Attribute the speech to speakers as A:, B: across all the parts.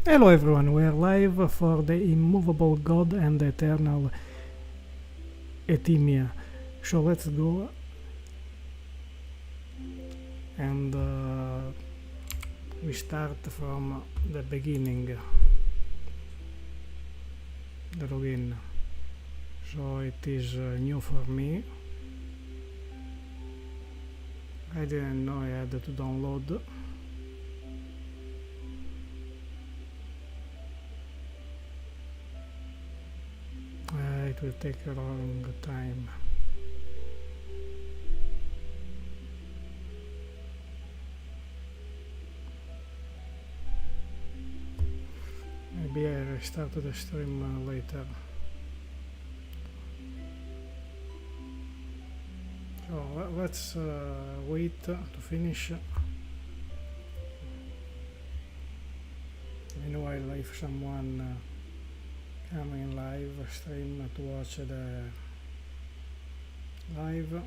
A: Hello everyone, we are live for the Immovable God and the Eternal Euthymia. So let's go and we start from the beginning, the login. So it is new for me. I didn't know I had to download. It will take a long time. Maybe I restart the stream later. So let's wait to finish. Meanwhile, if someone coming live stream to watch the live.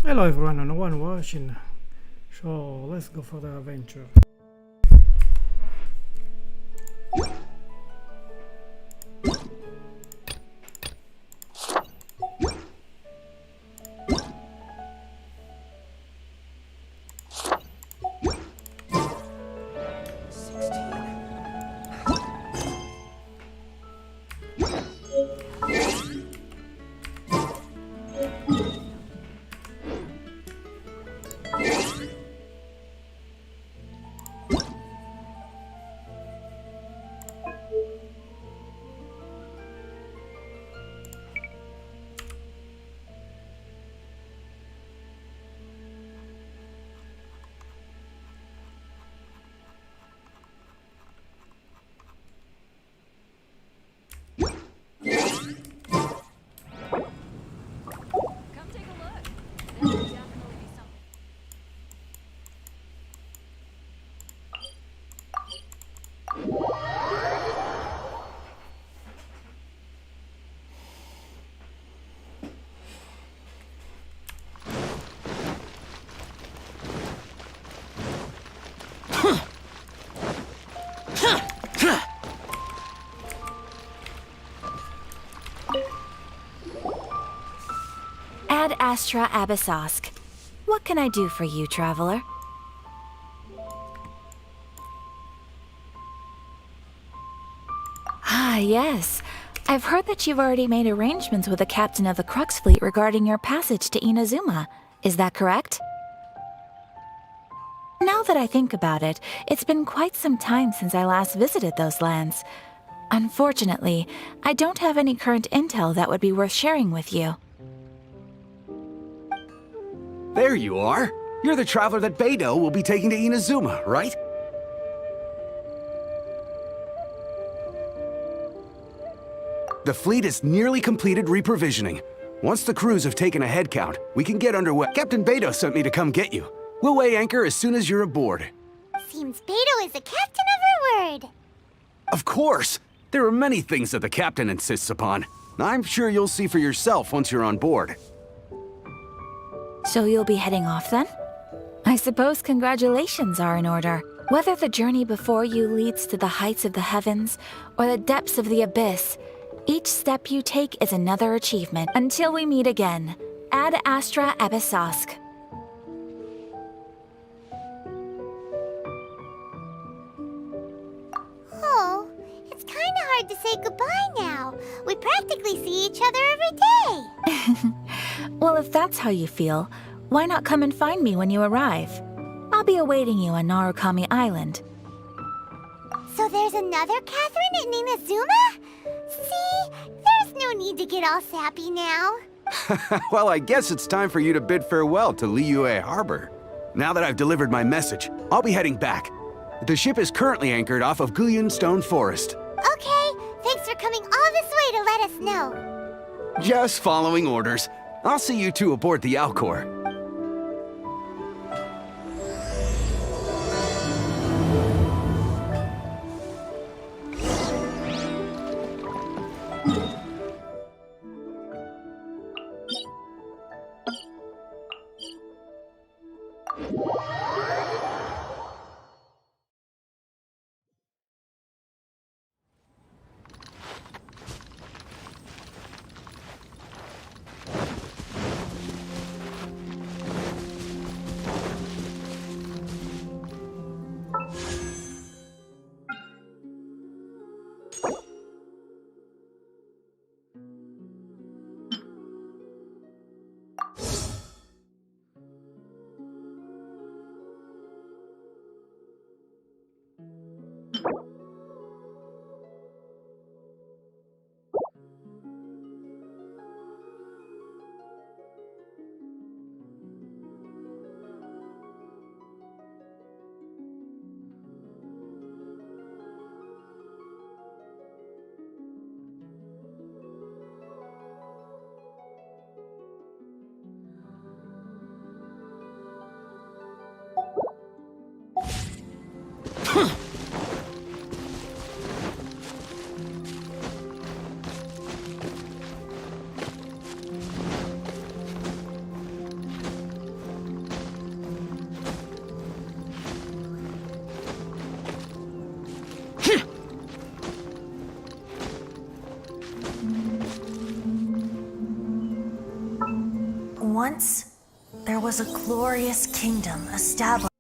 A: Hello everyone, no one watching. So let's go for the adventure.
B: Come take a look. This will definitely be something.
C: Ad Astra Abyssosk. What can I do for you, traveler? Ah, yes. I've heard that you've already made arrangements with the captain of the Crux fleet regarding your passage to Inazuma. Is that correct? Now that I think about it, it's been quite some time since I last visited those lands. Unfortunately, I don't have any current intel that would be worth sharing with you.
D: There you are. You're the traveler that Beidou will be taking to Inazuma, right? The fleet is nearly completed reprovisioning. Once the crews have taken a head count, we can get underway. Captain Beidou sent me to come get you. We'll weigh anchor as soon as you're aboard.
E: Seems Beidou is the captain of her word.
D: Of course! There are many things that the captain insists upon. I'm sure you'll see for yourself once you're on board.
C: So you'll be heading off then? I suppose congratulations are in order. Whether the journey before you leads to the heights of the heavens or the depths of the abyss, each step you take is another achievement. Until we meet again, Ad Astra Abyssosk.
E: Oh, it's kinda hard to say goodbye now. We practically see each other every day.
C: Well, if that's how you feel, why not come and find me when you arrive? I'll be awaiting you on Narukami Island.
E: So there's another Catherine in Inazuma? See, there's no need to get all sappy now.
D: Well, I guess it's time for you to bid farewell to Liyue Harbor. Now that I've delivered my message, I'll be heading back. The ship is currently anchored off of Guyun Stone Forest.
E: Okay, thanks for coming all this way to let us know.
D: Just following orders. I'll see you two aboard the Alcor.
F: Once, there was a glorious kingdom established.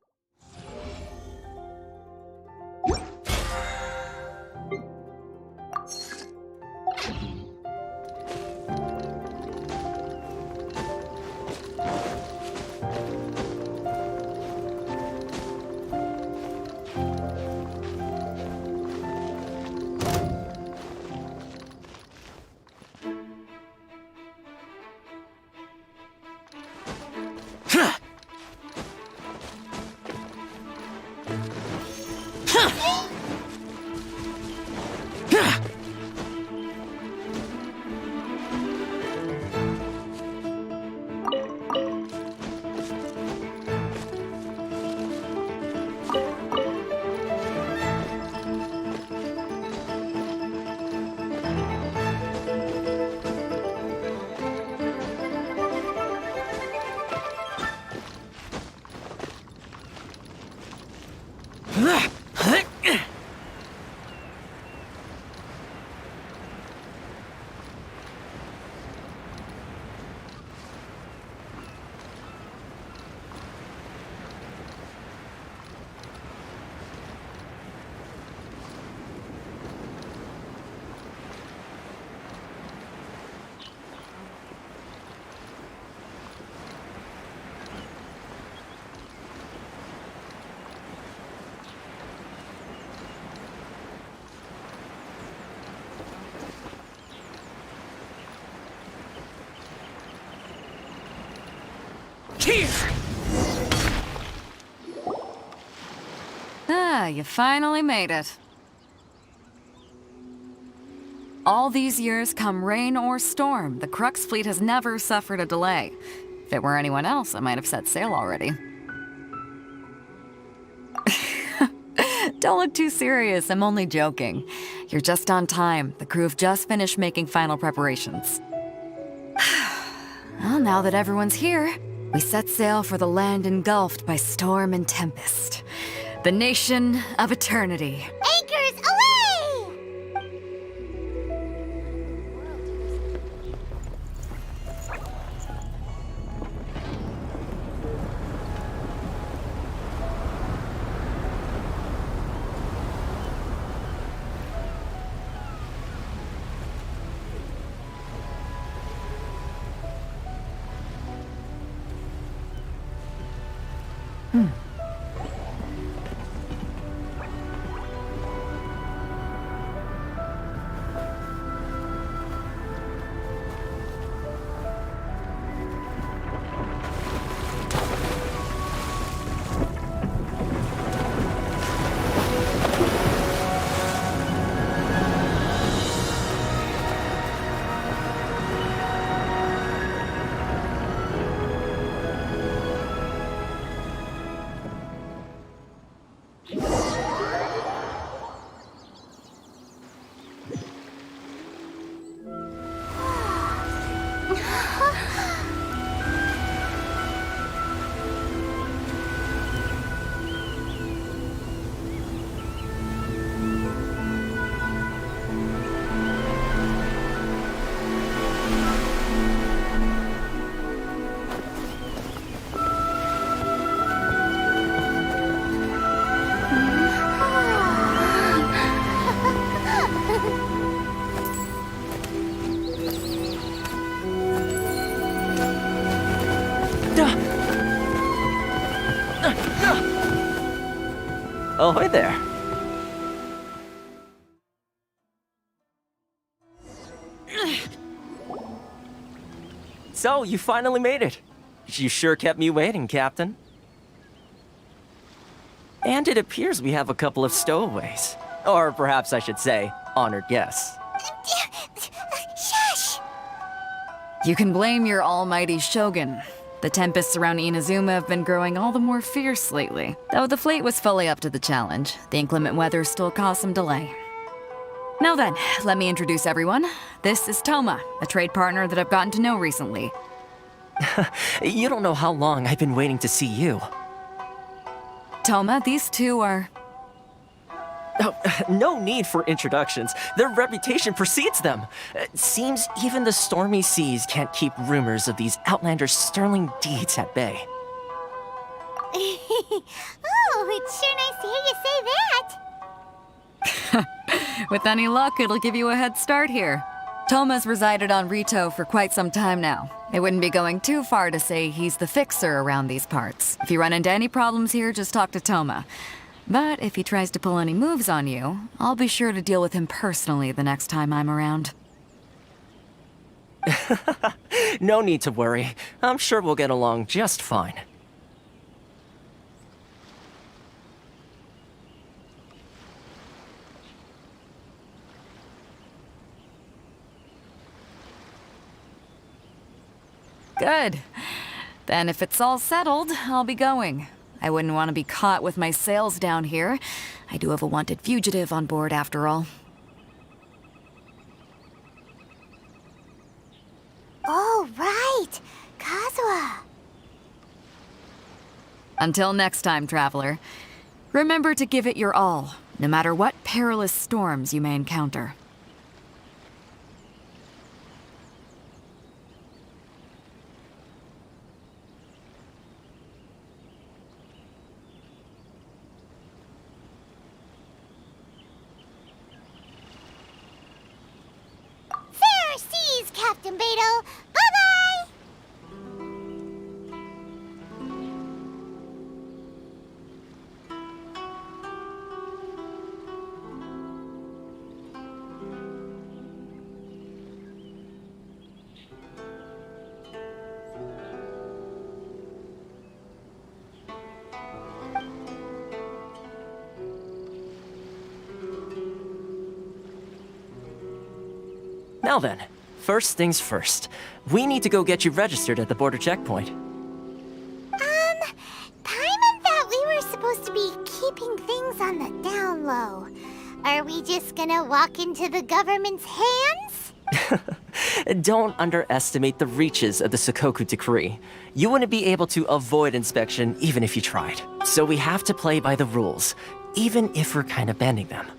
G: Ah, you finally made it. All these years, come rain or storm, the Crux fleet has never suffered a delay. If it were anyone else, I might have set sail already. Don't look too serious, I'm only joking. You're just on time. The crew have just finished making final preparations. Well, now that everyone's here, we set sail for the land engulfed by storm and tempest. The nation of eternity.
E: Anchors away!
H: Oh, hi there. So, you finally made it. You sure kept me waiting, Captain. And it appears we have a couple of stowaways. Or perhaps I should say, honored guests.
E: Shush!
G: You can blame your almighty Shogun. The tempests around Inazuma have been growing all the more fierce lately. Though the fleet was fully up to the challenge, the inclement weather still caused some delay. Now then, let me introduce everyone. This is Toma, a trade partner that I've gotten to know recently.
H: You don't know how long I've been waiting to see you.
G: Toma, these two are...
H: Oh, no need for introductions. Their reputation precedes them. Seems even the stormy seas can't keep rumors of these outlanders' sterling deeds at bay.
E: Oh, it's sure nice to hear you say that.
G: With any luck, it'll give you a head start here. Toma's resided on Ritou for quite some time now. It wouldn't be going too far to say he's the fixer around these parts. If you run into any problems here, just talk to Toma. But if he tries to pull any moves on you, I'll be sure to deal with him personally the next time I'm around.
H: No need to worry. I'm sure we'll get along just fine.
G: Good. Then if it's all settled, I'll be going. I wouldn't want to be caught with my sails down here. I do have a wanted fugitive on board after all.
E: Oh, right. Kazuha.
G: Until next time, traveler. Remember to give it your all, no matter what perilous storms you may encounter.
E: Fair seas, Captain Beto. Bye-bye.
H: Now then, first things first. We need to go get you registered at the border checkpoint.
E: Paimon thought we were supposed to be keeping things on the down low. Are we just gonna walk into the government's hands?
H: Don't underestimate the reaches of the Sakoku decree. You wouldn't be able to avoid inspection even if you tried. So we have to play by the rules, even if we're kind of bending them.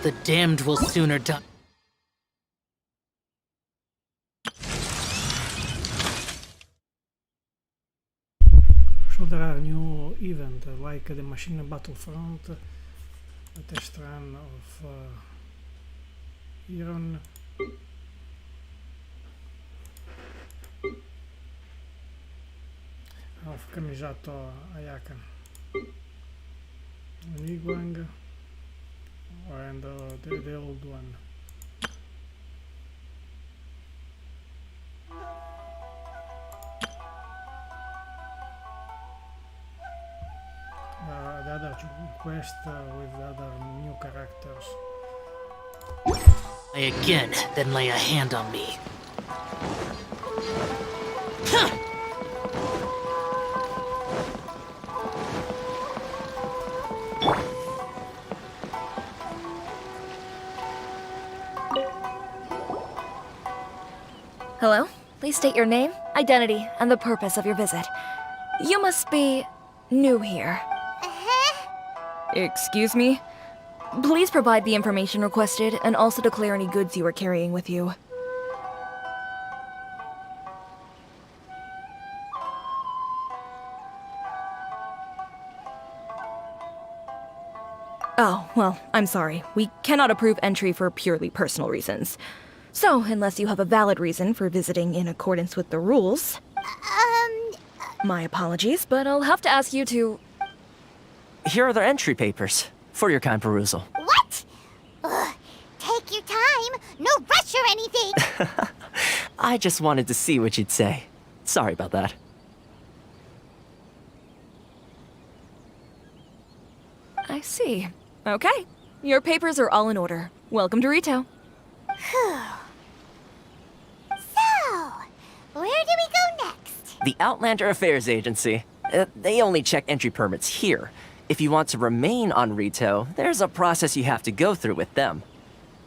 I: The damned will sooner die.
A: So there are new events like the Machine Battlefront, the test run of Iron. Of Kamisato Ayaka, Niguang, and the old one. The other quest with the other new characters.
I: I again, then lay a hand on me. Huh!
C: Hello? Please state your name, identity, and the purpose of your visit. You must be new here. Excuse me? Please provide the information requested and also declare any goods you are carrying with you. Oh, well, I'm sorry. We cannot approve entry for purely personal reasons. So, unless you have a valid reason for visiting in accordance with the rules... My apologies, but I'll have to ask you to...
H: Here are the entry papers, for your kind perusal.
E: What? Ugh, take your time. No rush or anything.
H: I just wanted to see what you'd say. Sorry about that.
J: I see. Okay. Your papers are all in order. Welcome to Ritou.
E: So, where do we go next?
H: The Outlander Affairs Agency. They only check entry permits here. If you want to remain on Ritou, there's a process you have to go through with them.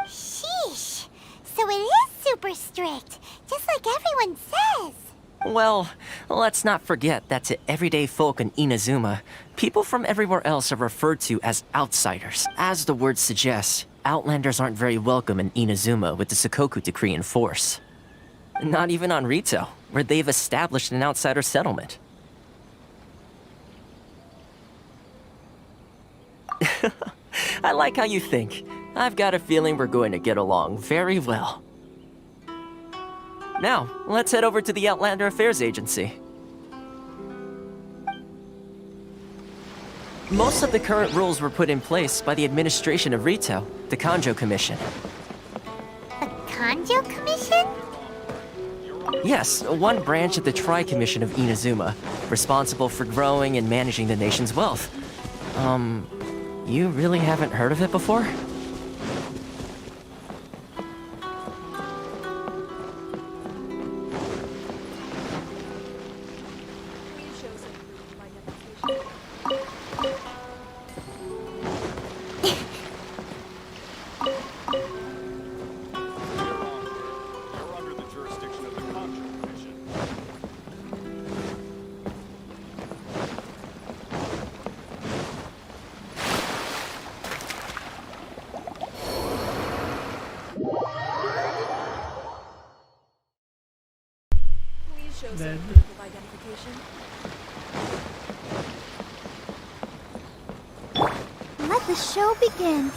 E: Sheesh. So it is super strict, just like everyone says.
H: Well, let's not forget that to everyday folk in Inazuma, people from everywhere else are referred to as outsiders. As the word suggests, Outlanders aren't very welcome in Inazuma with the Sakoku decree in force. Not even on Ritou, where they've established an outsider settlement. I like how you think. I've got a feeling we're going to get along very well. Now, let's head over to the Outlander Affairs Agency. Most of the current rules were put in place by the administration of Ritou, the Kanjo Commission.
E: The Kanjo Commission?
H: Yes, one branch of the Tri-Commission of Inazuma, responsible for growing and managing the nation's wealth. You really haven't heard of it before?
A: Dead.
E: Let the show begin.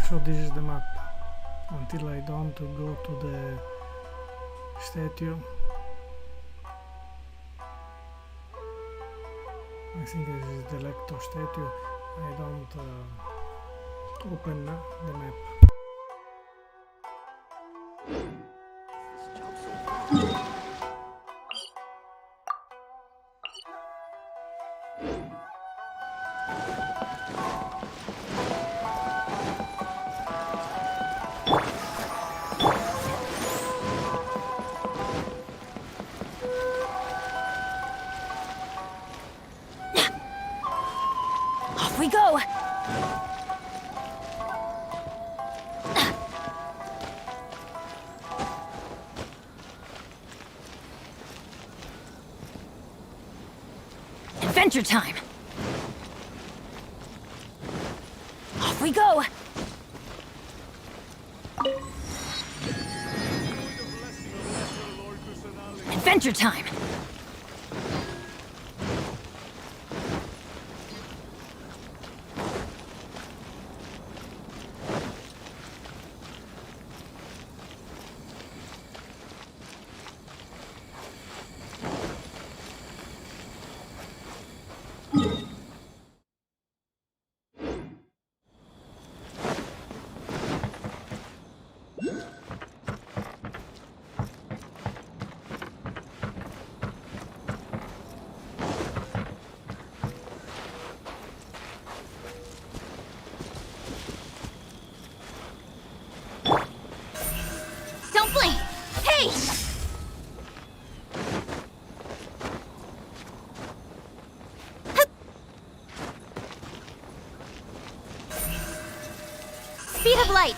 A: So this is the map until I don't go to the statue. I think this is the Lecto statue. I don't open the map.
J: We go! Adventure time! Off we go! Adventure time!
B: Speed of light.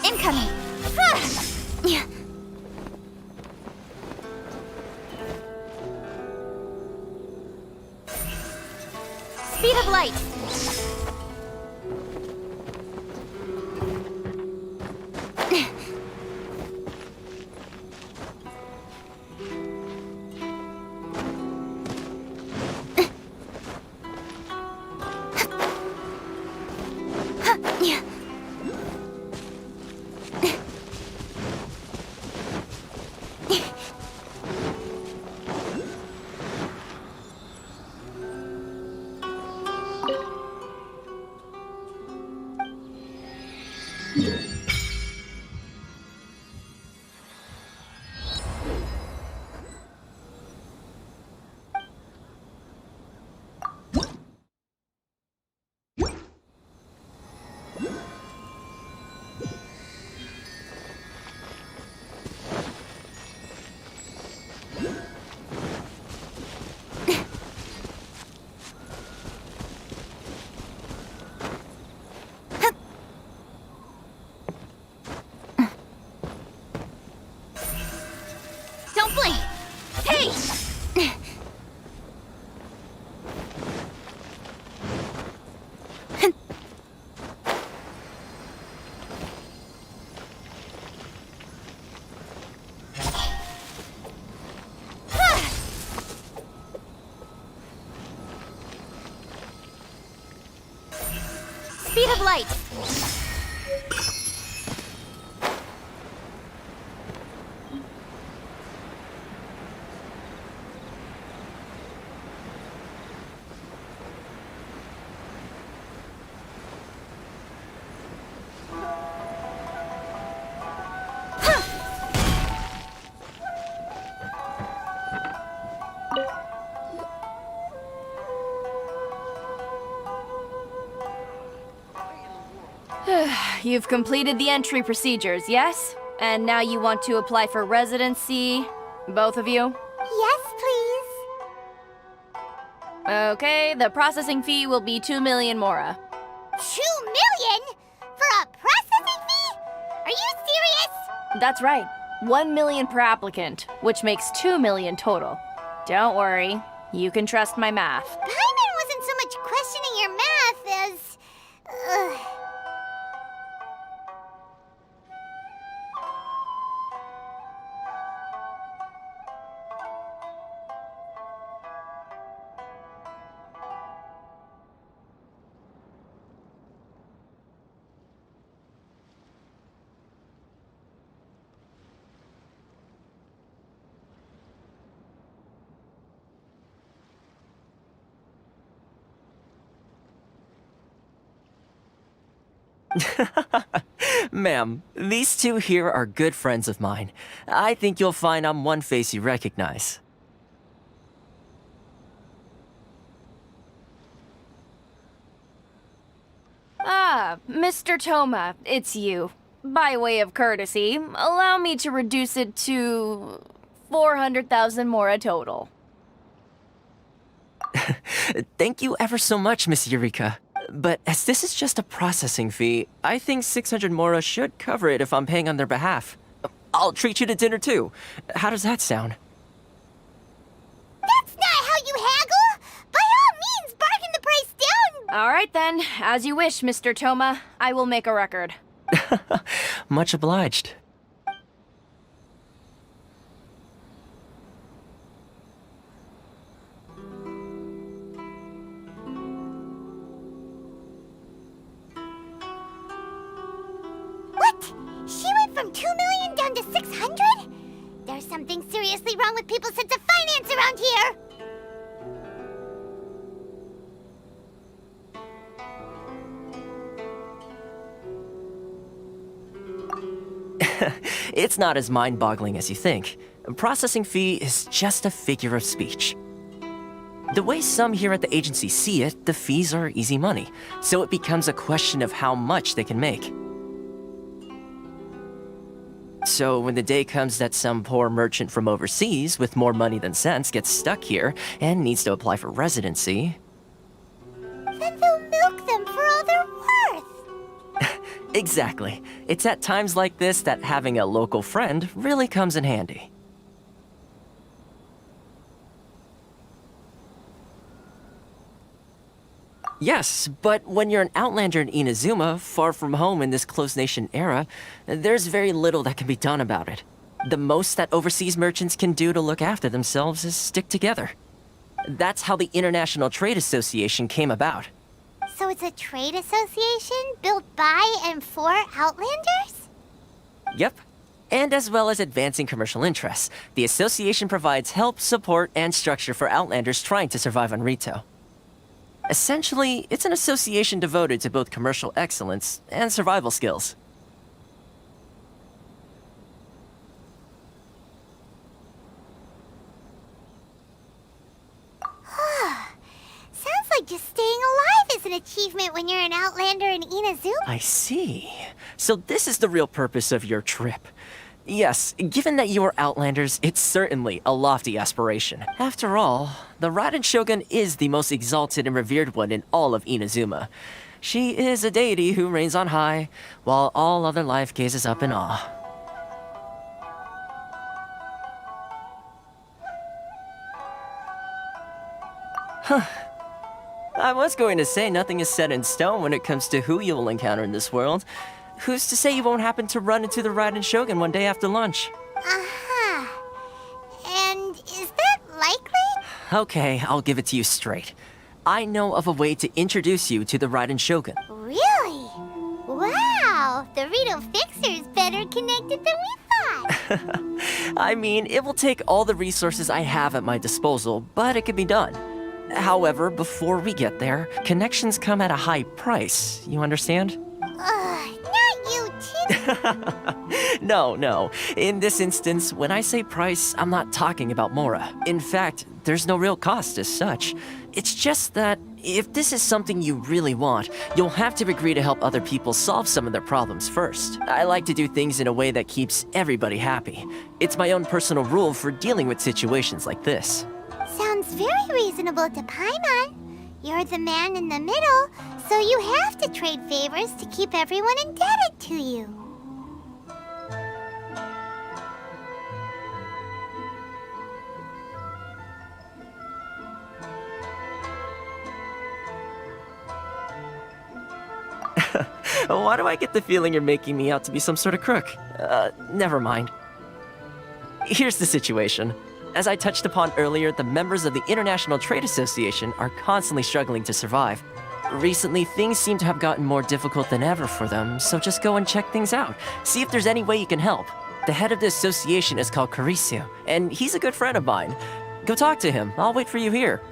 B: Incoming. Speed of light. Don't blink! Hey! Speed of light!
J: You've completed the entry procedures, yes? And now you want to apply for residency? Both of you?
E: Yes, please.
J: Okay, the processing fee will be 2 million mora.
E: 2 million? For a processing fee? Are you serious?
J: That's right. 1 million per applicant, which makes 2 million total. Don't worry, you can trust my math.
E: Paimon wasn't so much questioning your math as...
H: Ma'am, these two here are good friends of mine. I think you'll find I'm one face you recognize.
J: Ah, Mr. Toma, it's you. By way of courtesy, allow me to reduce it to 400,000 mora total.
H: Thank you ever so much, Miss Eureka. But as this is just a processing fee, I think 600 mora should cover it if I'm paying on their behalf. I'll treat you to dinner too. How does that sound?
E: That's not how you haggle! By all means, bargain the price down!
J: All right then, as you wish, Mr. Toma. I will make a record.
H: Much obliged.
E: What? She went from 2 million down to 600? There's something seriously wrong with people's sense of finance around here!
H: It's not as mind-boggling as you think. A processing fee is just a figure of speech. The way some here at the agency see it, the fees are easy money, so it becomes a question of how much they can make. So when the day comes that some poor merchant from overseas with more money than sense gets stuck here and needs to apply for residency...
E: Then they'll milk them for all they're worth.
H: Exactly. It's at times like this that having a local friend really comes in handy. Yes, but when you're an outlander in Inazuma, far from home in this closed nation era, there's very little that can be done about it. The most that overseas merchants can do to look after themselves is stick together. That's how the International Trade Association came about.
E: So it's a trade association built by and for Outlanders?
H: Yep. And as well as advancing commercial interests, the association provides help, support, and structure for Outlanders trying to survive on Ritou. Essentially, it's an association devoted to both commercial excellence and survival skills.
E: Sounds like just staying alive is an achievement when you're an Outlander in Inazuma.
H: I see. So this is the real purpose of your trip. Yes, given that you are Outlanders, it's certainly a lofty aspiration. After all, the Raiden Shogun is the most exalted and revered one in all of Inazuma. She is a deity who reigns on high, while all other life gazes up in awe. Huh. I was going to say nothing is set in stone when it comes to who you will encounter in this world. Who's to say you won't happen to run into the Raiden Shogun one day after lunch?
E: Uh-huh. And is that likely?
H: Okay, I'll give it to you straight. I know of a way to introduce you to the Raiden Shogun.
E: Really? Wow, the Ritou Fixer is better connected than we thought.
H: I mean, it will take all the resources I have at my disposal, but it can be done. However, before we get there, connections come at a high price, you understand?
E: Not you too.
H: No. In this instance, when I say price, I'm not talking about Mora. In fact, there's no real cost as such. It's just that if this is something you really want, you'll have to agree to help other people solve some of their problems first. I like to do things in a way that keeps everybody happy. It's my own personal rule for dealing with situations like this.
E: Sounds very reasonable to Paimon. You're the man in the middle, so you have to trade favors to keep everyone indebted to you.
H: Why do I get the feeling you're making me out to be some sort of crook? Never mind. Here's the situation. As I touched upon earlier, the members of the International Trade Association are constantly struggling to survive. Recently, things seem to have gotten more difficult than ever for them, so just go and check things out. See if there's any way you can help. The head of the association is called Kurisu, and he's a good friend of mine. Go talk to him. I'll wait for you here.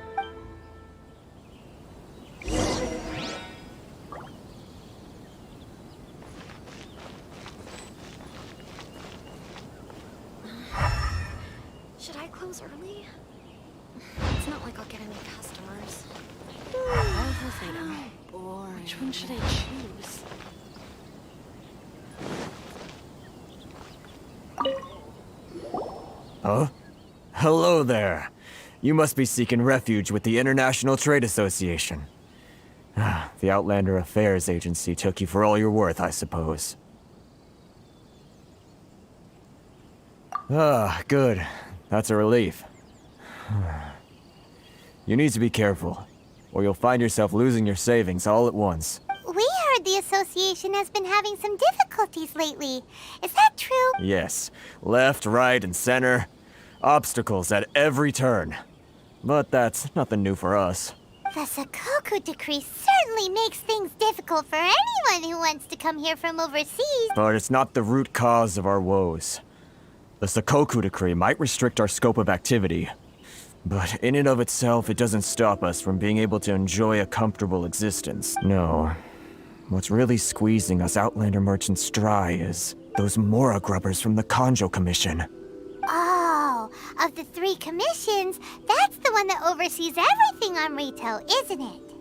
K: Should I close early? It's not like I'll get any customers. I hope they don't. Boring. Which one should I choose?
L: Huh? Hello there. You must be seeking refuge with the International Trade Association. The Outlander Affairs Agency took you for all you're worth, I suppose. Good. That's a relief. You need to be careful, or you'll find yourself losing your savings all at once.
E: We heard the association has been having some difficulties lately. Is that true?
L: Yes. Left, right, and center. Obstacles at every turn. But that's nothing new for us.
E: The Sakoku decree certainly makes things difficult for anyone who wants to come here from overseas.
L: But it's not the root cause of our woes. The Sakoku decree might restrict our scope of activity, but in and of itself, it doesn't stop us from being able to enjoy a comfortable existence. No. What's really squeezing us Outlander merchants dry is those Mora grubbers from the Kanjo Commission.
E: Oh, of the 3 commissions, that's the one that oversees everything on Ritou, isn't it?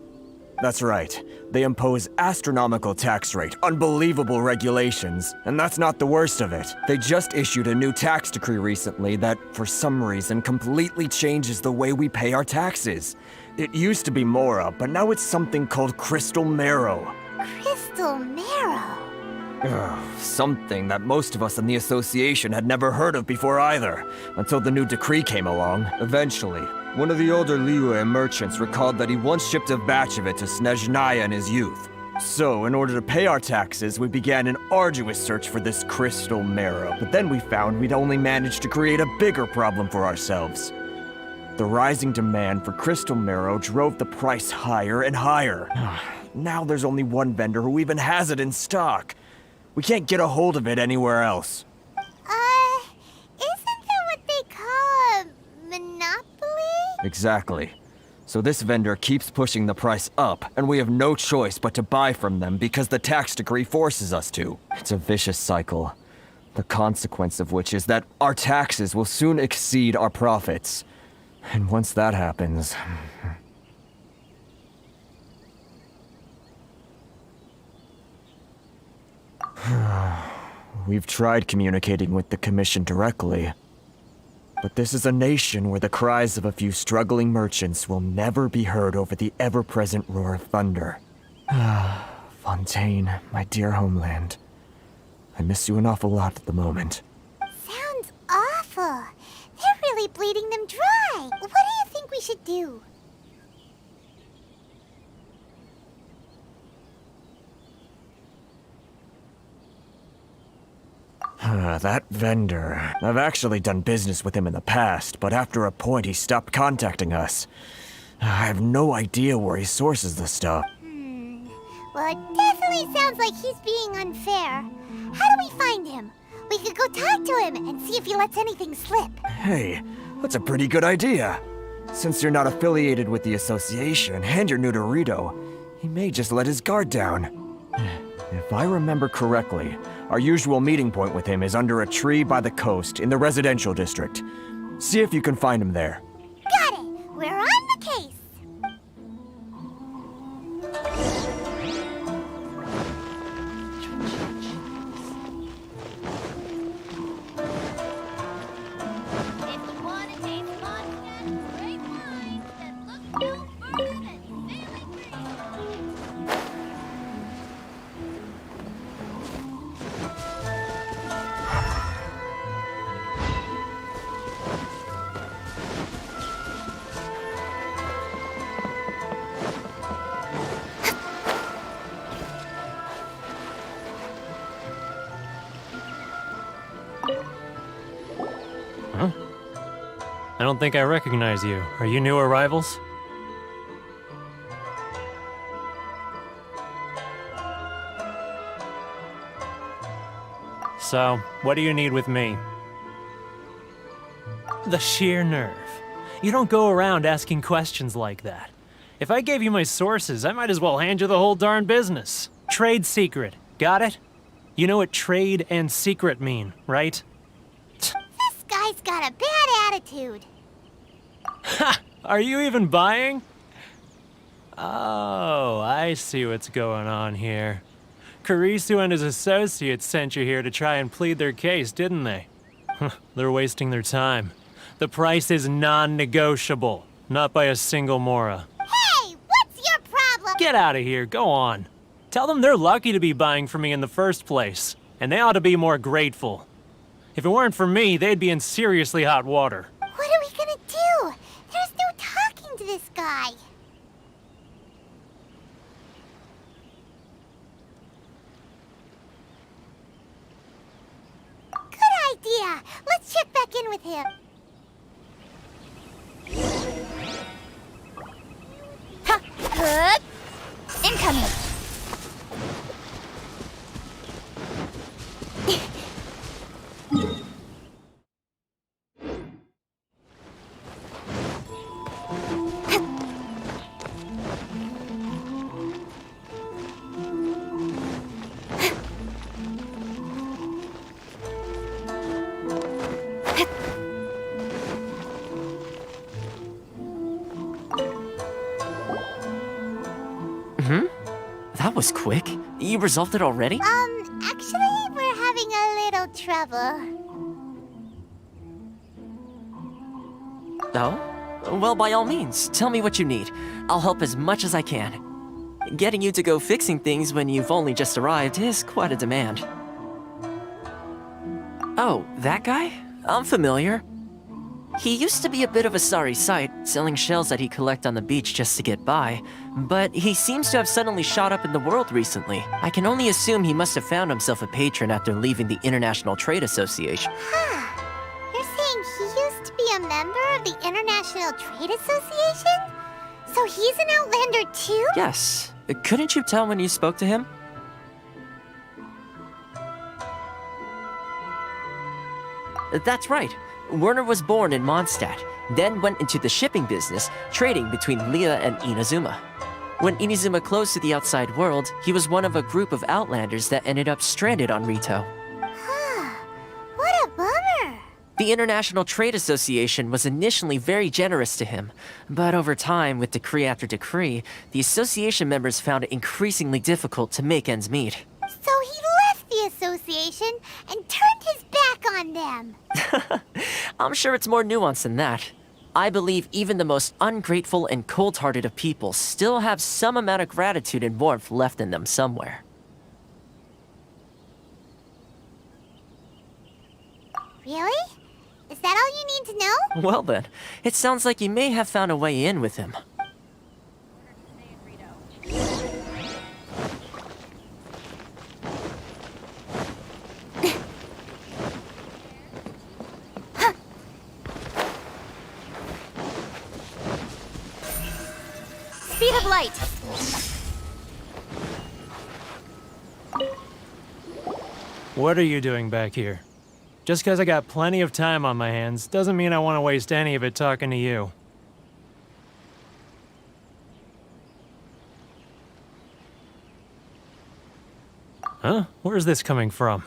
L: That's right. They impose astronomical tax rate, unbelievable regulations, and that's not the worst of it. They just issued a new tax decree recently that, for some reason, completely changes the way we pay our taxes. It used to be Mora, but now it's something called Crystal Marrow.
E: Crystal Marrow?
L: Something that most of us in the association had never heard of before either, until the new decree came along. Eventually, one of the older Liyue merchants recalled that he once shipped a batch of it to Snezhnaya in his youth. So, in order to pay our taxes, we began an arduous search for this crystal marrow. But then we found we'd only managed to create a bigger problem for ourselves. The rising demand for crystal marrow drove the price higher and higher. Now there's only one vendor who even has it in stock. We can't get a hold of it anywhere else.
E: Isn't that what they call a monopoly?
L: Exactly. So this vendor keeps pushing the price up, and we have no choice but to buy from them because the tax decree forces us to. It's a vicious cycle. The consequence of which is that our taxes will soon exceed our profits. And once that happens... We've tried communicating with the Commission directly. But this is a nation where the cries of a few struggling merchants will never be heard over the ever-present roar of thunder. Fontaine, my dear homeland. I miss you an awful lot at the moment.
E: Sounds awful. They're really bleeding them dry. What do you think we should do?
L: That vendor. I've actually done business with him in the past, but after a point he stopped contacting us. I have no idea where he sources the stuff.
E: Well, it definitely sounds like he's being unfair. How do we find him? We could go talk to him and see if he lets anything slip.
L: Hey, that's a pretty good idea. Since you're not affiliated with the association and you're new to Ritou, he may just let his guard down. If I remember correctly, our usual meeting point with him is under a tree by the coast in the residential district. See if you can find him there.
E: Got it! We're on the case!
B: If you want to taste Montana's great wines, then look no further than Sailing Green.
M: Huh? I don't think I recognize you. Are you new arrivals? So, what do you need with me? The sheer nerve. You don't go around asking questions like that. If I gave you my sources, I might as well hand you the whole darn business. Trade secret. Got it? You know what trade and secret mean, right?
E: This guy's got a bad attitude.
M: Ha! Are you even buying? Oh, I see what's going on here. Kurisu and his associates sent you here to try and plead their case, didn't they? They're wasting their time. The price is non-negotiable, not by a single Mora.
E: Hey, what's your problem?
M: Get out of here, go on. Tell them they're lucky to be buying from me in the first place, and they ought to be more grateful. If it weren't for me, they'd be in seriously hot water.
E: What are we gonna do? There's no talking to this guy. Good idea. Let's check back in with him.
B: Ha! Good. Incoming.
H: was quick. You resolved it already?
E: Actually, we're having a little trouble.
H: Oh? Well, by all means, tell me what you need. I'll help as much as I can. Getting you to go fixing things when you've only just arrived is quite a demand. Oh, that guy? I'm familiar. He used to be a bit of a sorry sight, selling shells that he'd collect on the beach just to get by, but he seems to have suddenly shot up in the world recently. I can only assume he must have found himself a patron after leaving the International Trade Association.
E: You're saying he used to be a member of the International Trade Association? So he's an Outlander too?
H: Yes. Couldn't you tell when you spoke to him? That's right. Werner was born in Mondstadt, then went into the shipping business, trading between Leah and Inazuma. When Inazuma closed to the outside world, he was one of a group of Outlanders that ended up stranded on Ritou.
E: What a bummer!
H: The International Trade Association was initially very generous to him, but over time, with decree after decree, the association members found it increasingly difficult to make ends meet.
E: So he left the association and turned his back on them.
H: I'm sure it's more nuanced than that. I believe even the most ungrateful and cold-hearted of people still have some amount of gratitude and warmth left in them somewhere.
E: Really? Is that all you need to know?
H: Well then, it sounds like you may have found a way in with him.
K: Speed of light!
M: What are you doing back here? Just because I got plenty of time on my hands doesn't mean I want to waste any of it talking to you. Huh? Where's this coming from?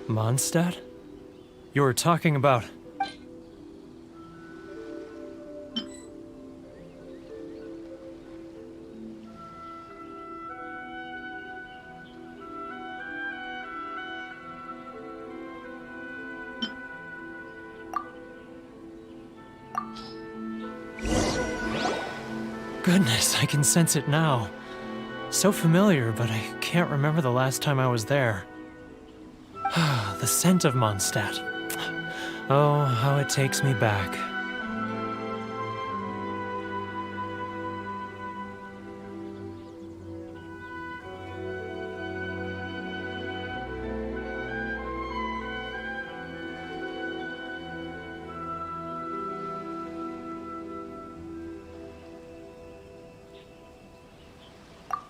M: Mondstadt? You were talking about... Goodness, I can sense it now. So familiar, but I can't remember the last time I was there. The scent of Mondstadt. Oh, how it takes me back.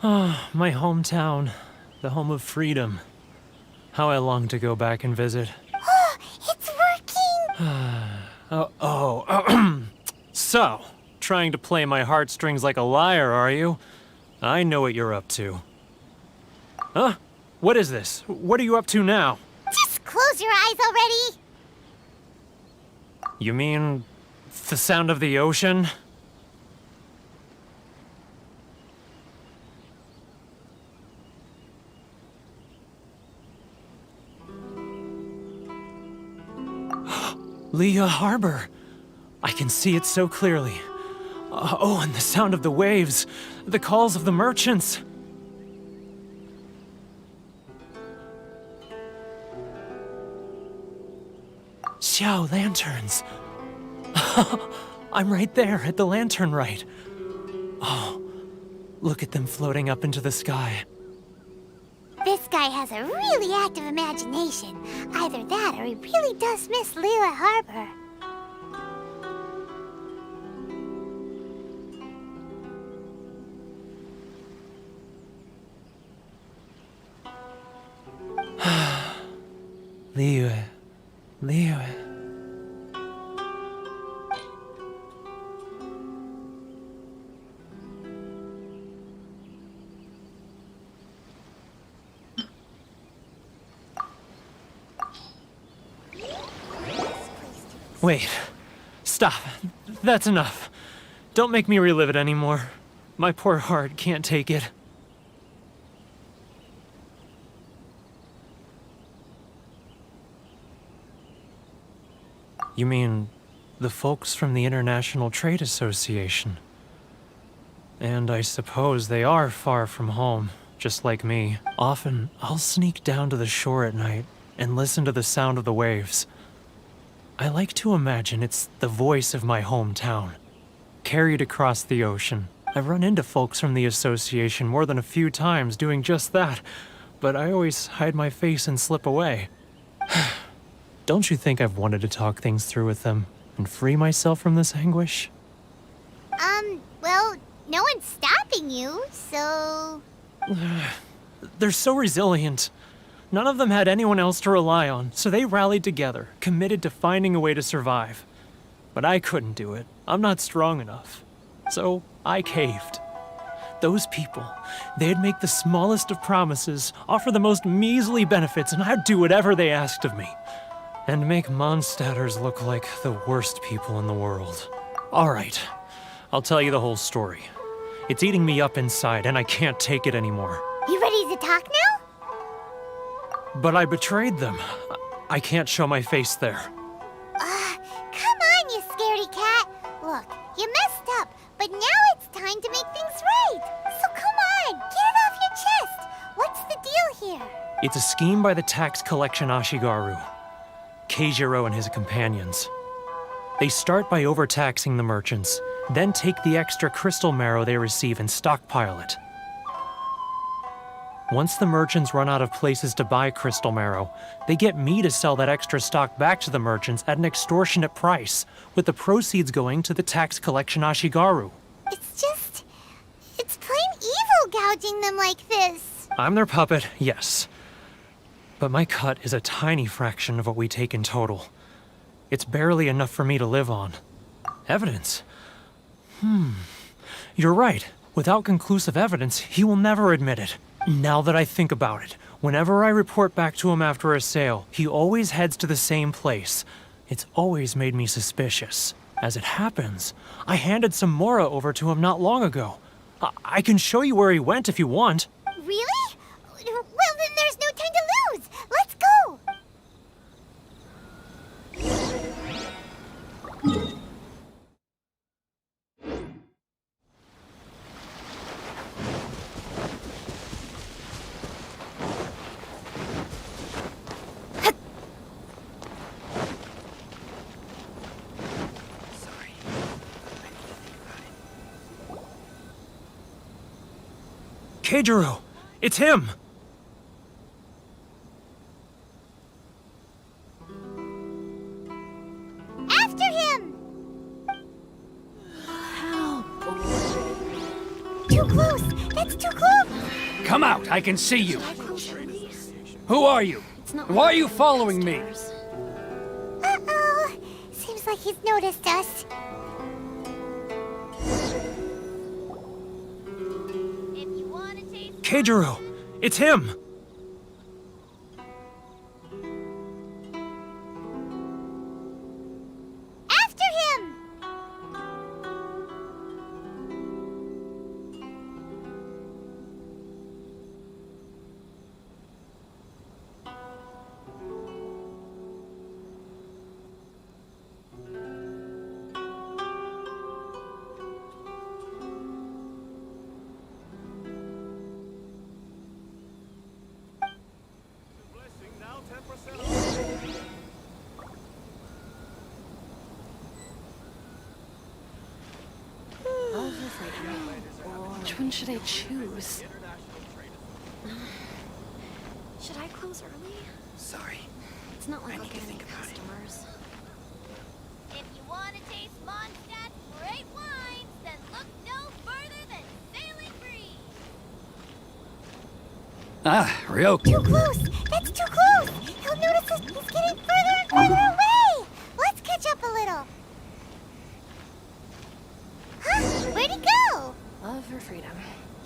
M: Ah, my hometown, the home of freedom. How I long to go back and visit.
E: It's working!
M: So, trying to play my heartstrings like a liar, are you? I know what you're up to. Huh? What is this? What are you up to now?
E: Just close your eyes already!
M: You mean the sound of the ocean? Leah Harbor. I can see it so clearly. Oh, and the sound of the waves. The calls of the merchants. Xiao lanterns. I'm right there at the lantern right. Oh, look at them floating up into the sky.
E: This guy has a really active imagination. Either that or he really does miss Leela Harbor.
M: Liyue. Wait. Stop. That's enough. Don't make me relive it anymore. My poor heart can't take it. You mean the folks from the International Trade Association? And I suppose they are far from home, just like me. Often, I'll sneak down to the shore at night and listen to the sound of the waves. I like to imagine it's the voice of my hometown, carried across the ocean. I've run into folks from the association more than a few times doing just that, but I always hide my face and slip away. Don't you think I've wanted to talk things through with them and free myself from this anguish?
E: Well, no one's stopping you, so...
M: They're so resilient. None of them had anyone else to rely on, so they rallied together, committed to finding a way to survive. But I couldn't do it. I'm not strong enough. So I caved. Those people, they'd make the smallest of promises, offer the most measly benefits, and I'd do whatever they asked of me. And make Mondstadters look like the worst people in the world. All right, I'll tell you the whole story. It's eating me up inside, and I can't take it anymore.
E: You ready to talk now?
M: But I betrayed them. I can't show my face there.
E: Come on, you scaredy cat. Look, you messed up, but now it's time to make things right. So come on, get it off your chest. What's the deal here?
M: It's a scheme by the tax collection Ashigaru, Keijiro and his companions. They start by overtaxing the merchants, then take the extra crystal marrow they receive and stockpile it. Once the merchants run out of places to buy crystal marrow, they get me to sell that extra stock back to the merchants at an extortionate price, with the proceeds going to the tax collection Ashigaru.
E: It's plain evil gouging them like this.
M: I'm their puppet, yes. But my cut is a tiny fraction of what we take in total. It's barely enough for me to live on. Evidence? You're right. Without conclusive evidence, he will never admit it. Now that I think about it, whenever I report back to him after a sale, he always heads to the same place. It's always made me suspicious. As it happens, I handed some Mora over to him not long ago. I can show you where he went if you want.
E: Really? Well, then there's no time to lose. Let's go.
M: Keijiro! It's him!
E: After him!
F: Help!
E: Too close! That's too close!
N: Come out! I can see you! Who are you? Why are you following me?
E: Uh-oh! Seems like he's noticed us.
M: Keijiro! It's him!
E: After him!
K: Which one should I choose? Should I close early?
D: Sorry.
K: It's not like I'll get any customers.
B: If you want to taste Mondstadt's great wines, then look no further than Sailing Breeze.
N: Ryoku.
E: Too close! That's too close! He'll notice us. He's getting further and further away! Let's catch up a little. Huh? Where'd he go?
K: Love or freedom?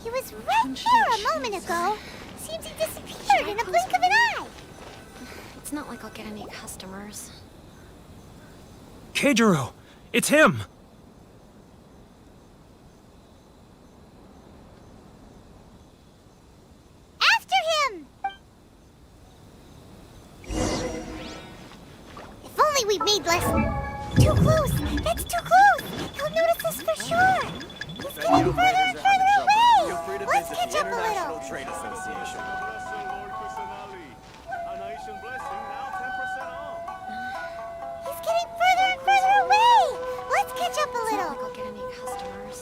E: He was right there a moment ago. Seems he disappeared in a blink of an eye.
K: It's not like I'll get any customers.
M: Keijiro! It's him!
E: After him! If only we made less... Too close! That's too close! He'll notice us for sure! He's getting further and further away! Let's catch up a little!
L: Trade Association.
E: He's getting further and further away! Let's catch up a
K: It's not
E: little!
K: like I'll get any customers.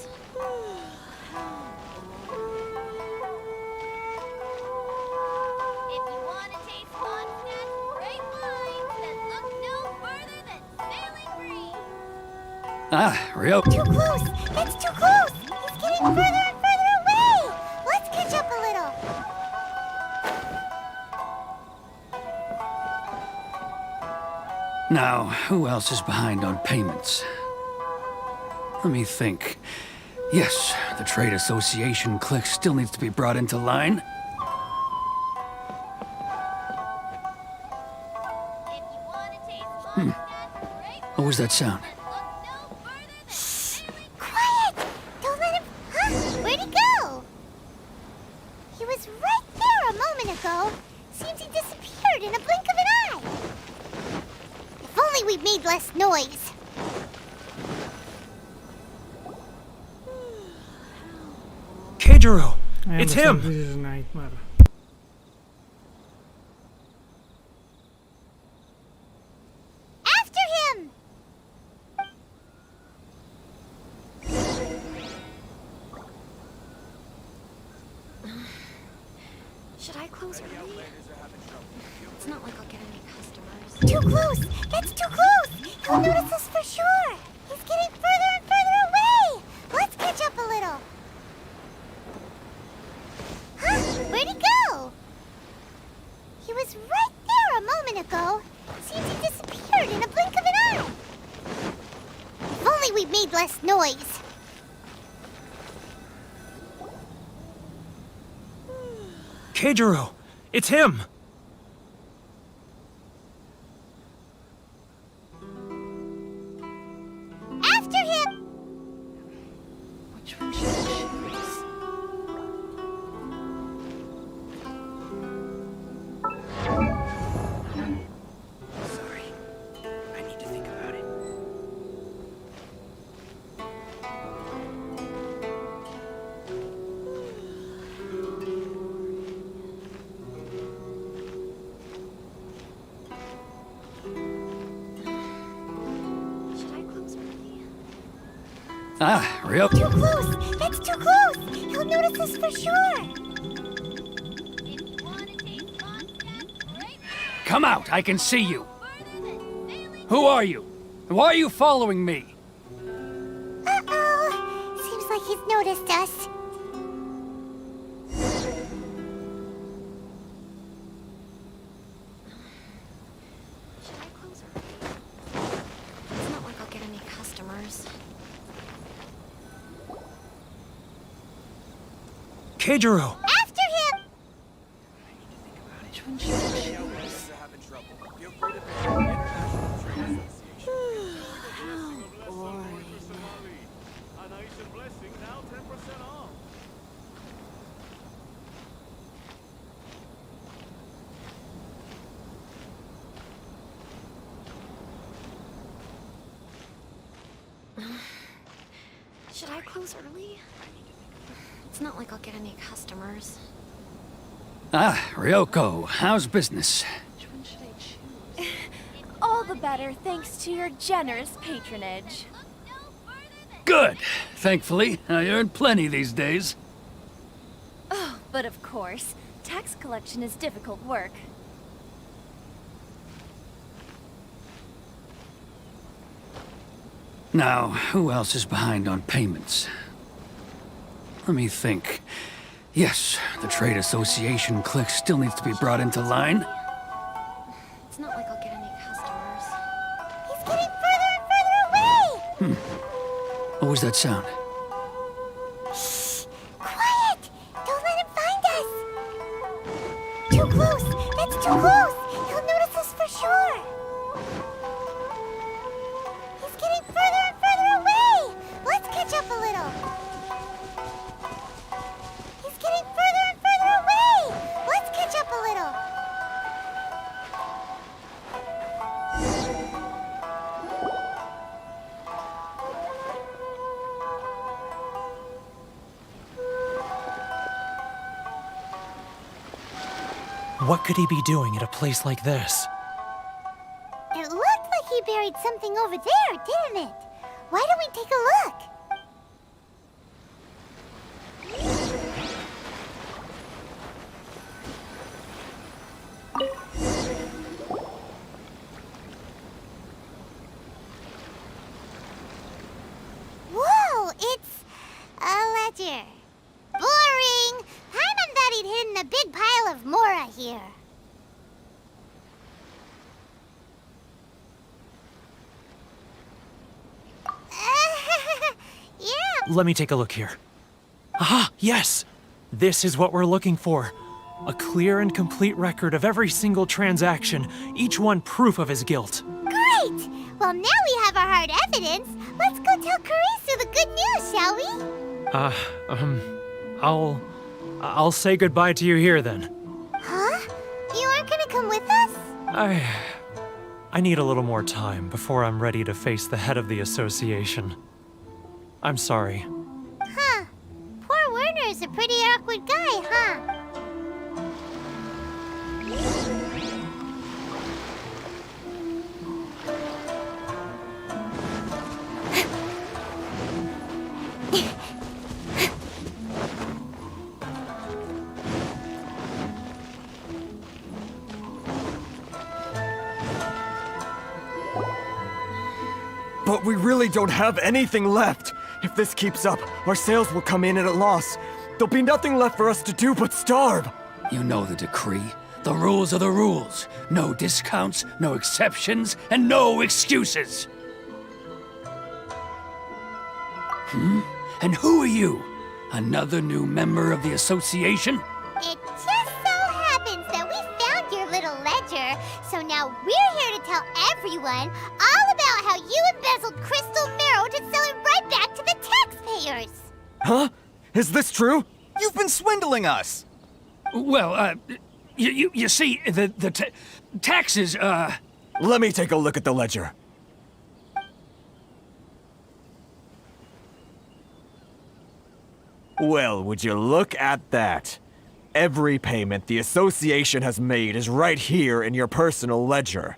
B: If you want to taste Mondstadt's great wines, then look no further than Sailing Green.
N: Ah, Rio.
E: Too close! That's too close! He's getting further and further away! Let's catch up a little!
N: Now, who else is behind on payments? Let me think. Yes, the Trade Association clique still needs to be brought into line.
B: If you want to taste Mondstadt's great
N: What was that sound?
B: then look no further than Sailing
E: Quiet! Don't let him... Huh? Where'd he go? He was right there a moment ago. Seems he disappeared in a blink of an eye. If only we made less noise.
M: Keijiro!
A: I
M: It's
A: understand
M: him!
A: This is a nightmare.
E: After him!
K: Should I close early? It's not like I'll get any customers.
E: Too close! That's too close! He'll notice us for sure! He's getting further and further away! Let's catch up a little! Huh? Where'd he go? He was right there a moment ago. Seems he disappeared in a blink of an eye. If only we made less noise.
M: Keijiro! It's him!
E: After him!
K: Which one should I choose?
L: Sorry. I need to think about it.
K: Should I close early?
N: Ah, Rio.
E: Too close! That's too close! He'll notice us for sure!
B: If you want to taste Mondstadt's great
N: Come out, I can see you.
B: further than Sailing
N: Who are you? Why are you following me?
E: Uh-oh. Seems like he's noticed us.
K: Should I close early? It's not like I'll get any customers.
M: Keijiro!
E: After him!
K: Which one should I choose? Should I close early? It's not like I'll get any customers.
N: Ah, Ryoko, how's business?
K: Which one should I choose?
J: All the better thanks to your generous patronage.
N: Good. Thankfully, I earn plenty these days.
J: Oh, but of course, tax collection is difficult work.
N: Now, who else is behind on payments? Let me think. Yes, the Trade Association clique still needs to be brought into line.
K: It's not like I'll get any customers.
E: He's getting further and further away!
N: What was that sound?
E: Shh! Quiet! Don't let him find us! Too close! That's too close! He'll notice us for sure! He's
M: What could he be doing at a place like this?
E: It looked like he buried something over there, didn't it? Why don't we take a look? Whoa, it's a ledger. Boring! Paimon thought he'd hidden a big pile of Mora here. Yeah.
M: Let me take a look here. Aha, yes! This is what we're looking for. A clear and complete record of every single transaction, each one proof of his guilt.
E: Great! Well, now we have our hard evidence. Let's go tell Karisu the good news, shall we?
M: I'll say goodbye to you here then.
E: Huh? You aren't gonna come with us?
M: I need a little more time before I'm ready to face the head of the association. I'm sorry.
E: Huh. Poor Werner's a pretty awkward guy, huh?
L: But we really don't have anything left. If this keeps up, our sales will come in at a loss. There'll be nothing left for us to do but starve.
N: You know the decree. The rules are the rules. No discounts, no exceptions, and no excuses. And who are you? Another new member of the association?
E: It just so happens that we found your little ledger, so now we're here to tell everyone all about how you embezzled crystal marrow to sell it right back to the taxpayers.
L: Huh? Is this true?
O: You've been swindling us!
N: Well, you see, the taxes,
L: Let me take a look at the ledger. Well, would you look at that? Every payment the association has made is right here in your personal ledger.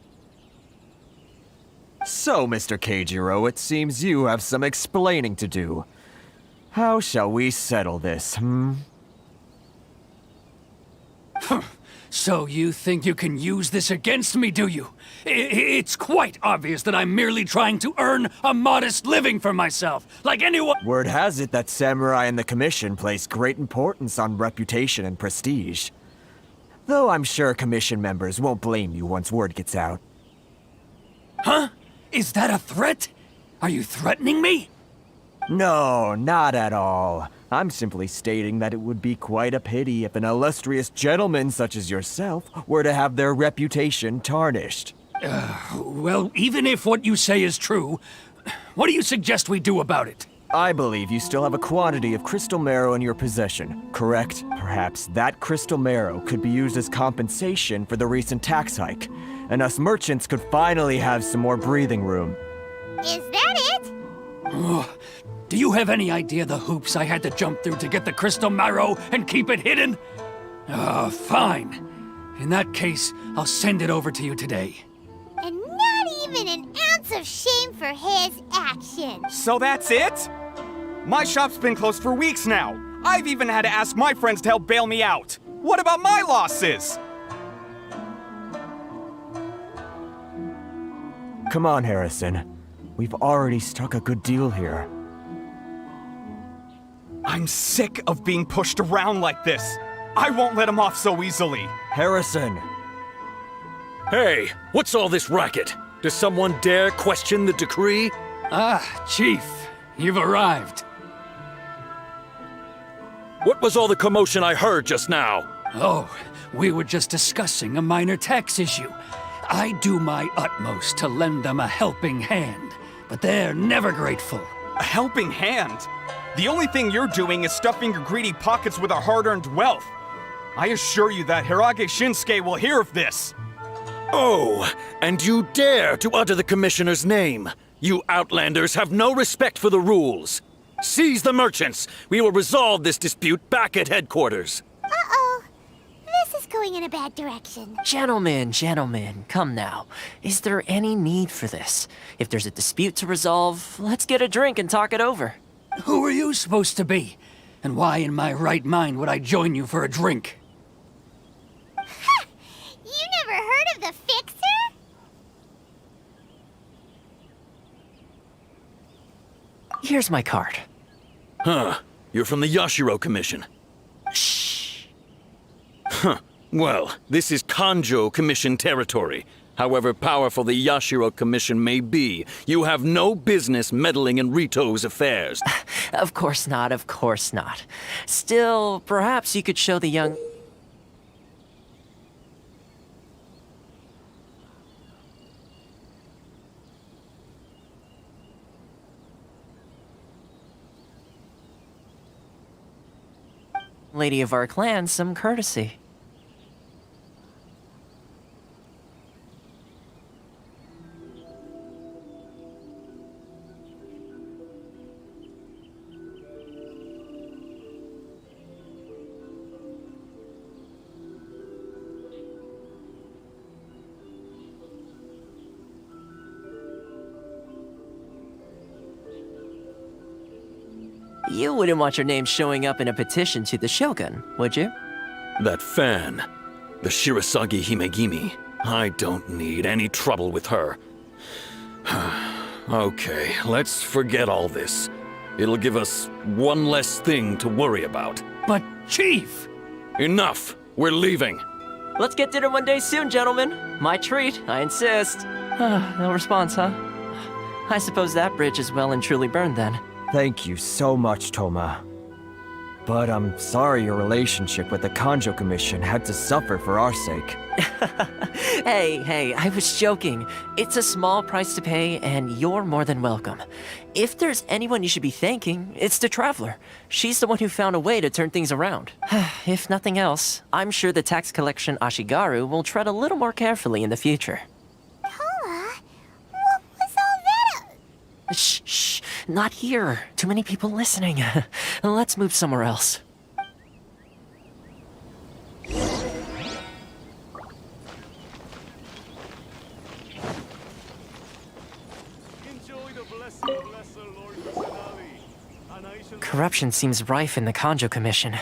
L: So, Mr. Keijiro, it seems you have some explaining to do. How shall we settle this,
N: So you think you can use this against me, do you? It's quite obvious that I'm merely trying to earn a modest living for myself, like anyone—
L: Word has it that samurai and the commission place great importance on reputation and prestige. Though I'm sure commission members won't blame you once word gets out.
N: Huh? Is that a threat? Are you threatening me?
L: No, not at all. I'm simply stating that it would be quite a pity if an illustrious gentleman such as yourself were to have their reputation tarnished.
N: Well, even if what you say is true, what do you suggest we do about it?
L: I believe you still have a quantity of crystal marrow in your possession, correct? Perhaps that crystal marrow could be used as compensation for the recent tax hike, and us merchants could finally have some more breathing room.
E: Is that it?
N: Do you have any idea the hoops I had to jump through to get the crystal marrow and keep it hidden? Fine. In that case, I'll send it over to you today.
E: And not even an ounce of shame for his actions.
O: So that's it? My shop's been closed for weeks now. I've even had to ask my friends to help bail me out. What about my losses?
L: Come on, Harrison. We've already struck a good deal here.
O: I'm sick of being pushed around like this. I won't let him off so easily.
L: Harrison!
P: Hey, what's all this racket? Does someone dare question the decree?
N: Chief, you've arrived.
P: What was all the commotion I heard just now?
N: Oh, we were just discussing a minor tax issue. I do my utmost to lend them a helping hand, but they're never grateful.
O: A helping hand? The only thing you're doing is stuffing your greedy pockets with our hard-earned wealth. I assure you that Hirage Shinsuke will hear of this.
P: Oh, and you dare to utter the commissioner's name. You outlanders have no respect for the rules. Seize the merchants. We will resolve this dispute back at headquarters.
E: Uh-oh. This is going in a bad direction.
H: Gentlemen, gentlemen, come now. Is there any need for this? If there's a dispute to resolve, let's get a drink and talk it over.
N: Who are you supposed to be? And why in my right mind would I join you for a drink?
E: Ha! You never heard of the Fixer?
H: Here's my card.
P: Huh. You're from the Yashiro Commission.
H: Shh.
P: Huh. Well, this is Kanjo Commission territory. However powerful the Yashiro Commission may be, you have no business meddling in Ritou's affairs.
H: Of course not, of course not. Still, perhaps you could show the young... lady of our clan some courtesy. You wouldn't want your name showing up in a petition to the Shogun, would you?
P: That fan, the Shirasagi Himegimi. I don't need any trouble with her. Okay, let's forget all this. It'll give us one less thing to worry about.
N: But, Chief!
P: Enough! We're leaving.
H: Let's get dinner one day soon, gentlemen. My treat, I insist. No response, huh? I suppose that bridge is well and truly burned then.
L: Thank you so much, Toma. But I'm sorry your relationship with the Kanjo Commission had to suffer for our sake.
H: Hey, I was joking. It's a small price to pay, and you're more than welcome. If there's anyone you should be thanking, it's the Traveler. She's the one who found a way to turn things around. If nothing else, I'm sure the tax collection Ashigaru will tread a little more carefully in the future.
E: Toma, what was all that?
H: Shh, not here. Too many people listening. Let's move somewhere else. Corruption seems rife in the Kanjo Commission.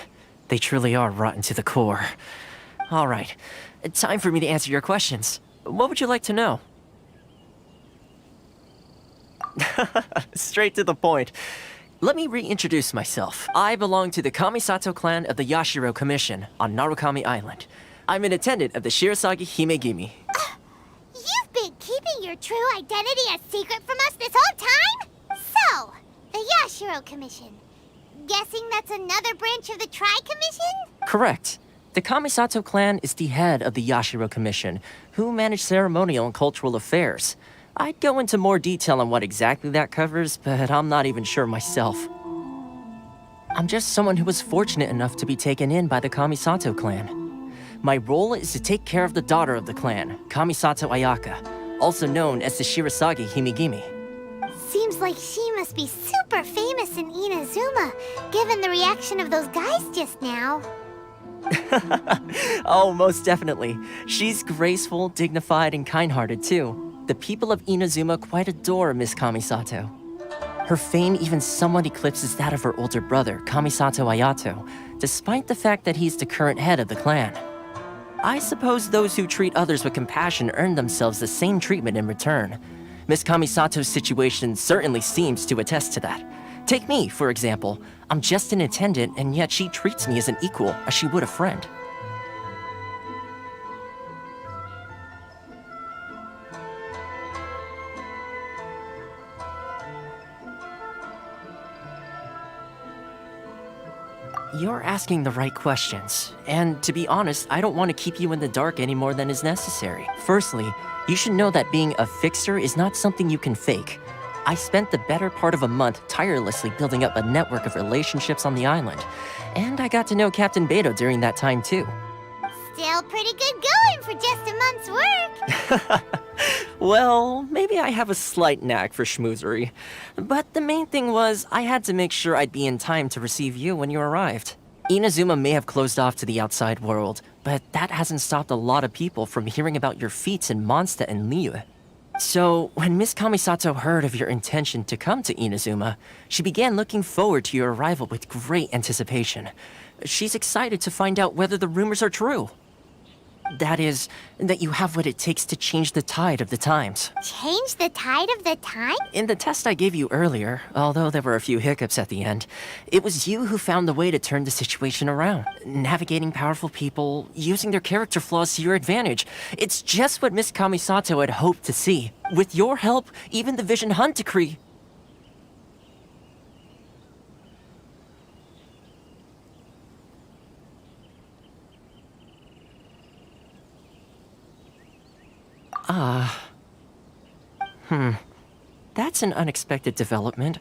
H: They truly are rotten to the core. All right, time for me to answer your questions. What would you like to know? Straight to the point. Let me reintroduce myself. I belong to the Kamisato clan of the Yashiro Commission on Narukami Island. I'm an attendant of the Shirasagi Himegimi.
E: You've been keeping your true identity a secret from us this whole time? So, the Yashiro Commission. Guessing that's another branch of the Tri-Commission?
H: Correct. The Kamisato clan is the head of the Yashiro Commission, who manage ceremonial and cultural affairs. I'd go into more detail on what exactly that covers, but I'm not even sure myself. I'm just someone who was fortunate enough to be taken in by the Kamisato clan. My role is to take care of the daughter of the clan, Kamisato Ayaka, also known as the Shirasagi Himegimi.
E: Seems like she must be super famous in Inazuma, given the reaction of those guys just now.
H: Oh, most definitely. She's graceful, dignified, and kind-hearted too. The people of Inazuma quite adore Miss Kamisato. Her fame even somewhat eclipses that of her older brother, Kamisato Ayato, despite the fact that he's the current head of the clan. I suppose those who treat others with compassion earn themselves the same treatment in return. Miss Kamisato's situation certainly seems to attest to that. Take me, for example. I'm just an attendant, and yet she treats me as an equal, as she would a friend. You're asking the right questions, and to be honest, I don't want to keep you in the dark any more than is necessary. Firstly, you should know that being a fixer is not something you can fake. I spent the better part of a month tirelessly building up a network of relationships on the island, and I got to know Captain Beto during that time too.
E: Still pretty good going for just a month's work.
H: Well, maybe I have a slight knack for schmoozery. But the main thing was, I had to make sure I'd be in time to receive you when you arrived. Inazuma may have closed off to the outside world, but that hasn't stopped a lot of people from hearing about your feats in Mondstadt and Liyue. So, when Miss Kamisato heard of your intention to come to Inazuma, she began looking forward to your arrival with great anticipation. She's excited to find out whether the rumors are true. That is, that you have what it takes to change the tide of the times.
E: Change the tide of the time?
H: In the test I gave you earlier, although there were a few hiccups at the end, it was you who found the way to turn the situation around. Navigating powerful people, using their character flaws to your advantage. It's just what Miss Kamisato had hoped to see. With your help, even the Vision Hunt Decree... That's an unexpected development.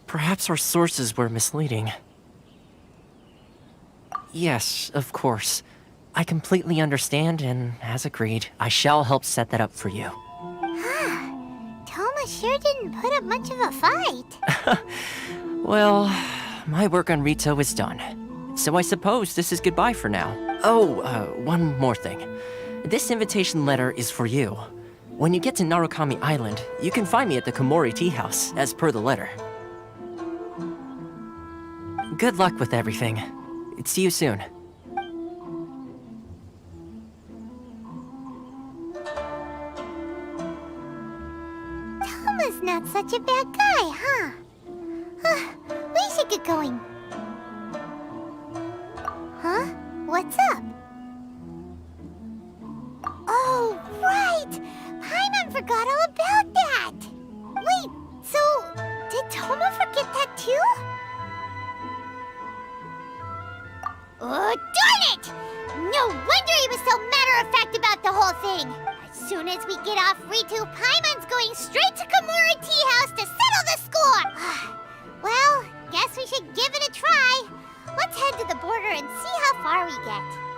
H: Perhaps our sources were misleading. Yes, of course. I completely understand, and as agreed, I shall help set that up for you.
E: Toma sure didn't put up much of a fight.
H: Well, my work on Ritou is done. So I suppose this is goodbye for now. Oh, one more thing. This invitation letter is for you. When you get to Narukami Island, you can find me at the Komori Tea House, as per the letter. Good luck with everything. See you soon.
E: Toma's not such a bad guy, huh? We should get going. Huh? What's up? Oh, right! Paimon forgot all about that! Wait, so did Toma forget that too? Oh, darn it! No wonder he was so matter-of-fact about the whole thing! As soon as we get off Ritou, Paimon's going straight to Komori Tea House to settle the score! Well, guess we should give it a try. Let's head to the border and see how far we get.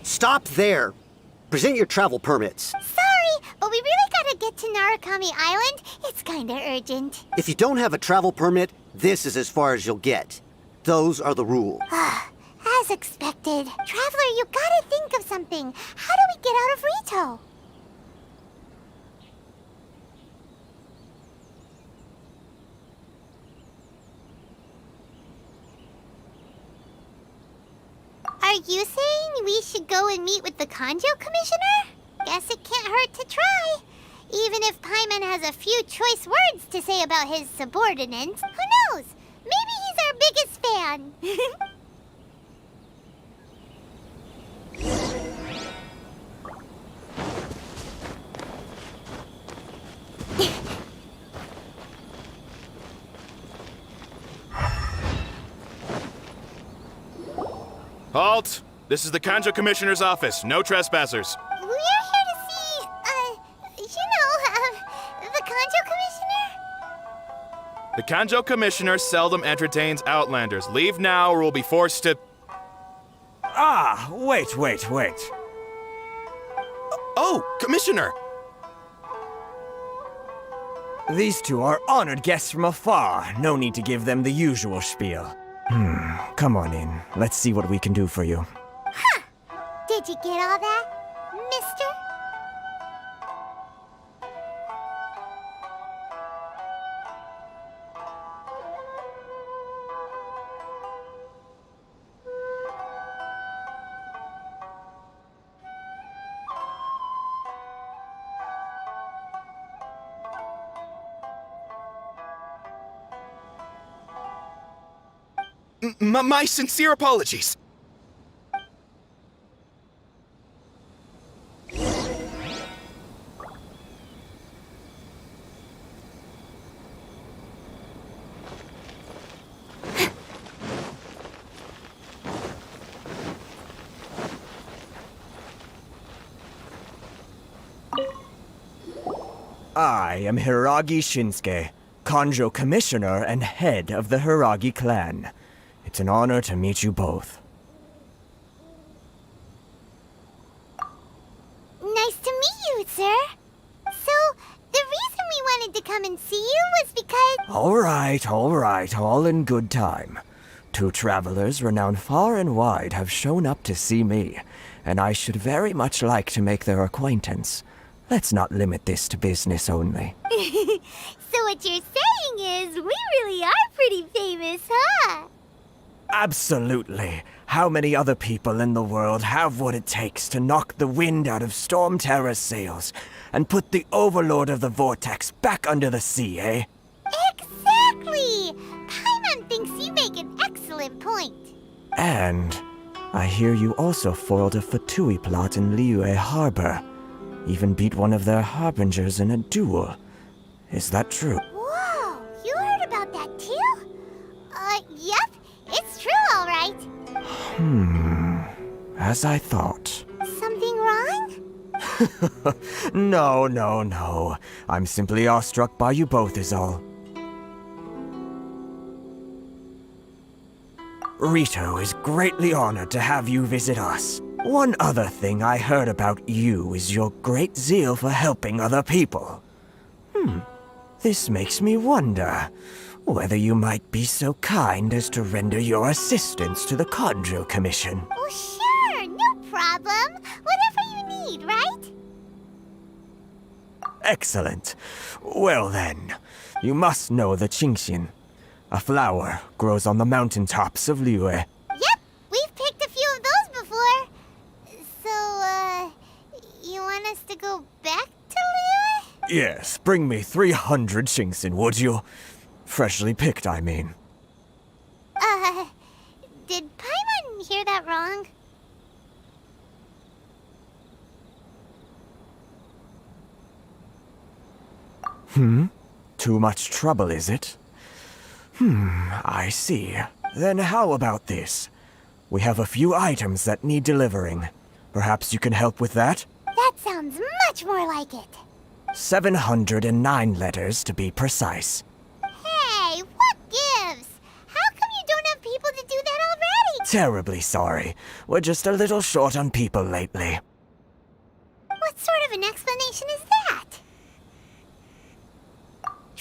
Q: Stop there! Present your travel permits.
E: Sorry, but we really gotta get get to Narukami Island, it's kinda urgent.
Q: If you don't have a travel permit, this is as far as you'll get. Those are the rules.
E: As expected. Traveler, you gotta think of something. How do we get out of Ritou? Are you saying we should go and meet with the Kanjo Commissioner? Guess it can't hurt to try. Even if Paimon has a few choice words to say about his subordinates, who knows? Maybe he's our biggest fan.
R: Halt! This is the Kanjo Commissioner's office. No trespassers.
E: We're here to see, the Kanjo Commissioner?
R: The Kanjo Commissioner seldom entertains Outlanders. Leave now or we'll be forced to...
L: Ah, wait.
R: Oh, Commissioner!
L: These two are honored guests from afar. No need to give them the usual spiel. Come on in. Let's see what we can do for you.
E: Huh! Did you get all that, mister?
R: My sincere apologies.
L: I am Hiragi Shinsuke, Kanjo Commissioner and head of the Hiragi clan. It's an honor to meet you both.
E: Nice to meet you, sir. So, the reason we wanted to come and see you was because...
L: All right, all in good time. Two travelers renowned far and wide have shown up to see me, and I should very much like to make their acquaintance. Let's not limit this to business only.
E: So what you're saying is, we really are pretty famous, huh?
L: Absolutely. How many other people in the world have what it takes to knock the wind out of Storm Terror's sails and put the Overlord of the Vortex back under the sea, eh?
E: Exactly! Paimon thinks you make an excellent point.
L: And I hear you also foiled a Fatui plot in Liyue Harbor. Even beat one of their harbingers in a duel. Is that true?
E: Whoa! You heard about that too? Yep. It's true, all right.
L: As I thought.
E: Something wrong?
L: No. I'm simply awestruck by you both is all. Ritou is greatly honored to have you visit us. One other thing I heard about you is your great zeal for helping other people. This makes me wonder whether you might be so kind as to render your assistance to the Kanjo Commission.
E: Oh, sure, no problem. Whatever you need, right?
L: Excellent. Well then, you must know the Qingxin. A flower grows on the mountaintops of Liyue.
E: Yep, we've picked a few of those before. So, you want us to go back to Liyue?
L: Yes, bring me 300 Qingxin, would you? Freshly picked, I mean.
E: Did Paimon hear that wrong?
L: Too much trouble, is it? I see. Then how about this? We have a few items that need delivering. Perhaps you can help with that?
E: That sounds much more like it.
L: 709 letters, to be precise.
E: Hey, what gives? How come you don't have people to do that already?
L: Terribly sorry. We're just a little short on people lately.
E: What sort of an explanation is that?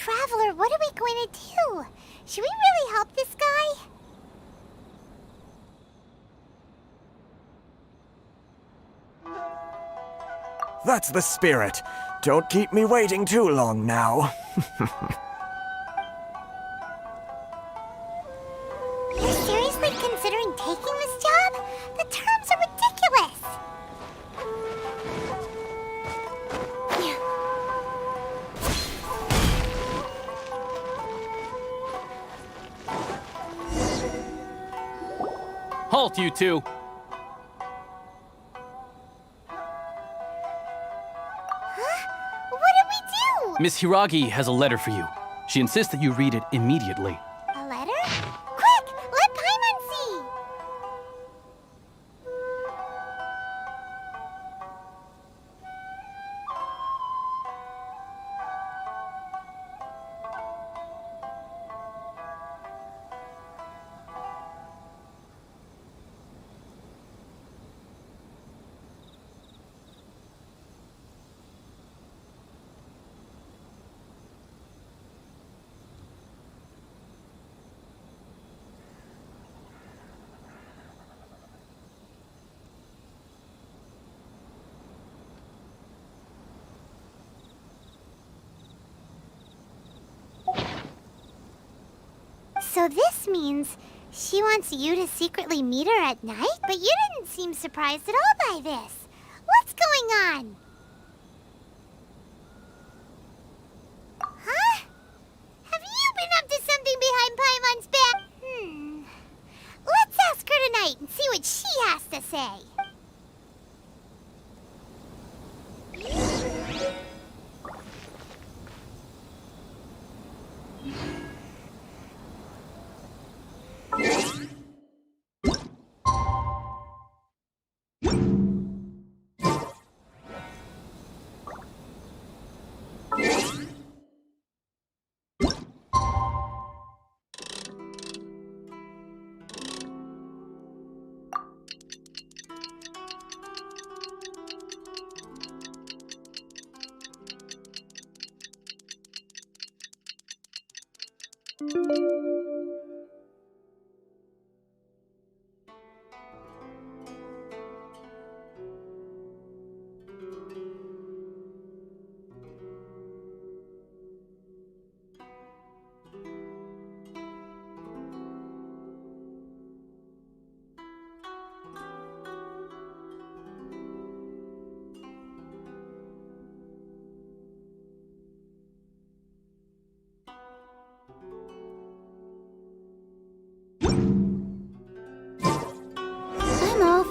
E: Traveler, what are we going to do? Should we really help this guy?
L: That's the spirit. Don't keep me waiting too long now.
E: You're seriously considering taking this job? The terms are ridiculous.
O: Halt, you two! Miss Hiragi has a letter for you. She insists that you read it immediately.
E: A letter? Quick! Let Paimon see! So this means she wants you to secretly meet her at night? But you didn't seem surprised at all by this. What's going on? Huh? Have you been up to something behind Paimon's back? Let's ask her tonight and see what she has to say.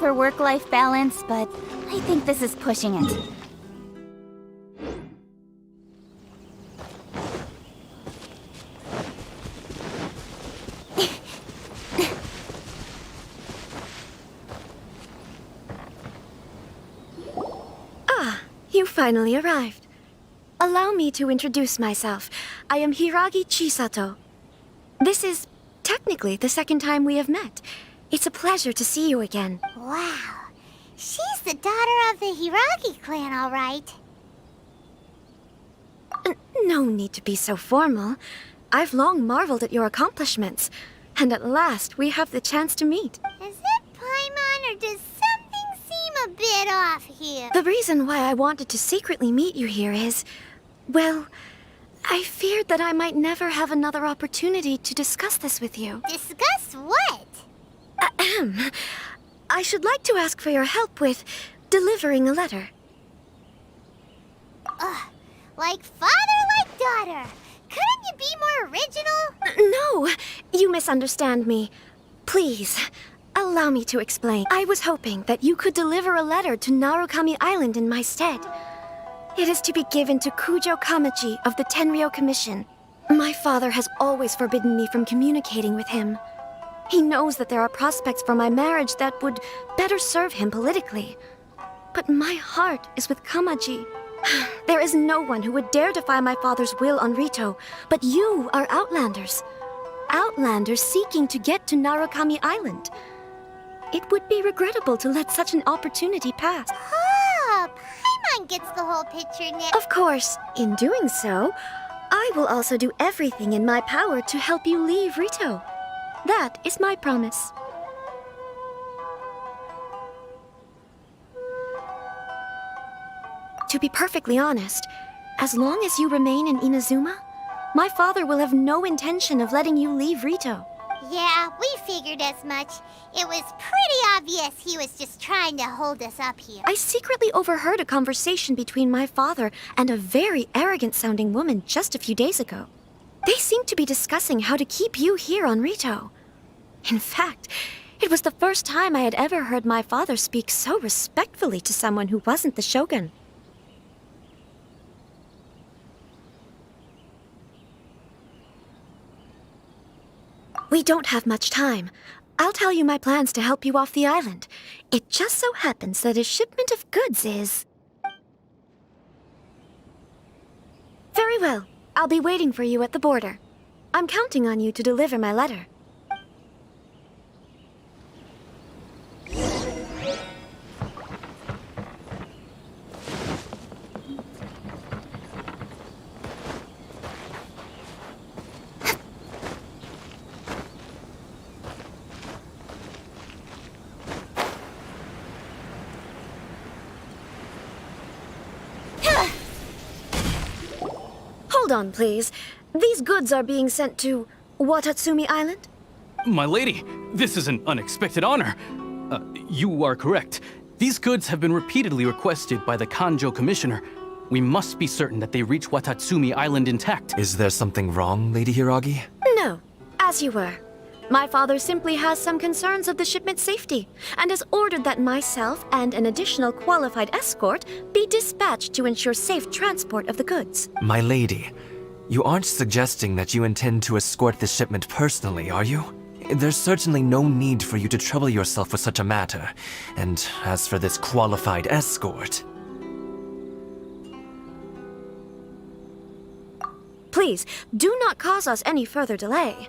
C: For work-life balance, but I think this is pushing it.
S: You finally arrived. Allow me to introduce myself. I am Hiragi Chisato. This is technically the second time we have met. It's a pleasure to see you again.
E: Wow. She's the daughter of the Hiragi clan, all right.
S: No need to be so formal. I've long marveled at your accomplishments. And at last, we have the chance to meet.
E: Is it Paimon, or does something seem a bit off here?
S: The reason why I wanted to secretly meet you here is... well, I feared that I might never have another opportunity to discuss this with you.
E: Discuss what?
S: Ahem. I should like to ask for your help with delivering a letter.
E: Like father, like daughter. Couldn't you be more original?
S: No, you misunderstand me. Please, allow me to explain. I was hoping that you could deliver a letter to Narukami Island in my stead. It is to be given to Kujo Kamachi of the Tenryou Commission. My father has always forbidden me from communicating with him. He knows that there are prospects for my marriage that would better serve him politically. But my heart is with Kamaji. There is no one who would dare defy my father's will on Ritou, but you are Outlanders. Outlanders seeking to get to Narukami Island. It would be regrettable to let such an opportunity pass.
E: Oh, Paimon gets the whole picture now.
S: Of course, in doing so, I will also do everything in my power to help you leave Ritou. That is my promise. To be perfectly honest, as long as you remain in Inazuma, my father will have no intention of letting you leave Ritou.
E: Yeah, we figured as much. It was pretty obvious he was just trying to hold us up here.
S: I secretly overheard a conversation between my father and a very arrogant-sounding woman just a few days ago. They seemed to be discussing how to keep you here on Ritou. In fact, it was the first time I had ever heard my father speak so respectfully to someone who wasn't the Shogun. We don't have much time. I'll tell you my plans to help you off the island. It just so happens that a shipment of goods is... Very well. I'll be waiting for you at the border. I'm counting on you to deliver my letter. Hold on, please. These goods are being sent to Watatsumi Island?
N: My lady, this is an unexpected honor. You are correct. These goods have been repeatedly requested by the Kanjo Commissioner. We must be certain that they reach Watatsumi Island intact.
H: Is there something wrong, Lady Hiragi?
S: No, as you were. My father simply has some concerns of the shipment's safety, and has ordered that myself and an additional qualified escort be dispatched to ensure safe transport of the goods.
H: My lady, you aren't suggesting that you intend to escort this shipment personally, are you? There's certainly no need for you to trouble yourself with such a matter. And as for this qualified escort...
S: Please, do not cause us any further delay.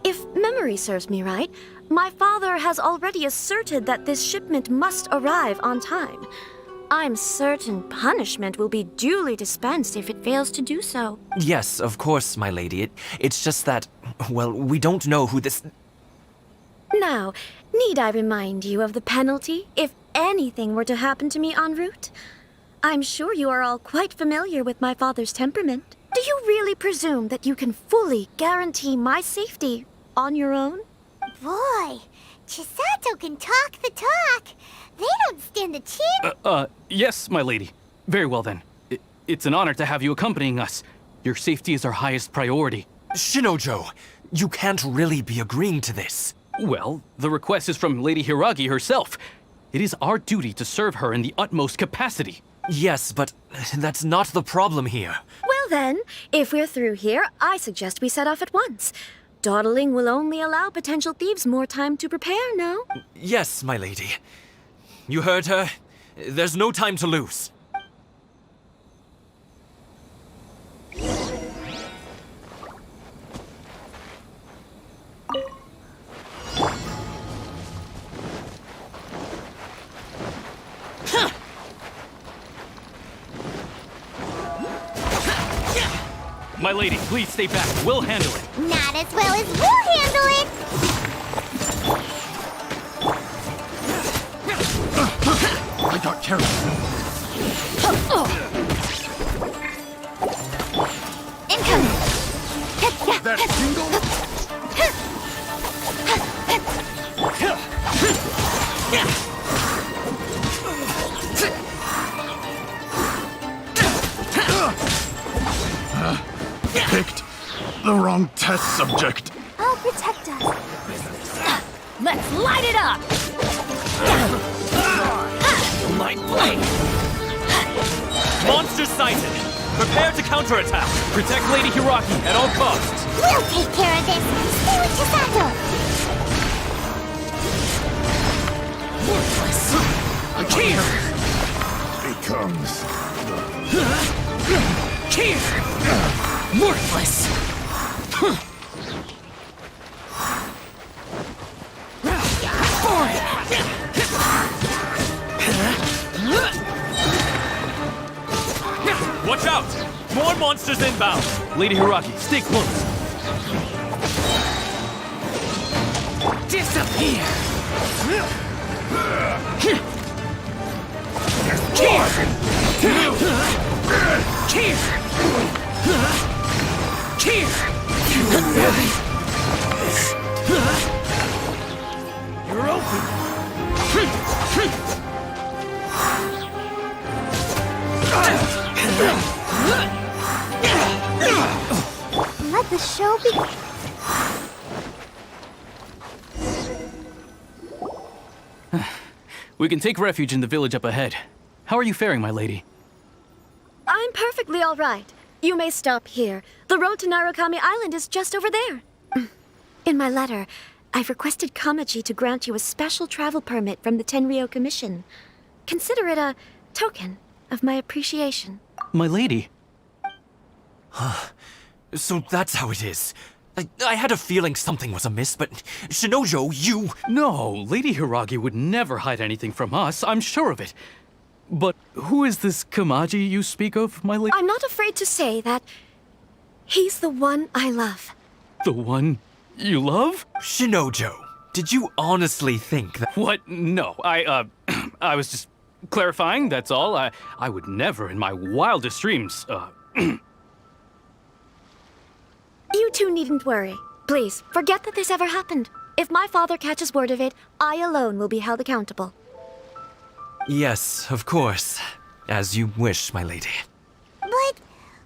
S: If memory serves me right, my father has already asserted that this shipment must arrive on time. I'm certain punishment will be duly dispensed if it fails to do so.
H: Yes, of course, my lady. It's just that, well, we don't know who this...
S: Now, need I remind you of the penalty if anything were to happen to me en route? I'm sure you are all quite familiar with my father's temperament. Do you really presume that you can fully guarantee my safety on your own?
E: Boy, Chisato can talk the talk. They don't stand a chance.
N: Yes, my lady. Very well then. It's an honor to have you accompanying us. Your safety is our highest priority.
H: Shinojo, you can't really be agreeing to this.
N: Well, the request is from Lady Hiragi herself. It is our duty to serve her in the utmost capacity.
H: Yes, but that's not the problem here.
S: Well then, if we're through here, I suggest we set off at once. Dawdling will only allow potential thieves more time to prepare, no?
H: Yes, my lady. You heard her. There's no time to lose.
N: My lady, please stay back. We'll handle it.
E: Not as well as we'll handle it.
N: I got carried.
E: Incoming.
N: That jingle?
T: Picked the wrong test subject.
E: I'll protect us.
J: Let's light it up!
H: Light blade! Monster sighted! Prepare to counterattack!
N: Protect Lady Hiragi at all costs!
E: We'll take care of this! Stay with Chisato!
T: Worthless! Here! Becomes
N: Here! Worthless!
H: Watch out!
M: More monsters inbound!
N: Lady Hiragi, stay close.
I: Disappear!
T: You're open!
E: Let the show begin.
N: We can take refuge in the village up ahead. How are you faring, my lady?
S: I'm perfectly all right. You may stop here. The road to Narukami Island is just over there. In my letter, I've requested Kamaji to grant you a special travel permit from the Tenryou Commission. Consider it a token of my appreciation.
N: My lady.
B: So that's how it is. I had a feeling something was amiss, but Shinojo, you...
N: No, Lady Hiragi would never hide anything from us, I'm sure of it. But who is this Kamaji you speak of, my lady?
S: I'm not afraid to say that he's the one I love.
N: The one you love?
B: Shinojo, did you honestly think that...
N: What? No, I was just clarifying, that's all. I would never in my wildest dreams,
S: You two needn't worry. Please, forget that this ever happened. If my father catches word of it, I alone will be held accountable.
B: Yes, of course. As you wish, my lady.
E: But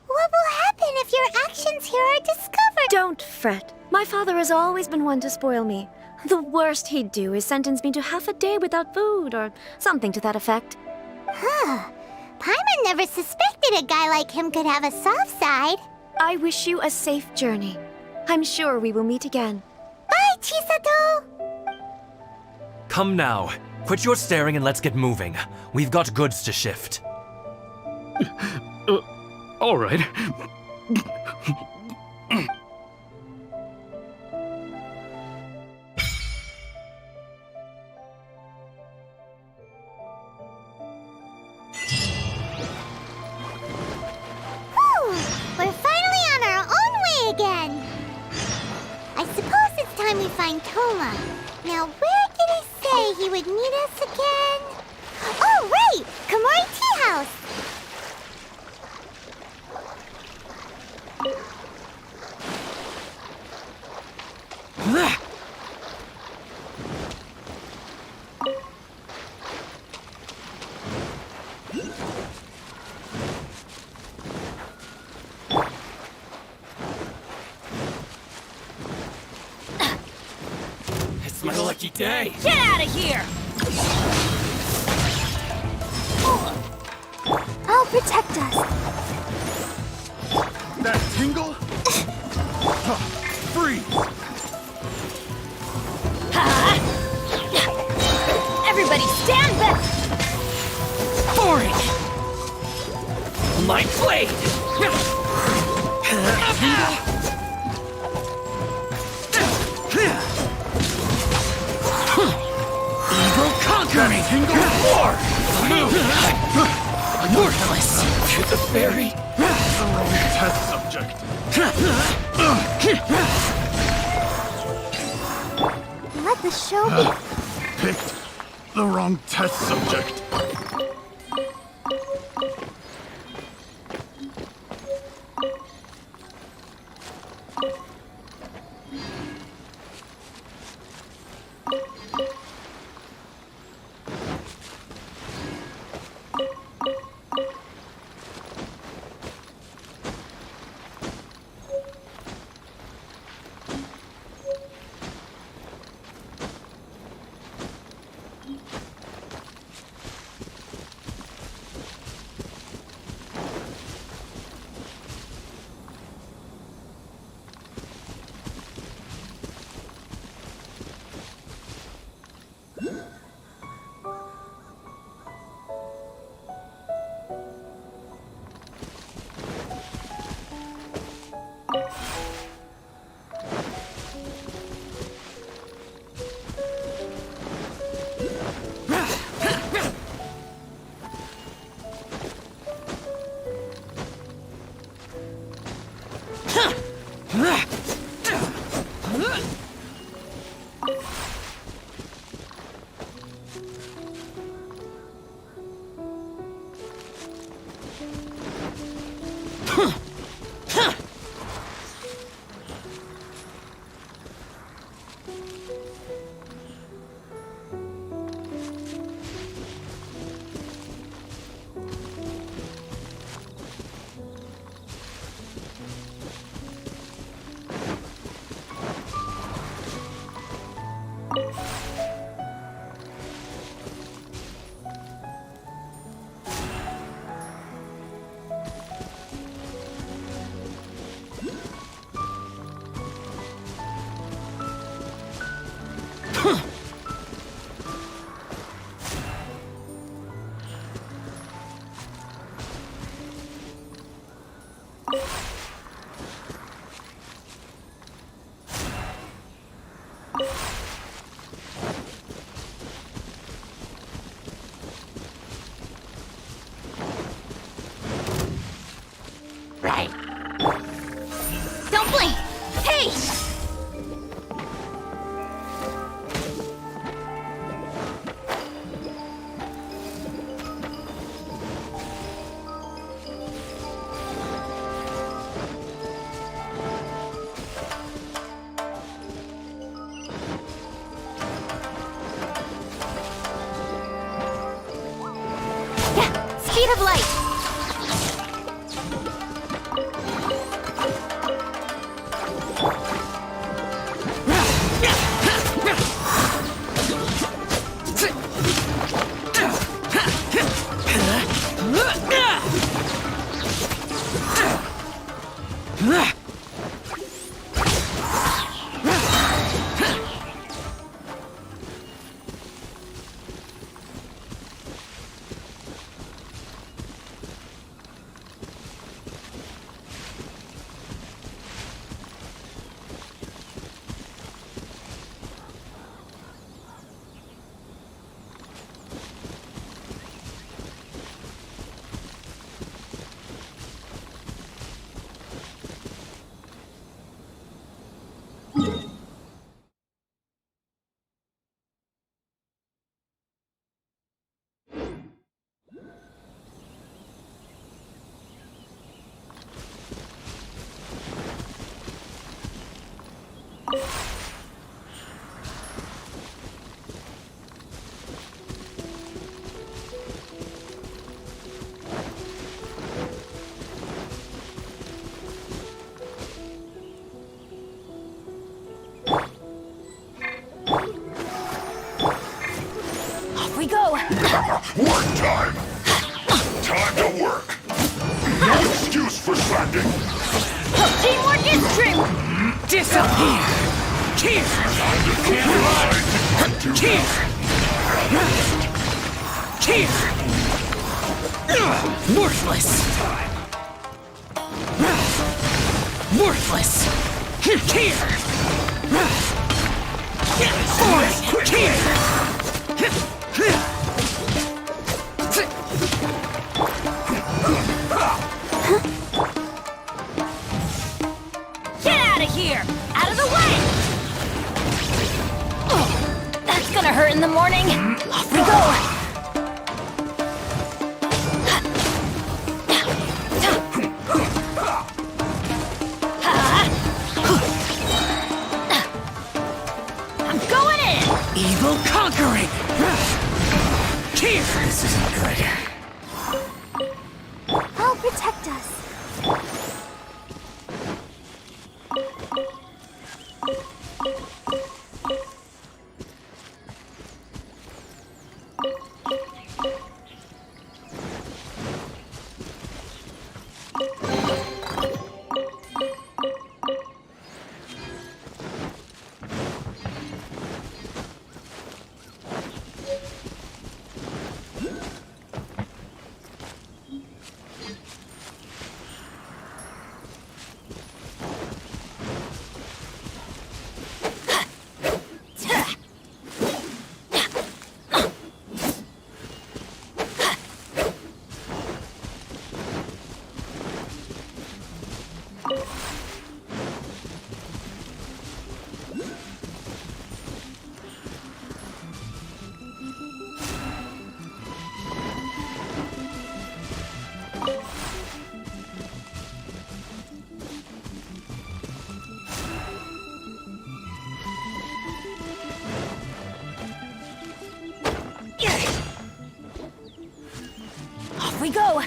E: what will happen if your actions here are discovered?
S: Don't fret. My father has always been one to spoil me. The worst he'd do is sentence me to half a day without food or something to that effect.
E: Huh. Paimon never suspected a guy like him could have a soft side.
S: I wish you a safe journey. I'm sure we will meet again.
E: Bye, Chisato!
B: Come now. Quit your staring and let's get moving. We've got goods to shift.
N: All right.
E: We're finally on our own way again. I suppose it's time we find Toma. Now, where did he say he would meet us again? Oh, right! Komori Tea House!
B: It's my lucky day.
J: Get out of here!
E: I'll protect us.
T: That tingle? Freeze!
J: Everybody stand back!
B: For it! My blade! Evil conquering! War! Worthless to the fairy!
T: The wrong test subject.
E: Let the show be.
T: Picked the wrong test subject.
B: Right. Don't blink! Hey! Yeah, speed of light! Off we go!
T: Work time! Time to work! No excuse for slacking!
B: Teamwork is strength!
T: Disappear!
B: Cheers!
T: Cheers!
B: Cheers!
I: Worthless! Worthless!
B: Cheers! Get out of here! Out of the way! Oh, that's gonna hurt in the morning. Off we go! I'm going in!
I: Evil conquering!
B: Cheers!
I: This isn't good.
E: I'll protect us.
C: we go!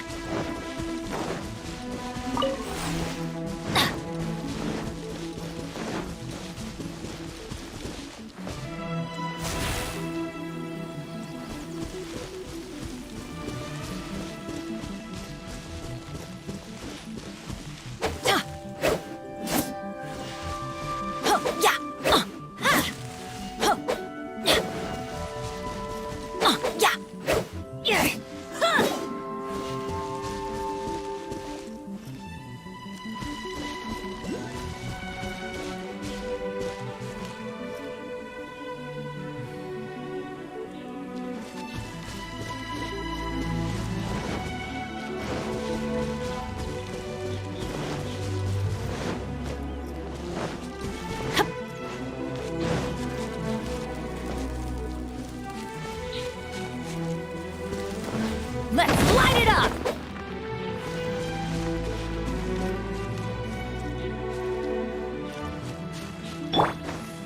C: Let's light it up!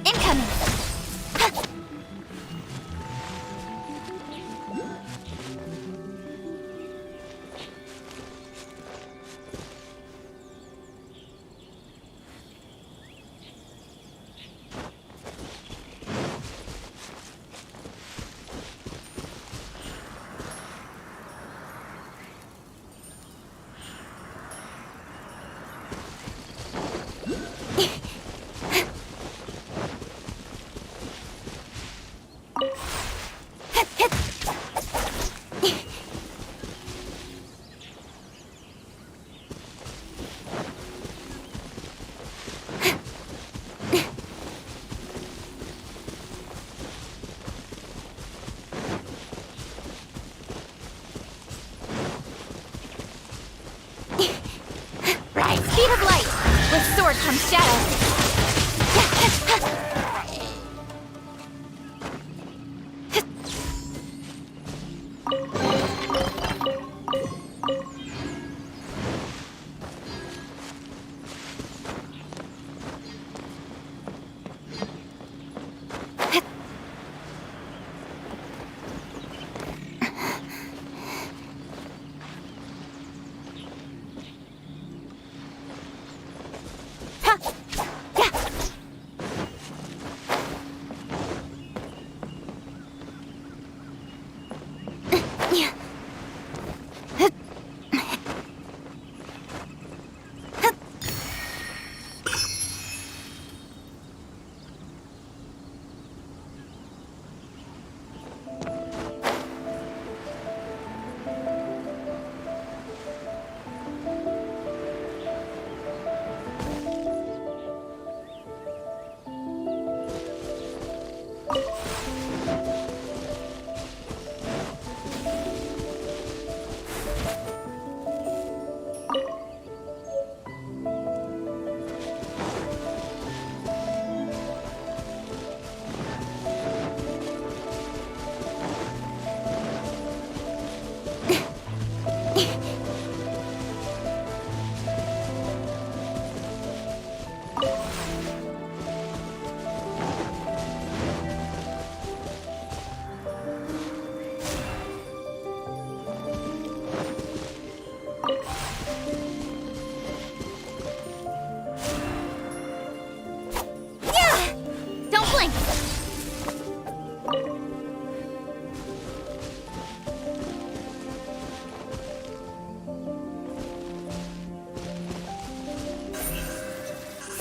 C: Incoming! Speed of light! With sword comes shadow!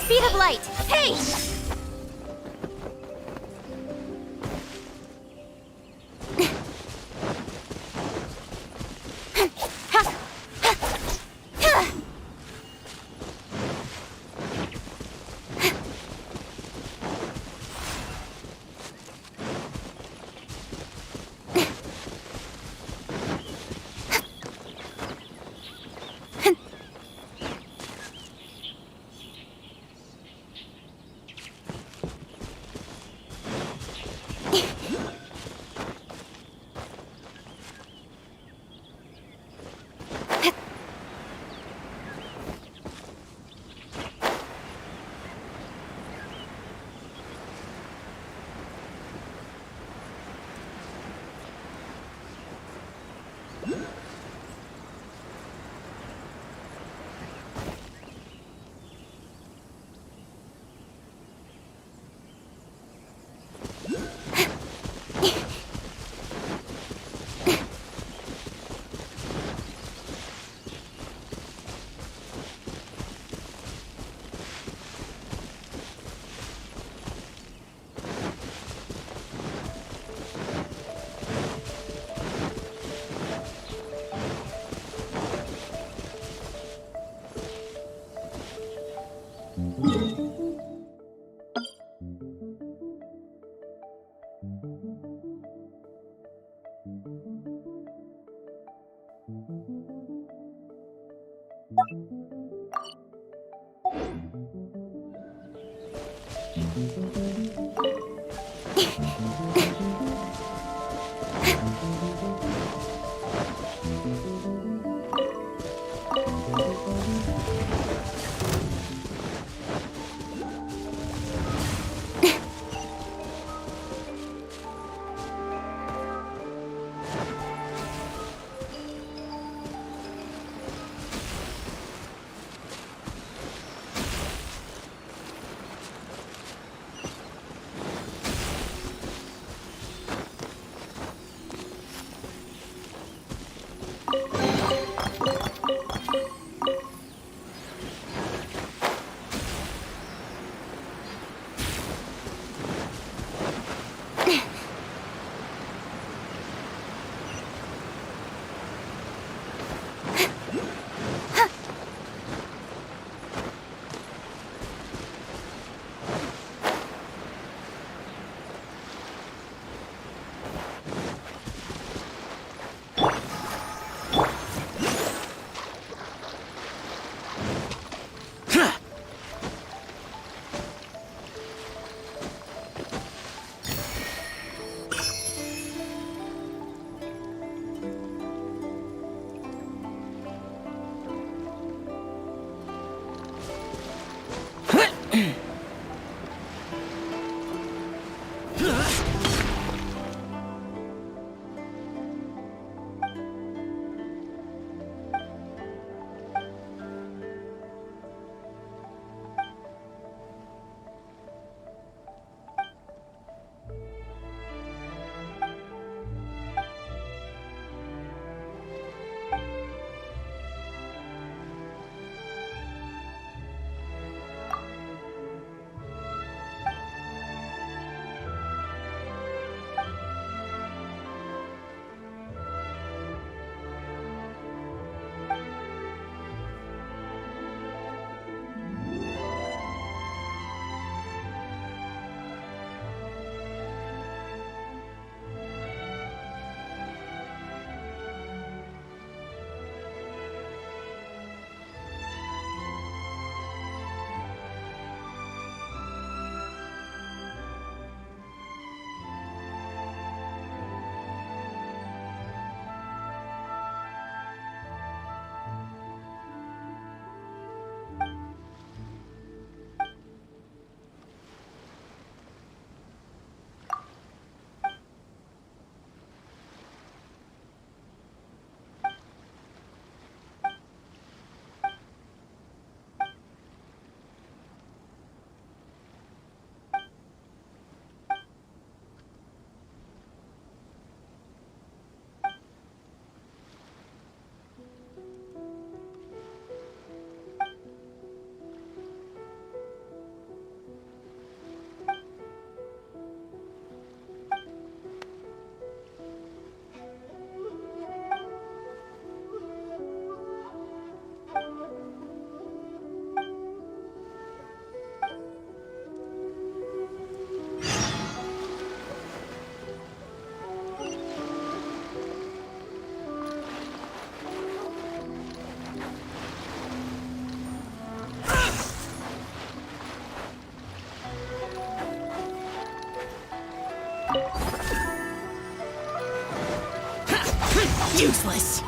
C: Speed of light! Hey!
I: Useless!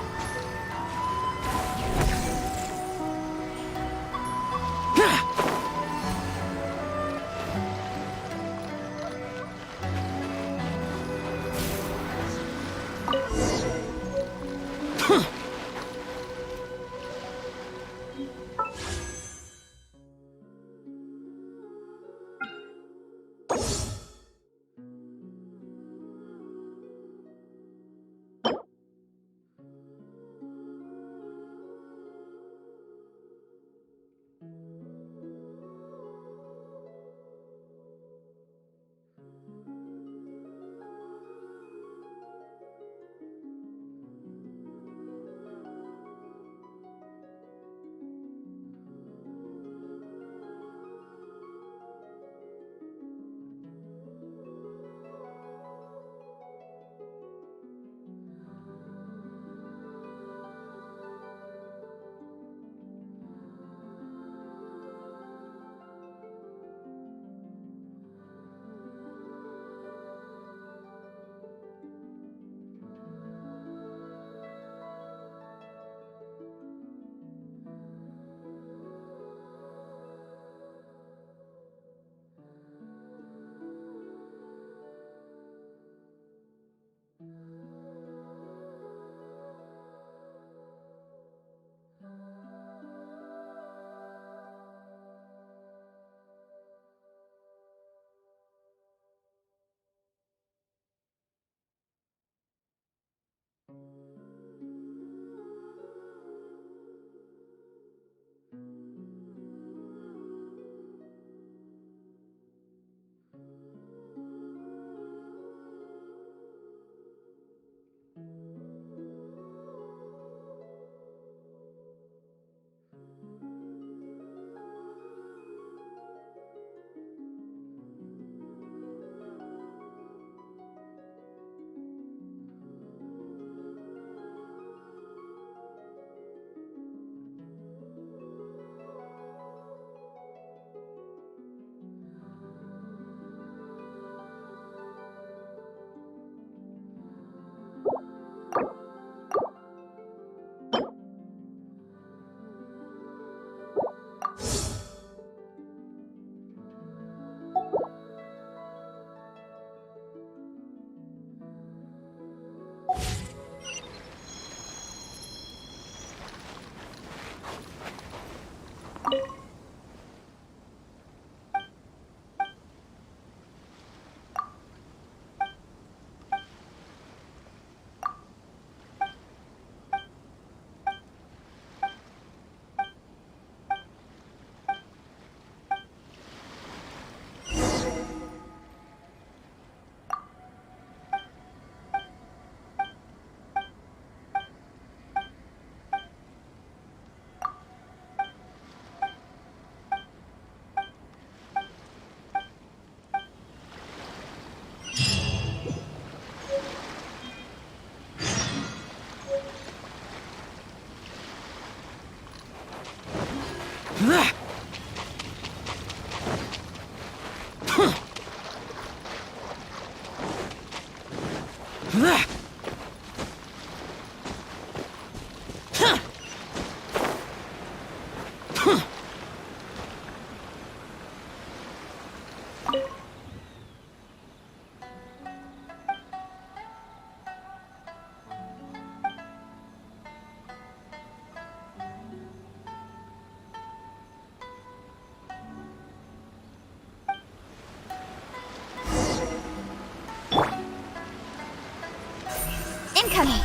E: Incoming!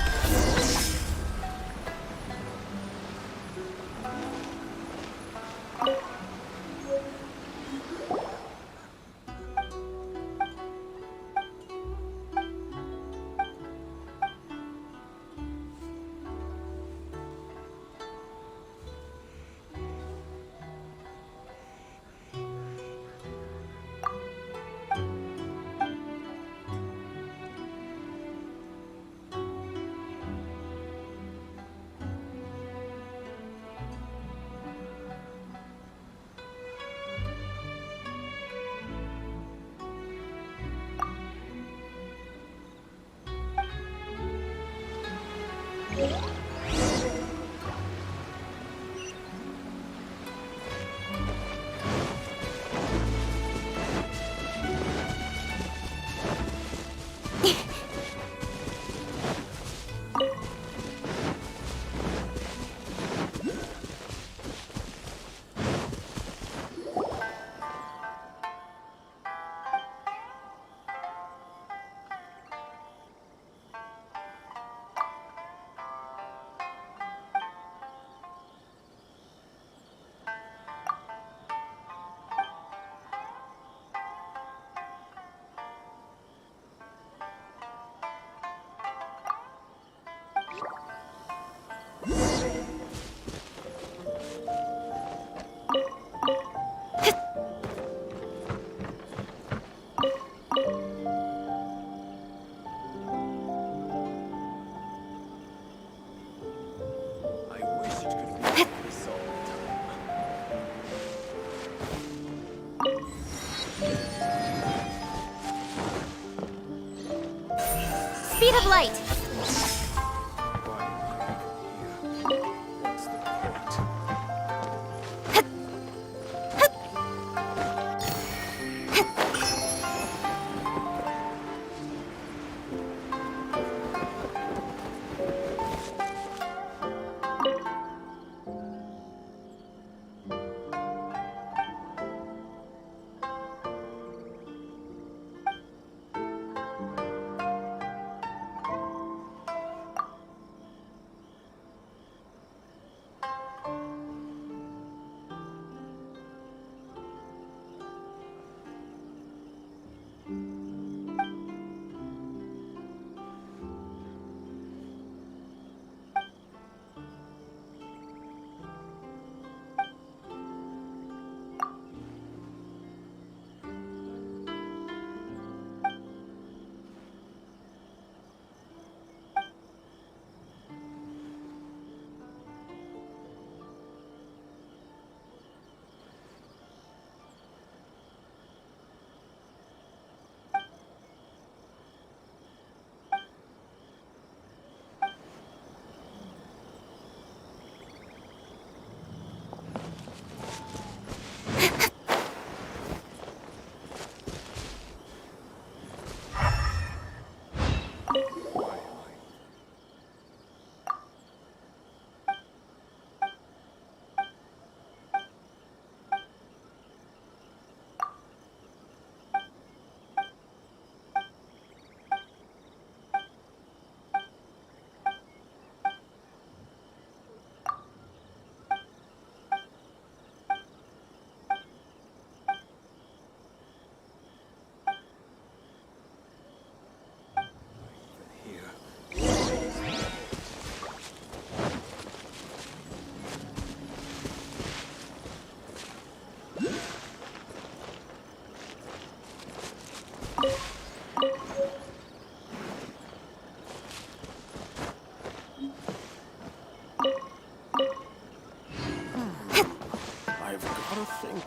E: Speed of light!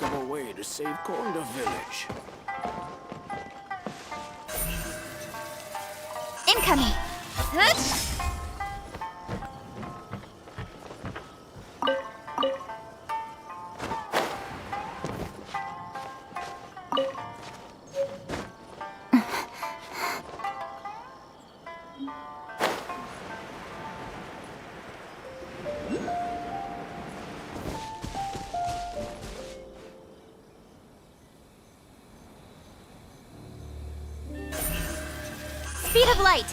L: of a way to save Konda Village.
E: Incoming! Huh? Speed of light!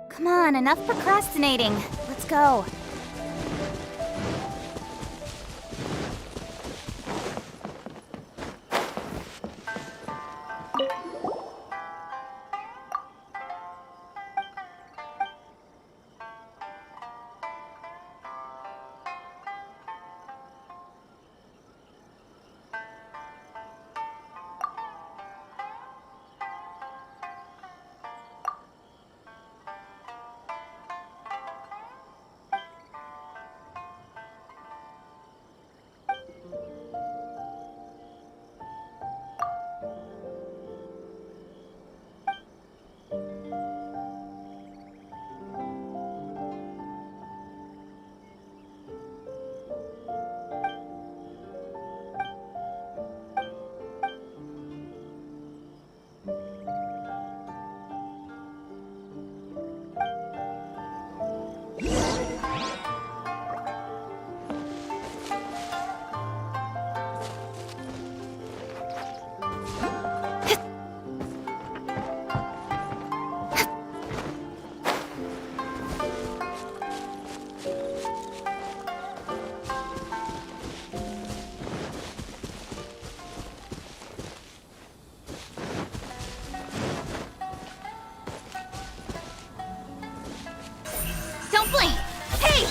E: Come on, enough procrastinating. Let's go. Don't blink! Hey!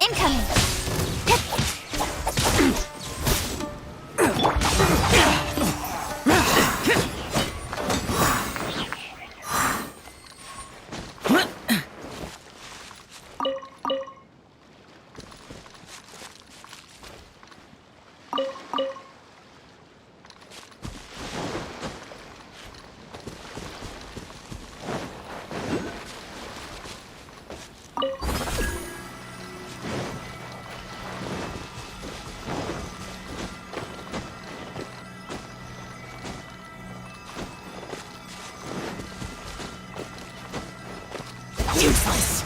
E: incoming!
I: Useless!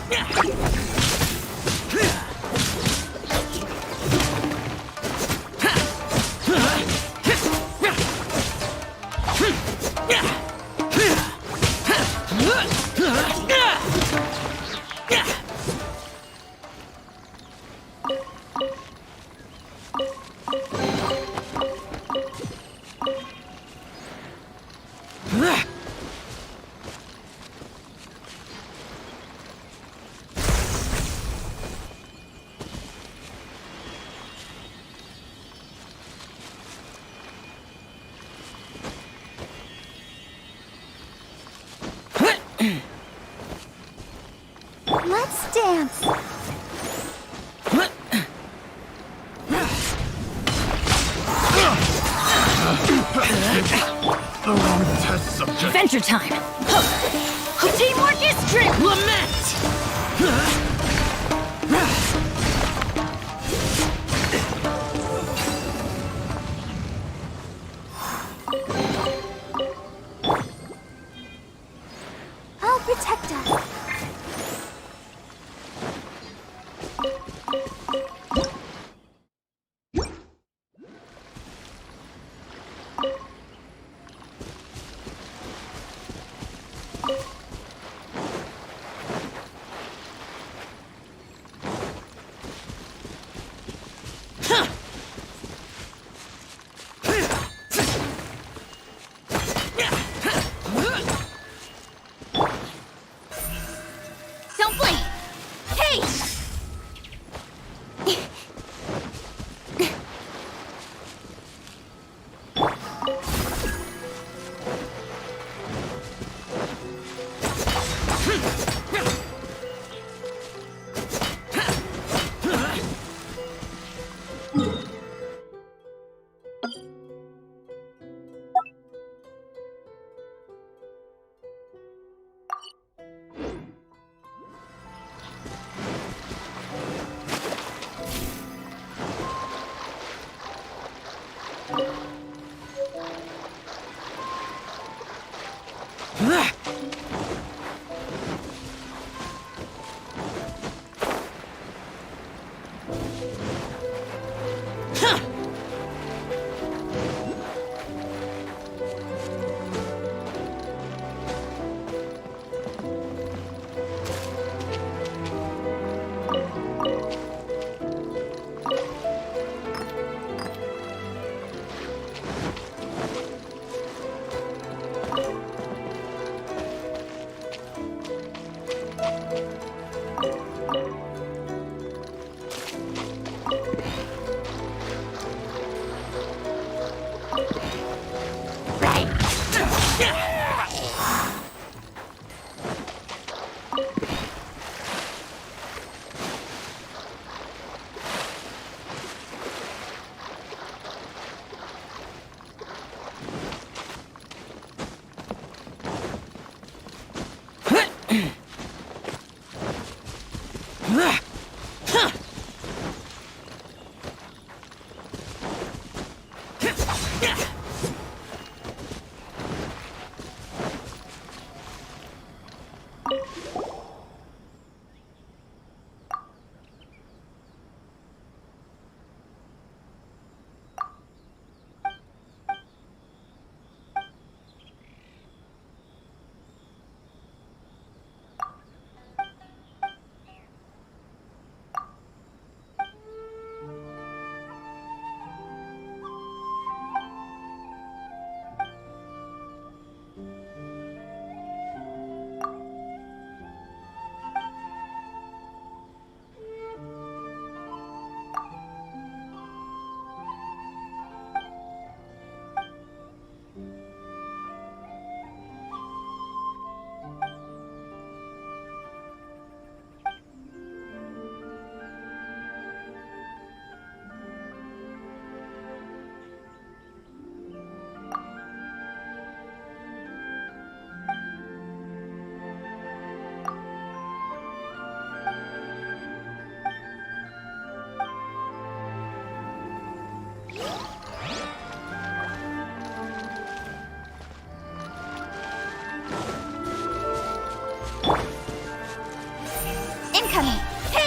E: Let's dance.
T: The wrong test subject.
I: Adventure time!
J: Teamwork is strength!
I: Lament!
E: I'll protect us.
J: Don't blink! Hey!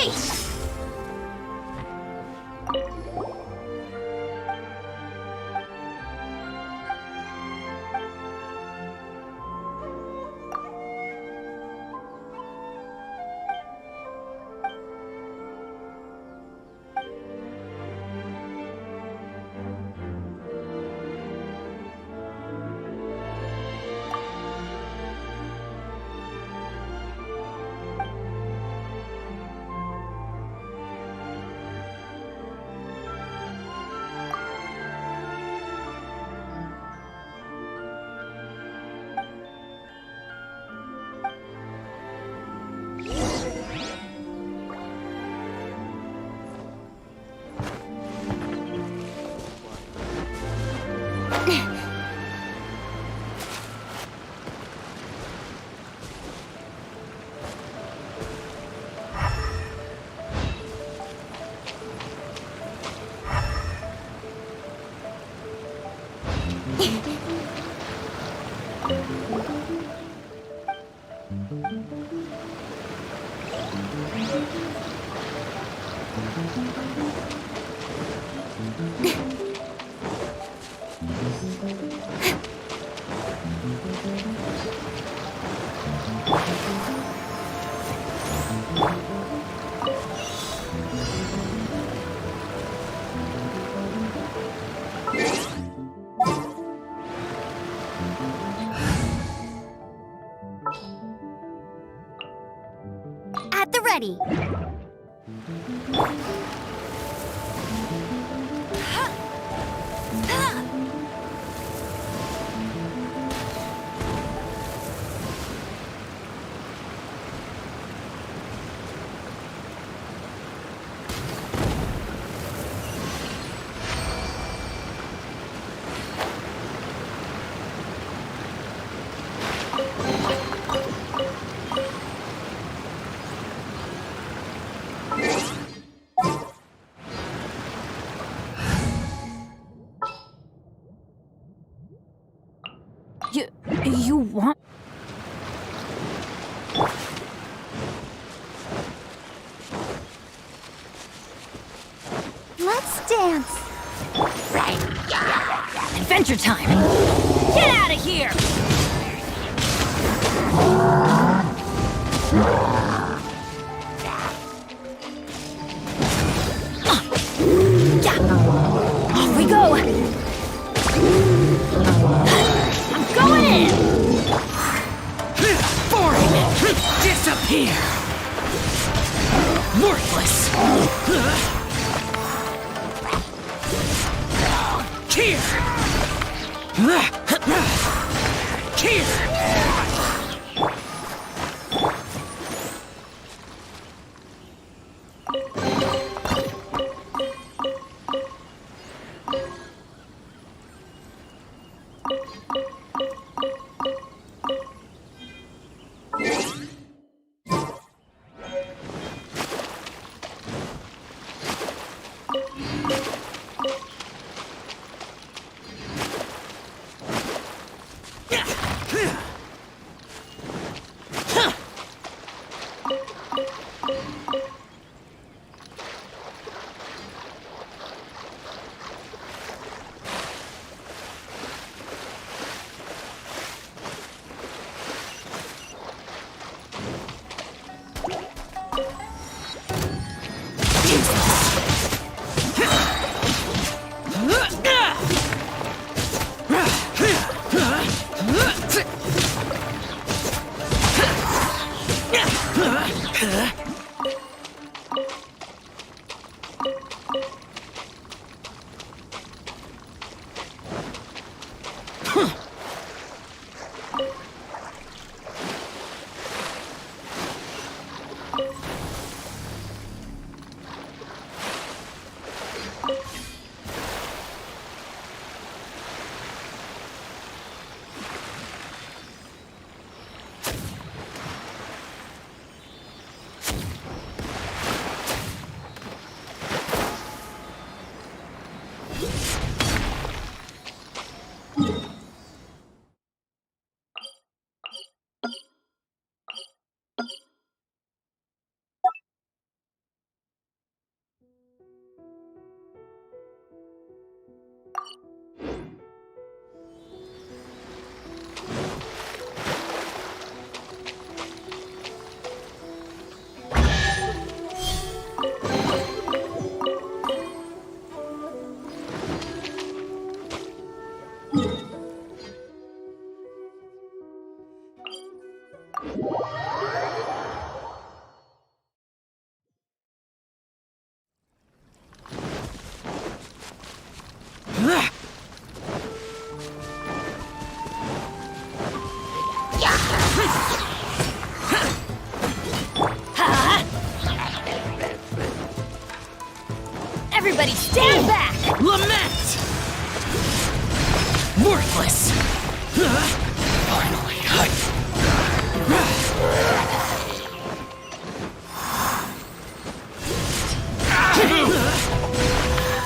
I: Wait!
E: At the ready.
C: You want...
E: Let's dance.
I: Right. Adventure time! Get out of here!
C: Off we go!
I: I'm going in!
C: Foreign! Disappear! Worthless! Here! Here!
I: Everybody stand back!
U: Lament! Worthless! Finally,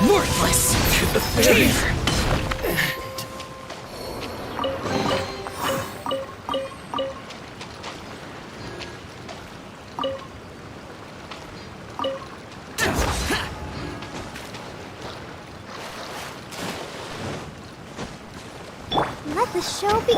U: worthless! To the fair!
E: Let the show be.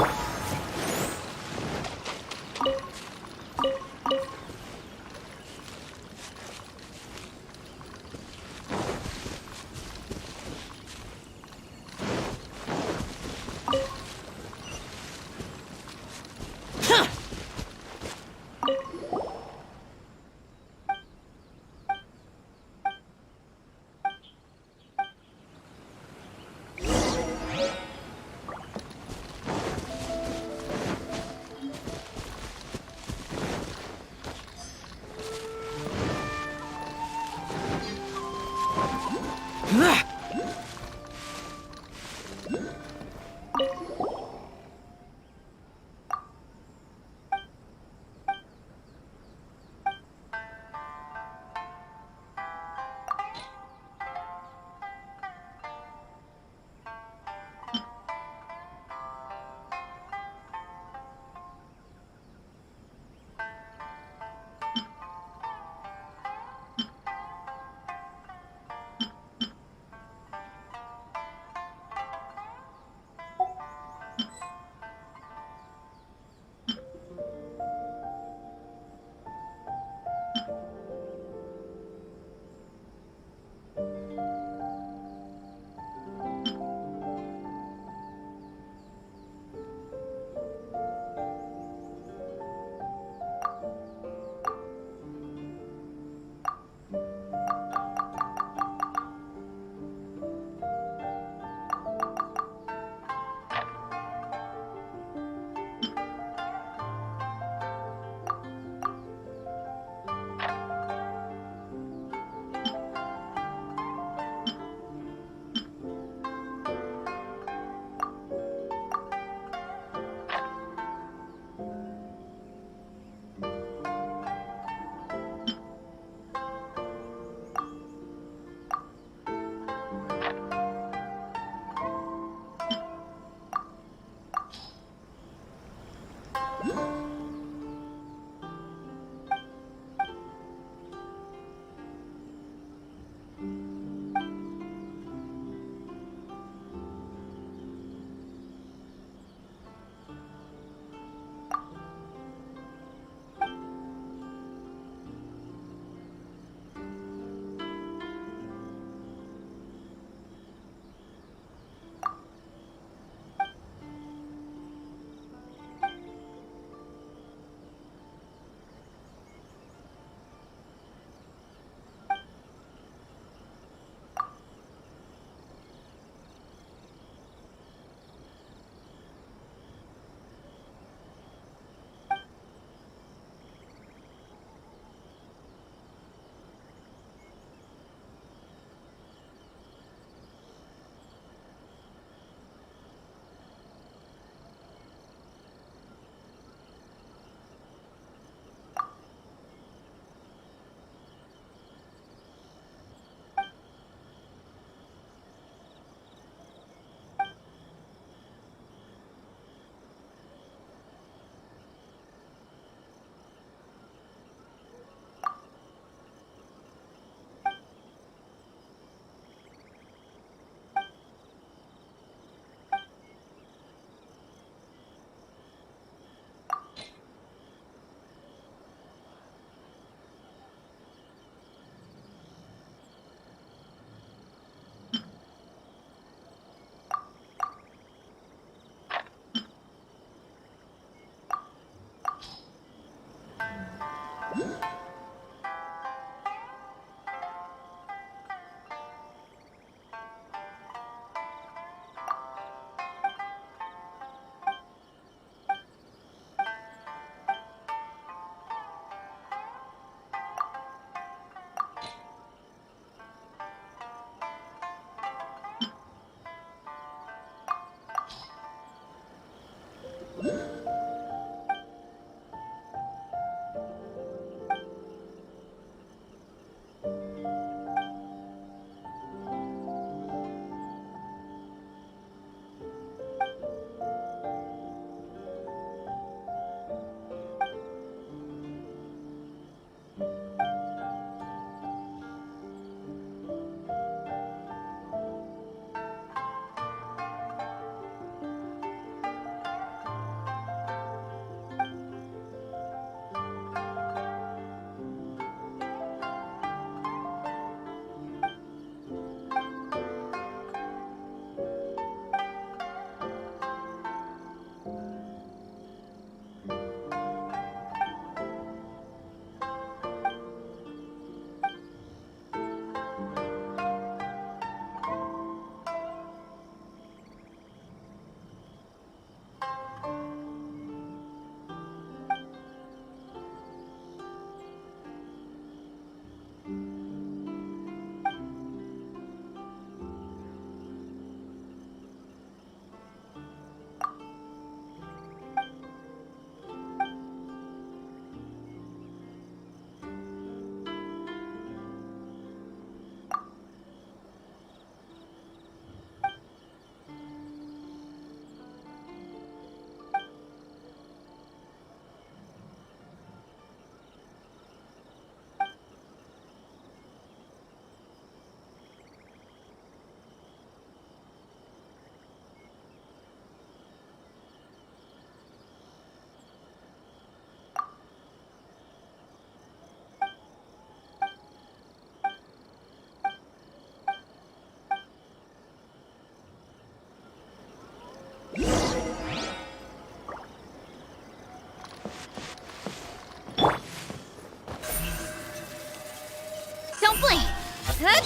G: Gotta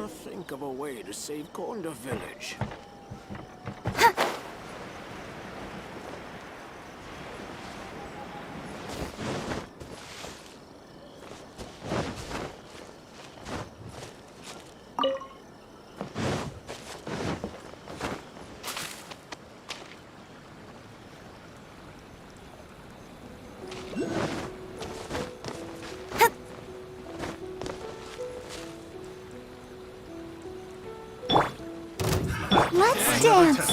G: think of a way to save Konda village.
E: Let's dance.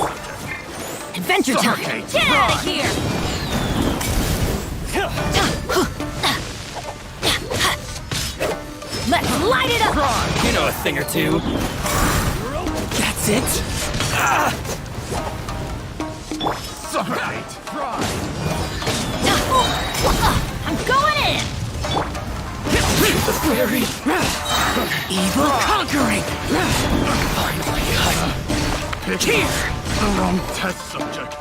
I: Adventure time! Get out of here! Let's light it up!
N: You know a thing or two. That's it.
I: I'm going in!
N: The fairy. Evil conquering.
T: Finally, I'm
N: Here.
T: the wrong test subject.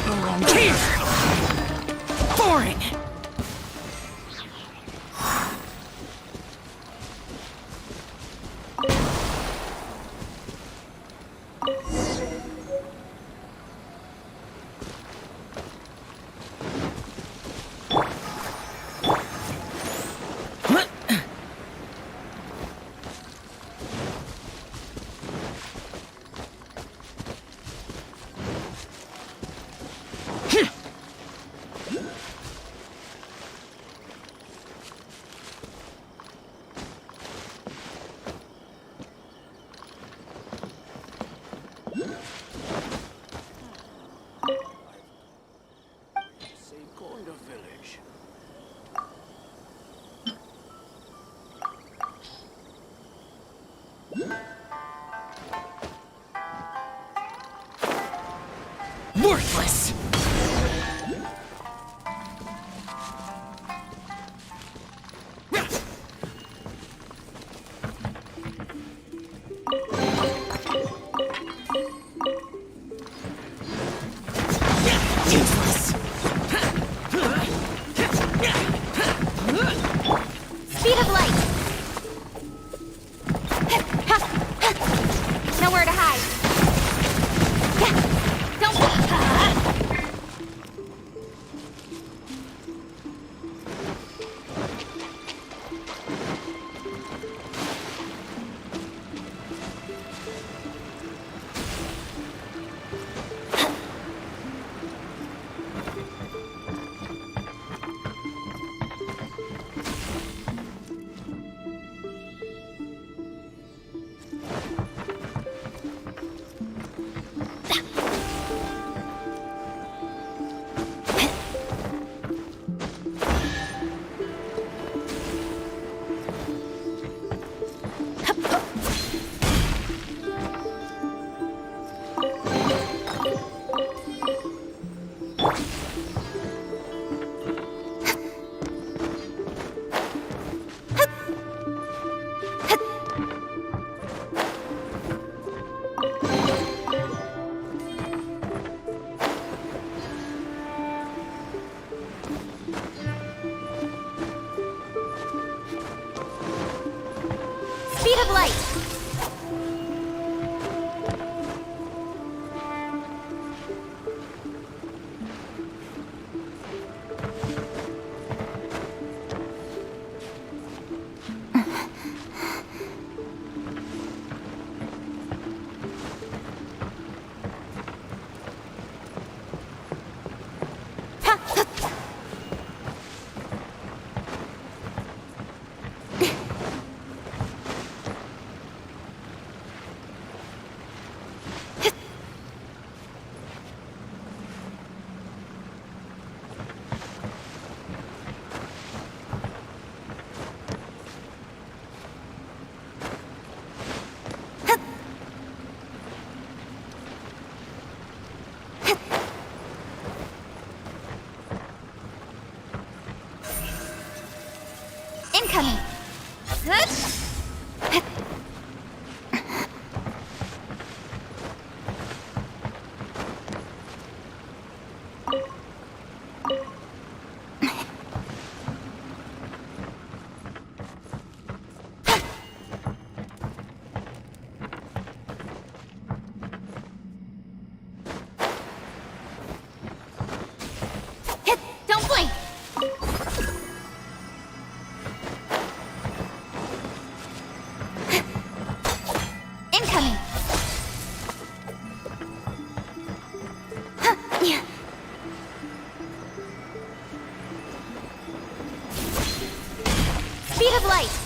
T: The wrong
N: Here. Boring.
G: Save Konda village.
N: Worthless. Useless.
E: Speed of light. Nowhere to hide. Don't. Speed of light. Incoming! Don't blink! Incoming! Speed of light!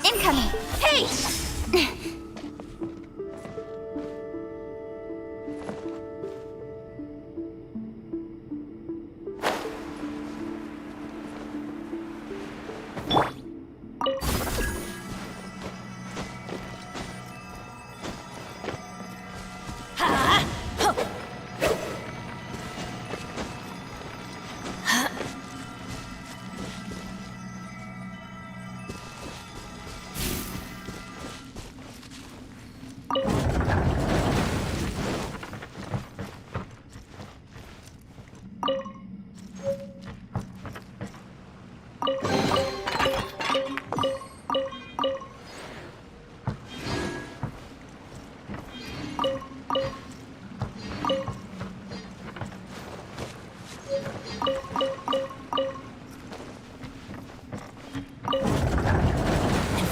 E: Incoming! Hey!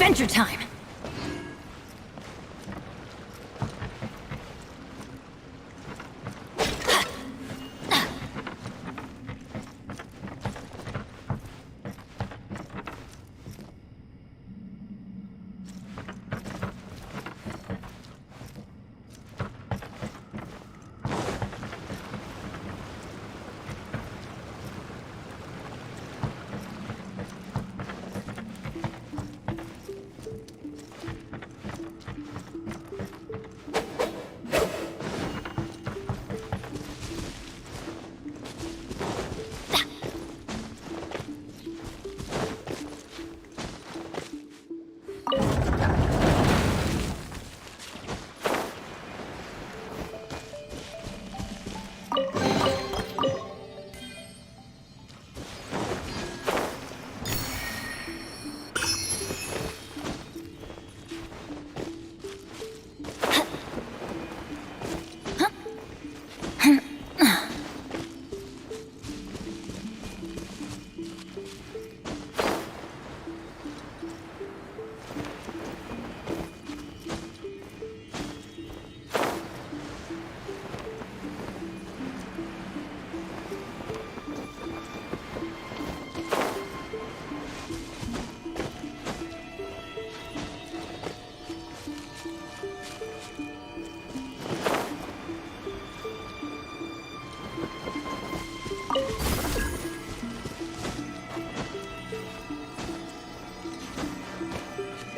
I: Adventure time!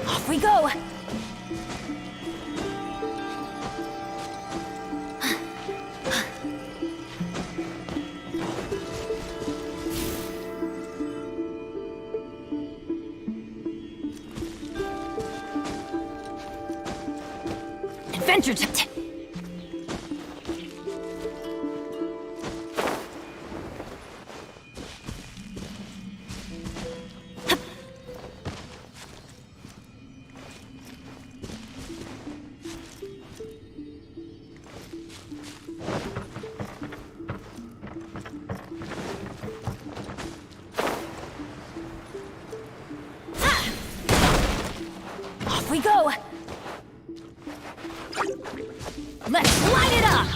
I: Off we go! Adventure time! Off we go! Let's light it up!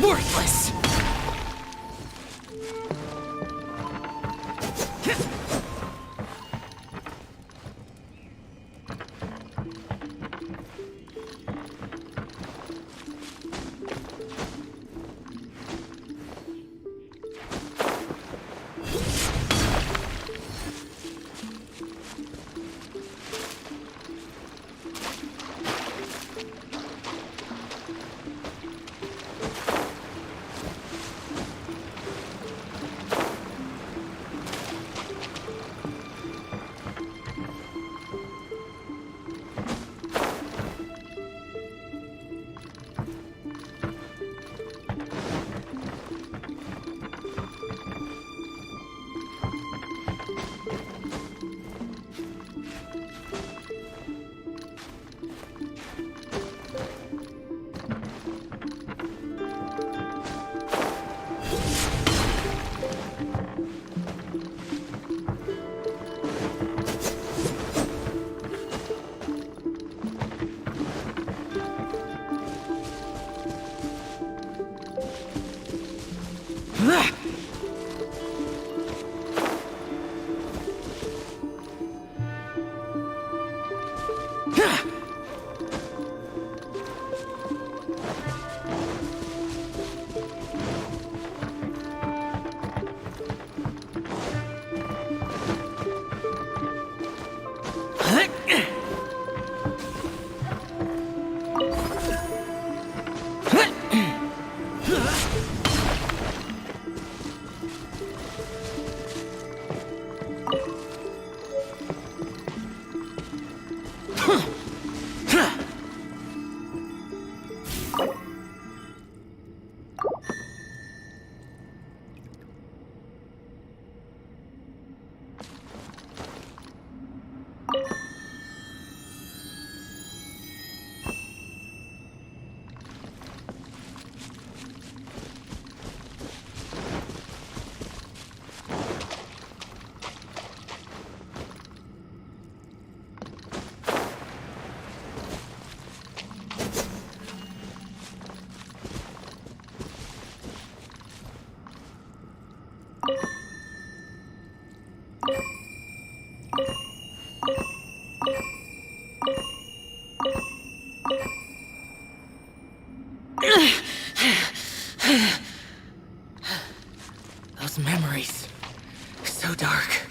I: Worthless!
U: Those memories. So dark.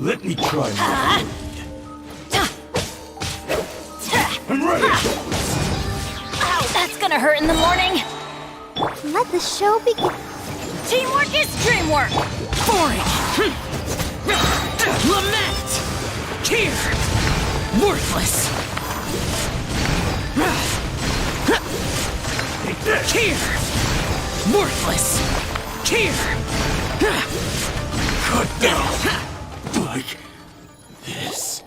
T: Let me try my I'm ready!
I: Ow, that's gonna hurt in the morning.
E: Let the show begin.
I: Teamwork is dreamwork. Forage. Lament. Tear. Worthless. Tear. Worthless. Tear.
T: Cut down! Like this.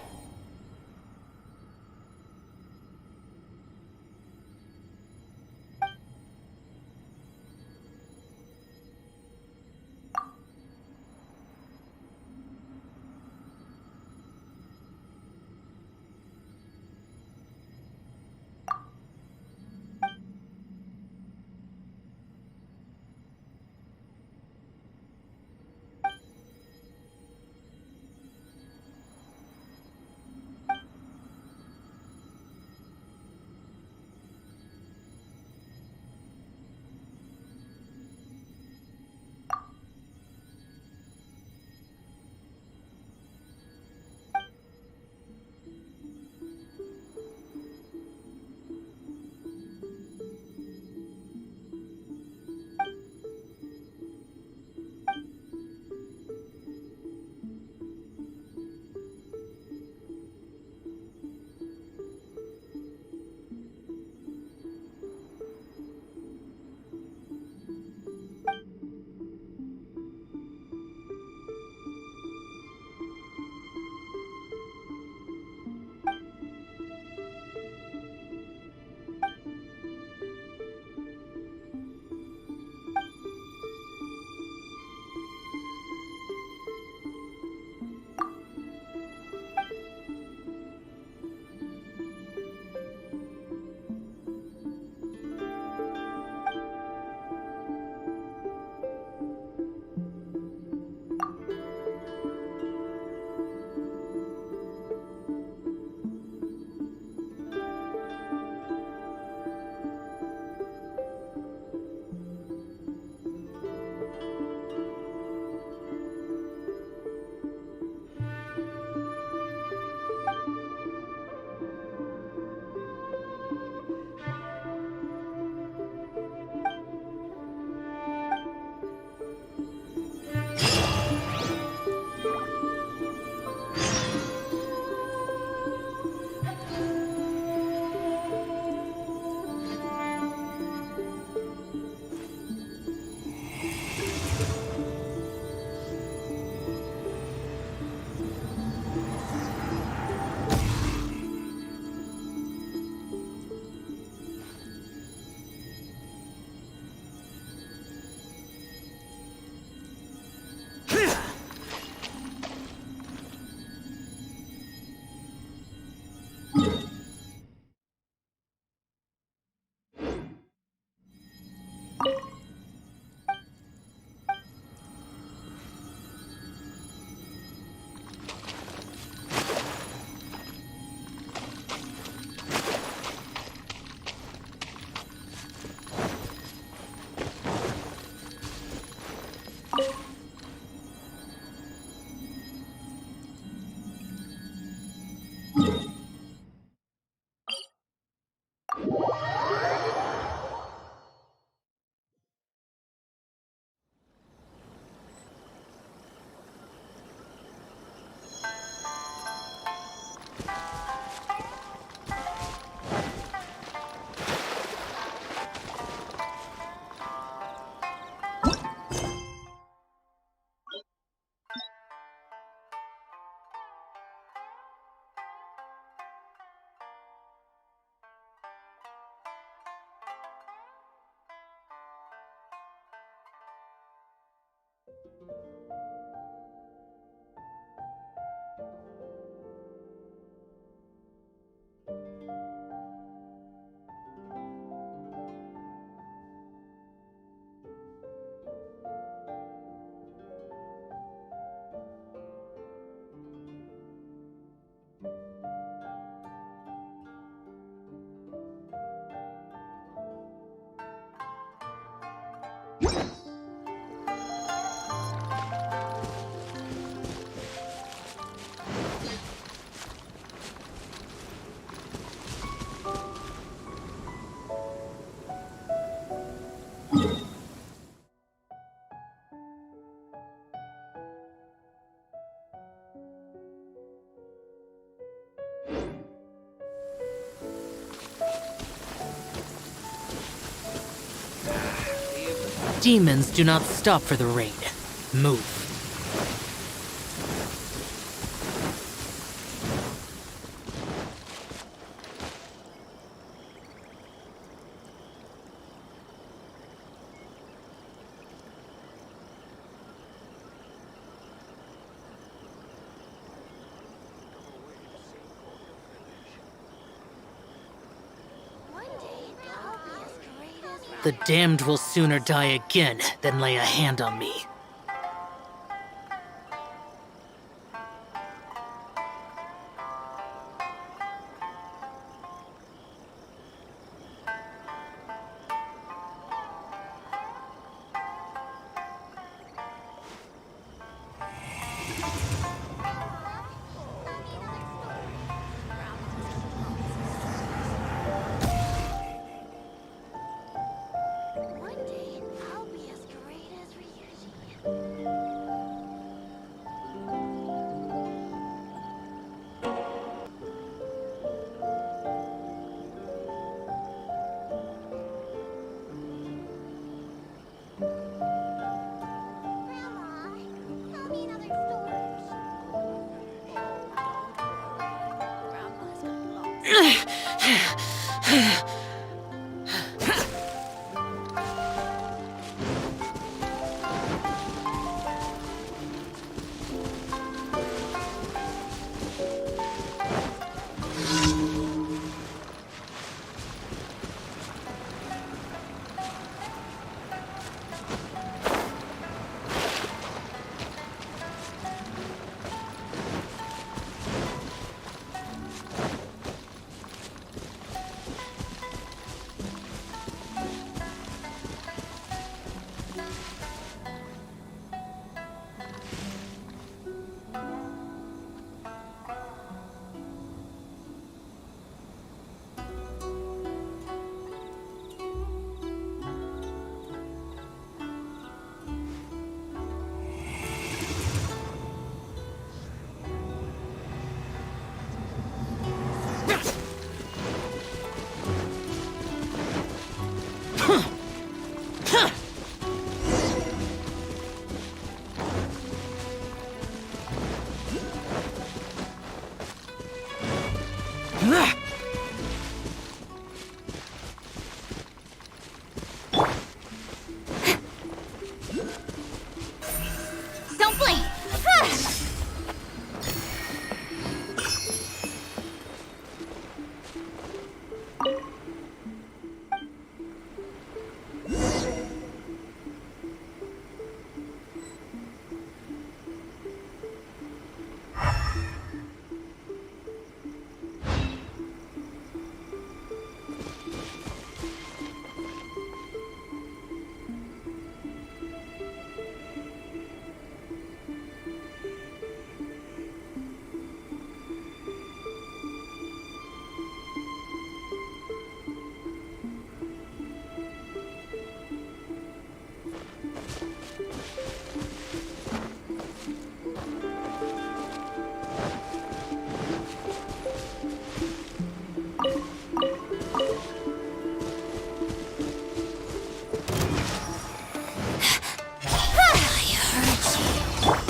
U: demons do not stop for the raid. Move. The damned will sooner die again than lay a hand on me.
B: Don't blink!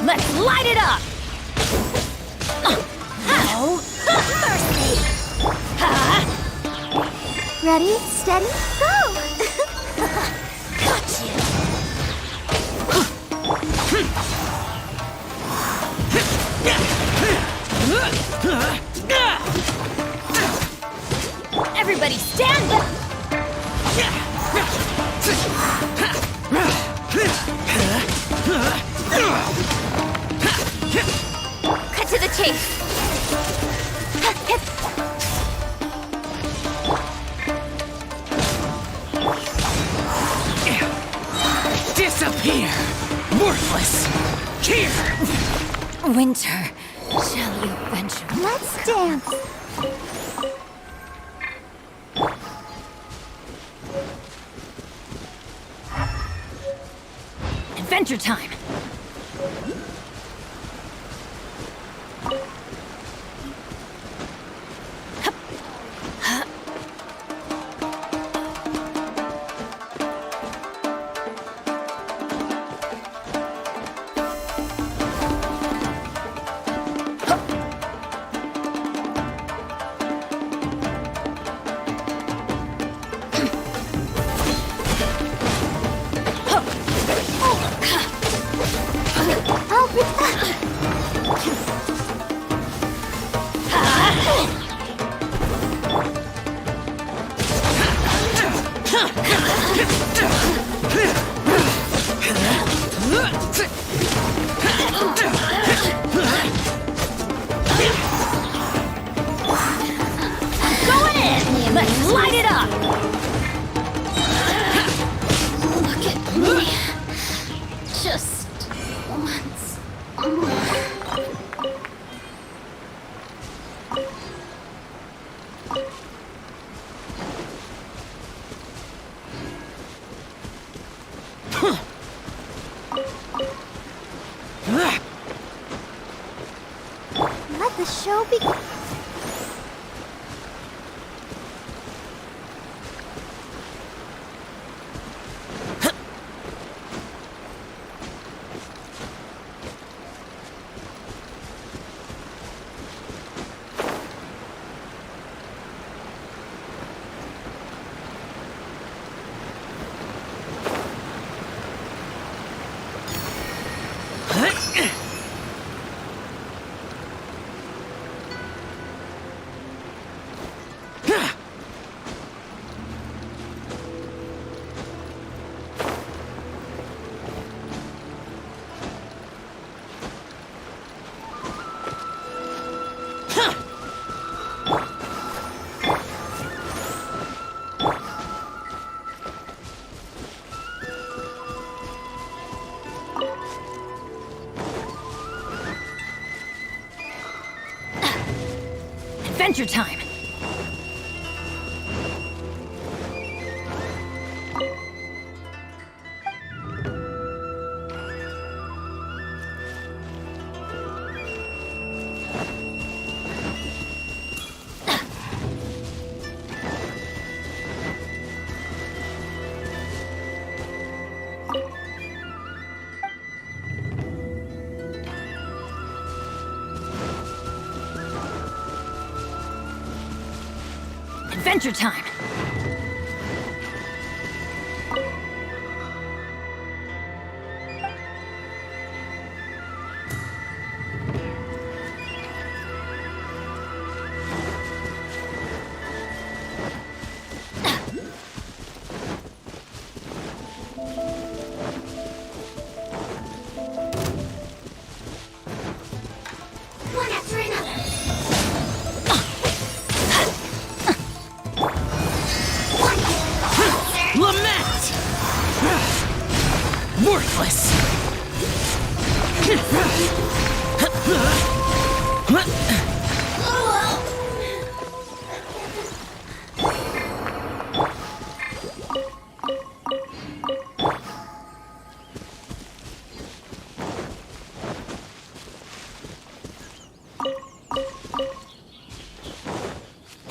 I: Let's light it up!
E: No mercy! Ready, steady, go!
I: Gotcha!
J: Everybody stand up! Cut to the chase!
U: Disappear! Worthless! Here!
C: Winter, shall you venture?
E: Let's dance!
I: Adventure time! Adventure time! Adventure time!
E: One after another.
U: Lament! Worthless!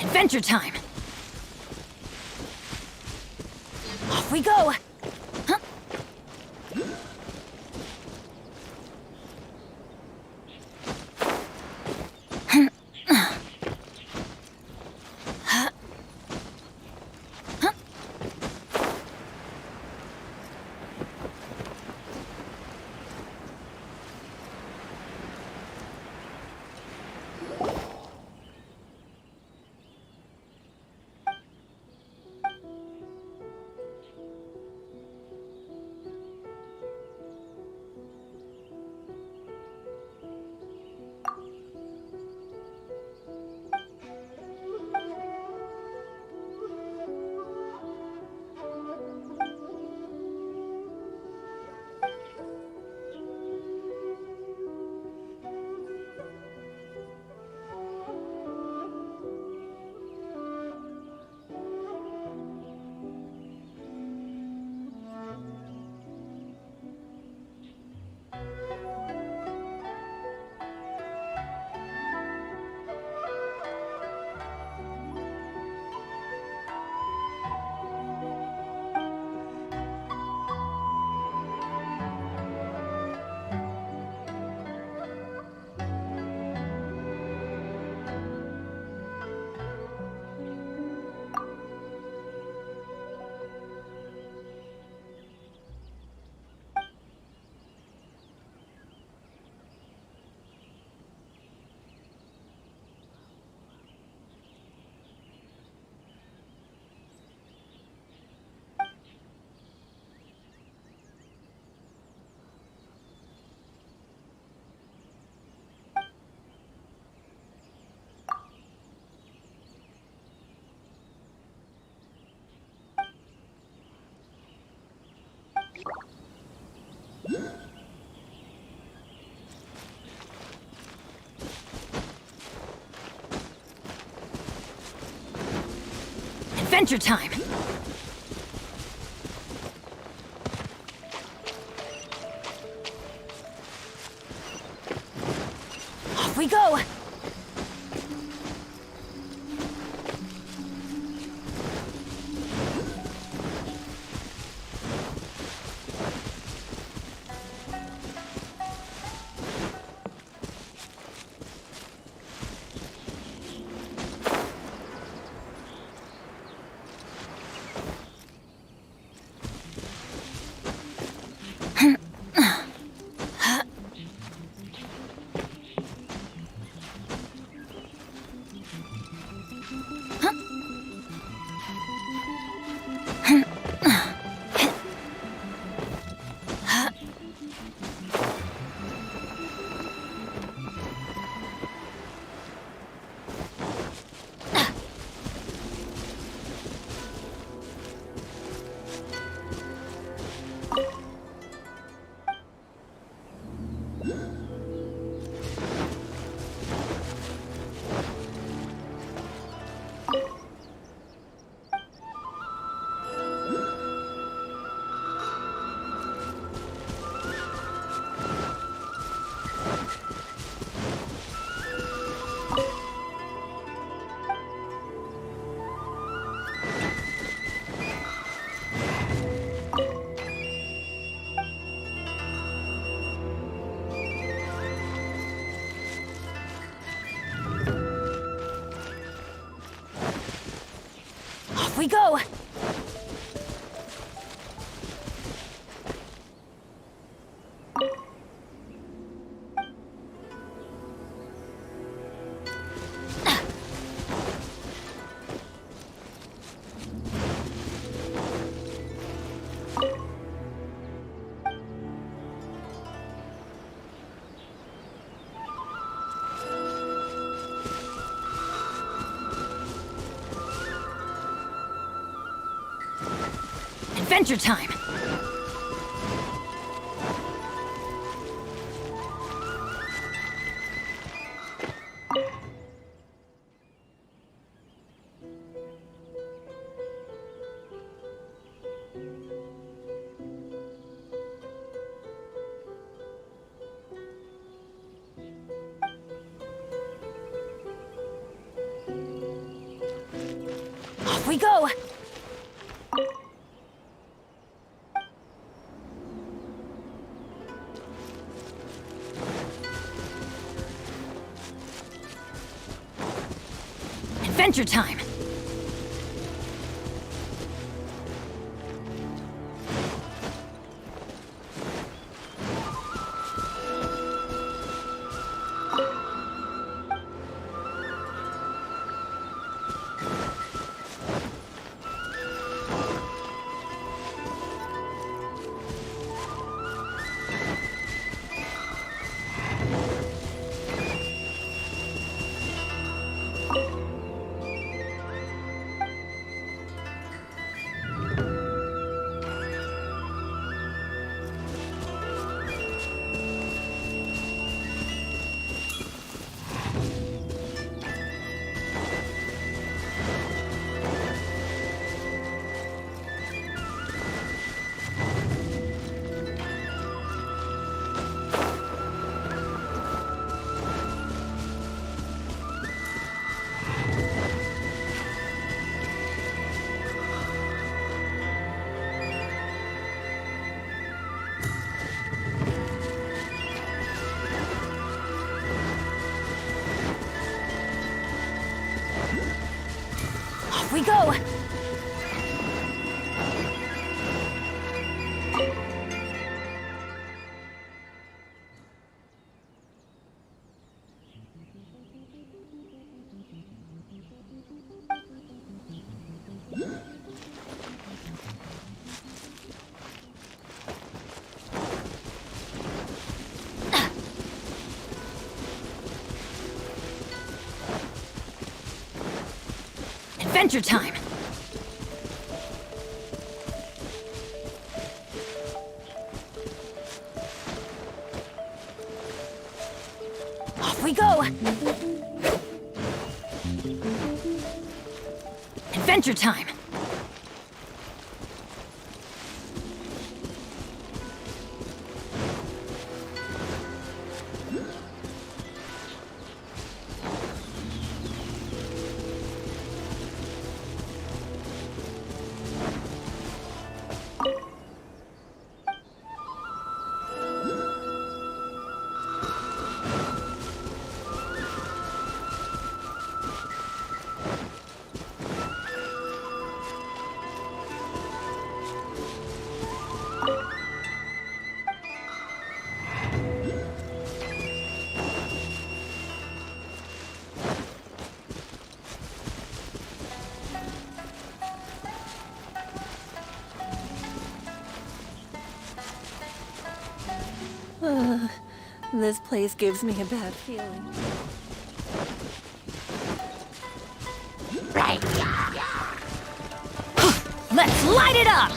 I: Adventure time! Off we go! Huh? Adventure time! Off we go! Off we go! Adventure time! Off we go! Adventure time! Off we go! Adventure time! Off we go! Adventure time!
F: This place gives me a bad feeling.
I: Let's light it up!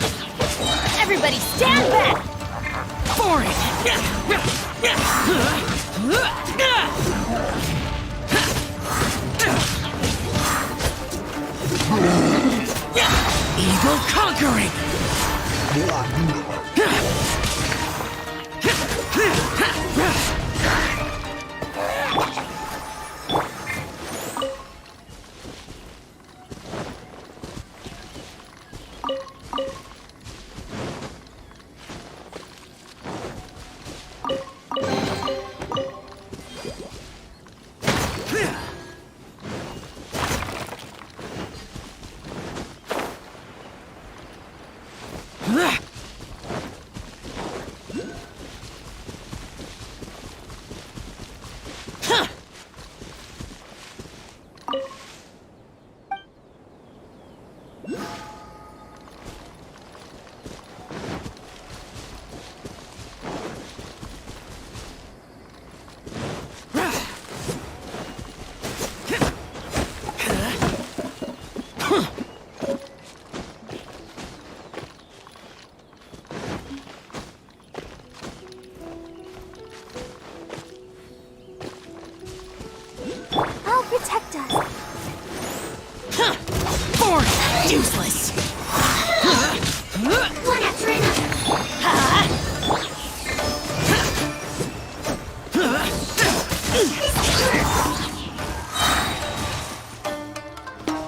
I: Everybody stand back!
F: Boring!
U: Evil conquering! Useless.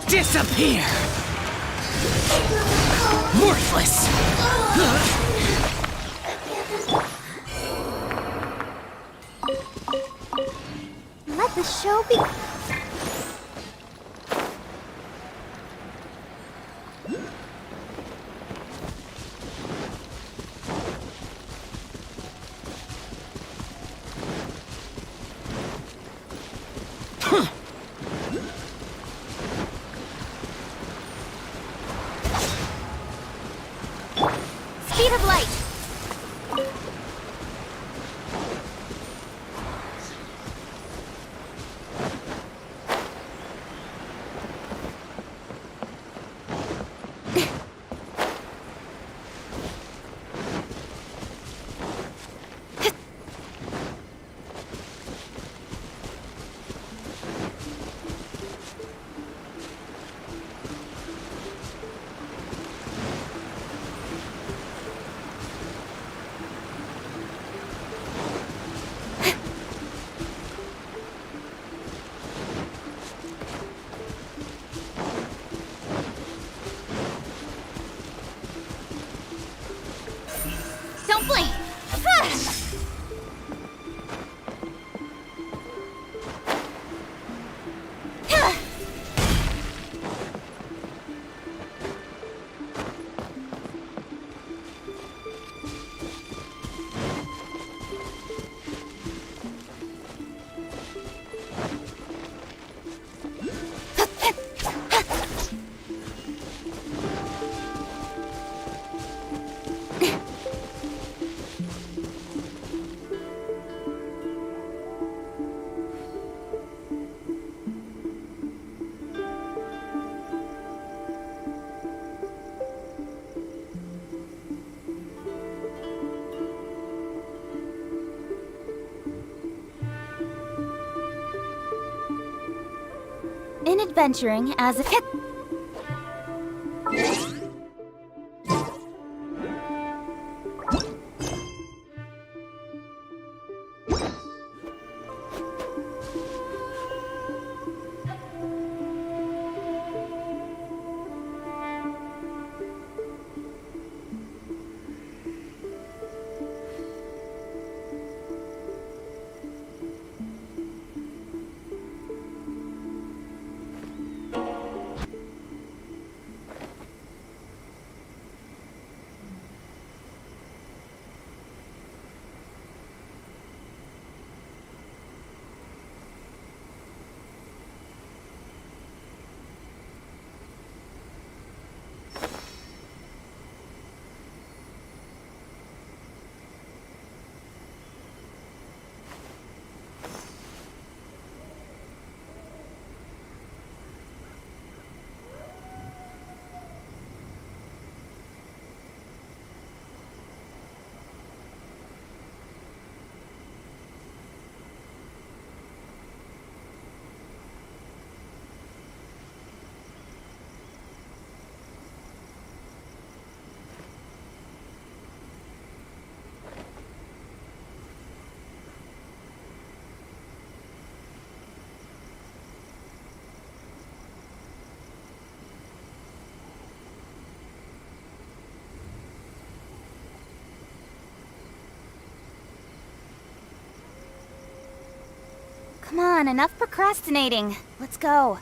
U: Disappear. Worthless.
E: Let the show be. Speed of light. Don't blink! In adventuring as a Come on, enough procrastinating. Let's go.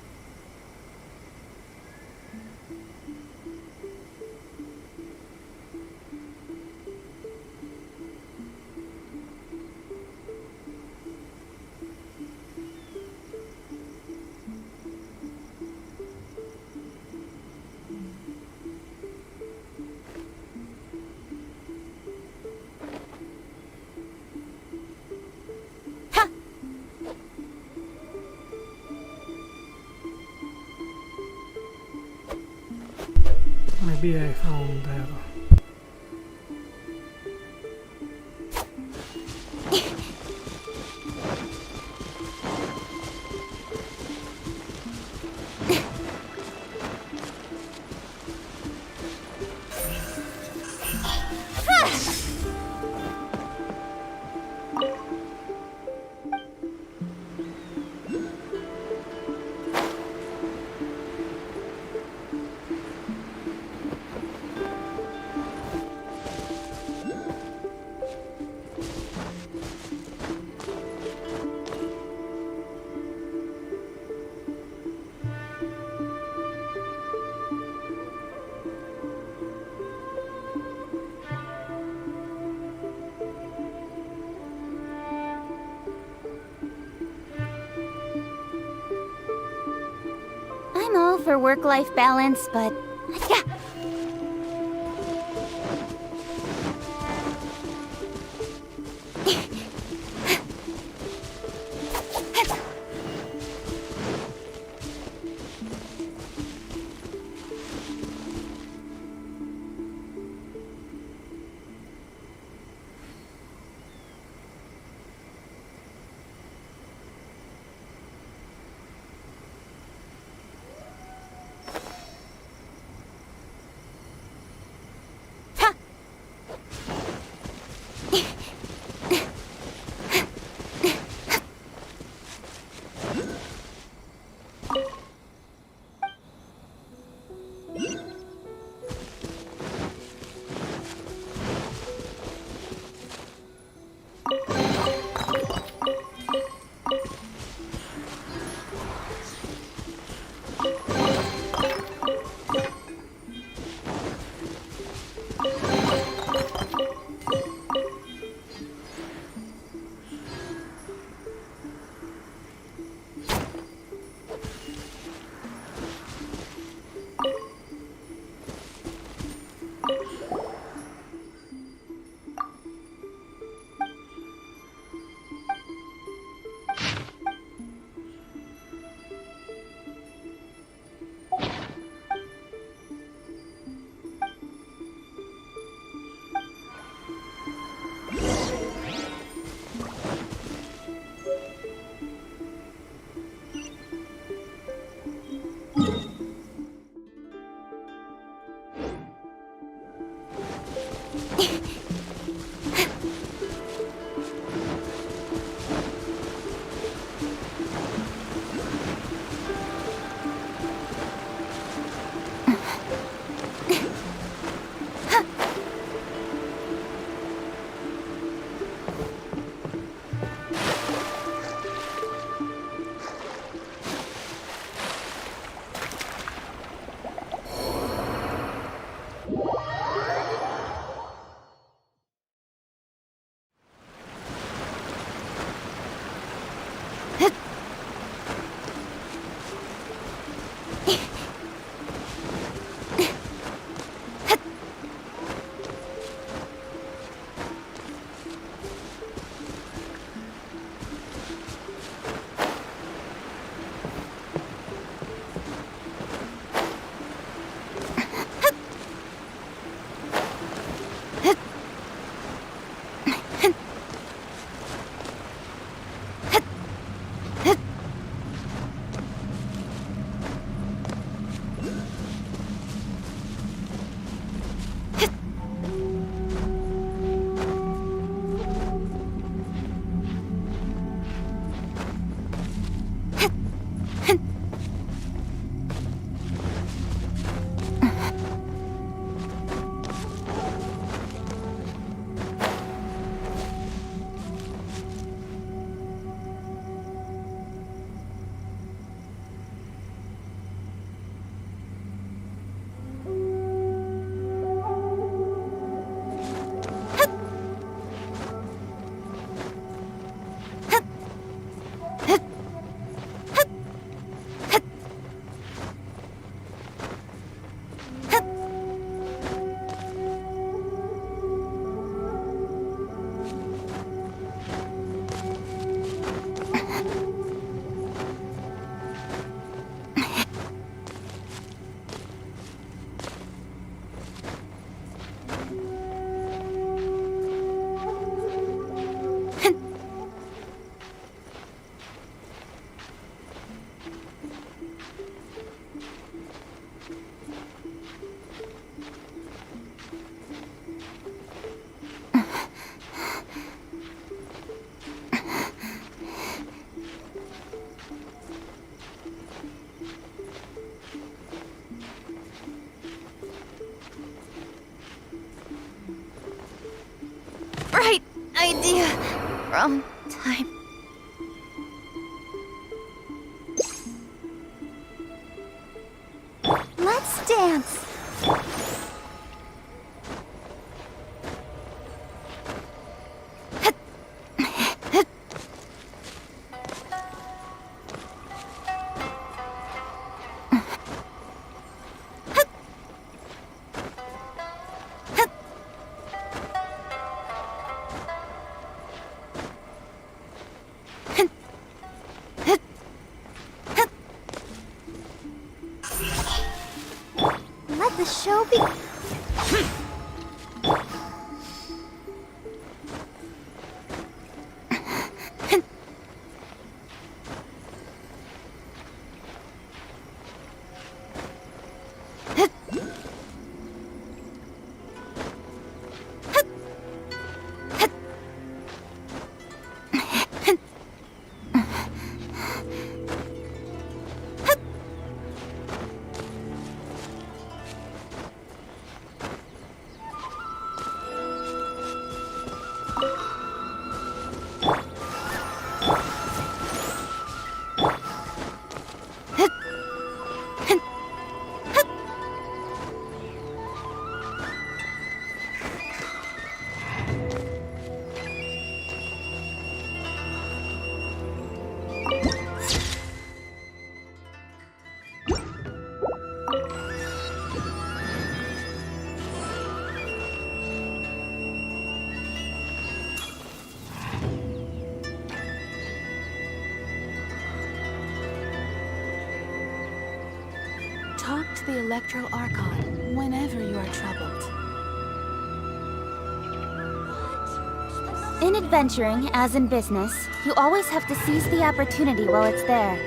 A: Maybe I found that.
E: I'm all for work-life balance, but yeah.
J: Right idea. Wrong time.
E: Let's dance. The show be...
D: Talk to the Electro Archon whenever you are troubled.
B: In adventuring, as in business, you always have to seize the opportunity while it's there.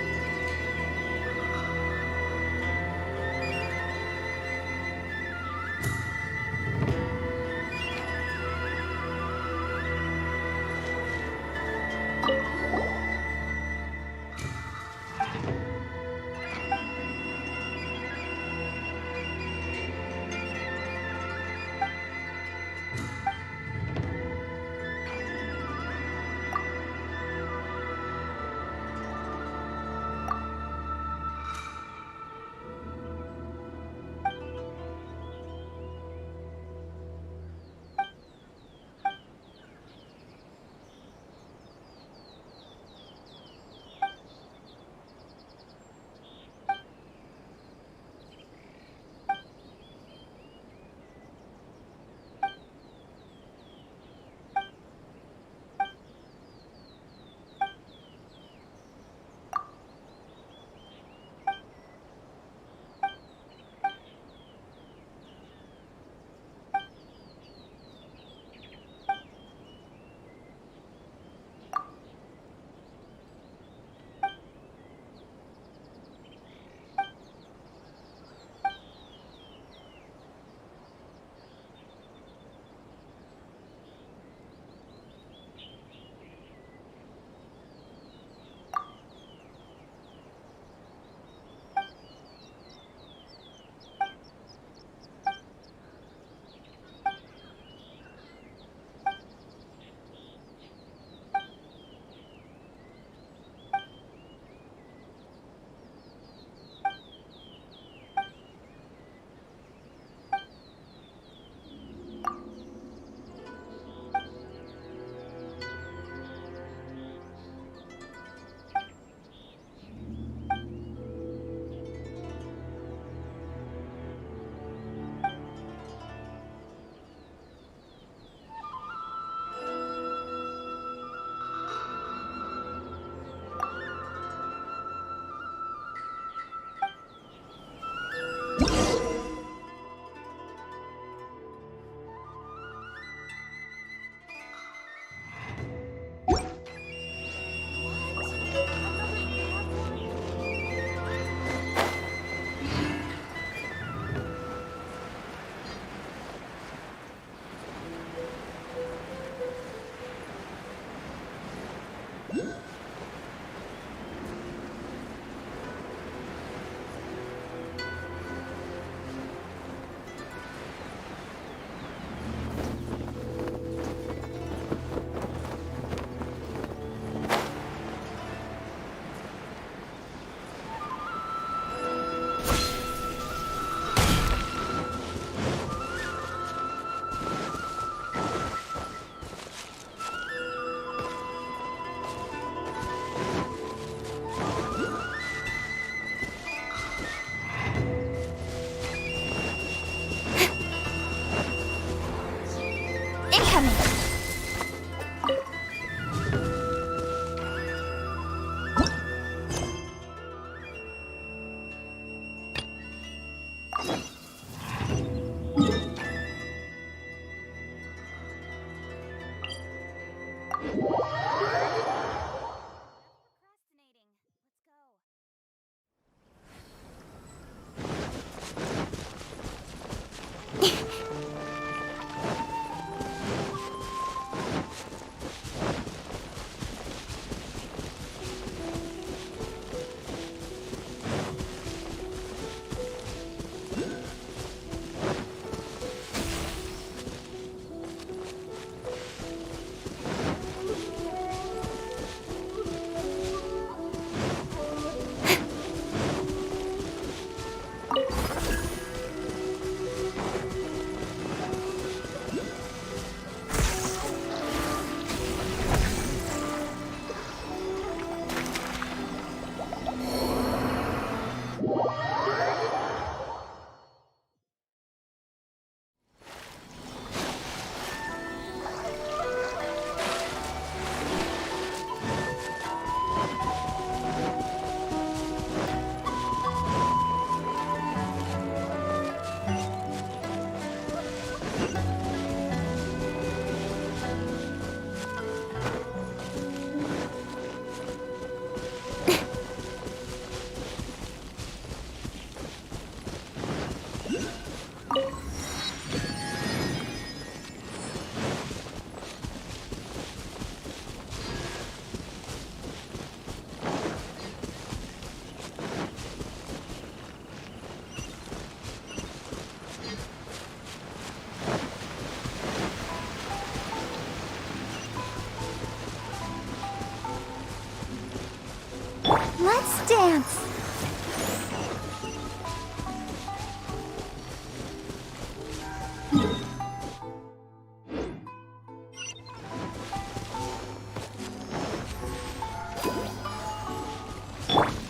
C: chance.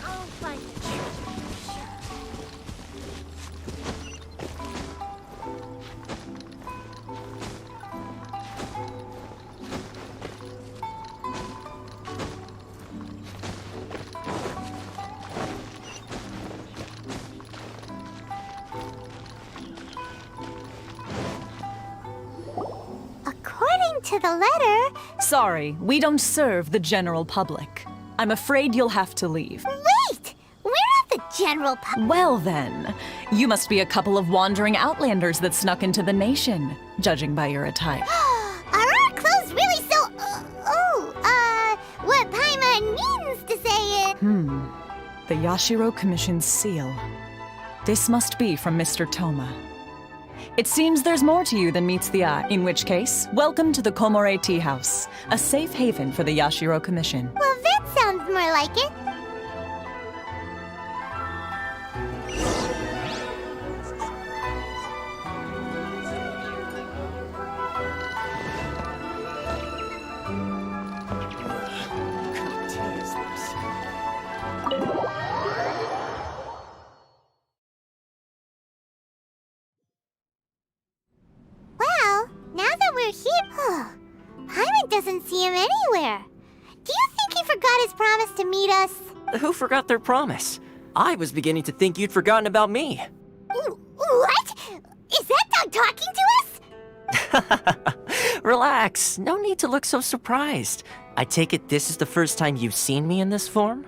E: I'll find the treasure, sure. According to the letter...
K: Sorry, we don't serve the general public. I'm afraid you'll have to leave.
E: Wait! We're not the general public.
K: Well then, you must be a couple of wandering outlanders that snuck into the nation, judging by your attire.
E: Are our clothes really so... what Paimon means to say it...
K: The Yashiro Commission's seal. This must be from Mr. Toma. It seems there's more to you than meets the eye, in which case, welcome to the Komore Tea House, a safe haven for the Yashiro Commission.
E: Well, that sounds more like it. Well, now that we're here... Paimon doesn't see him anywhere. Do you think he forgot his promise to meet us?
H: Who forgot their promise? I was beginning to think you'd forgotten about me.
E: What? Is that dog talking to us?
H: Relax, no need to look so surprised. I take it this is the first time you've seen me in this form?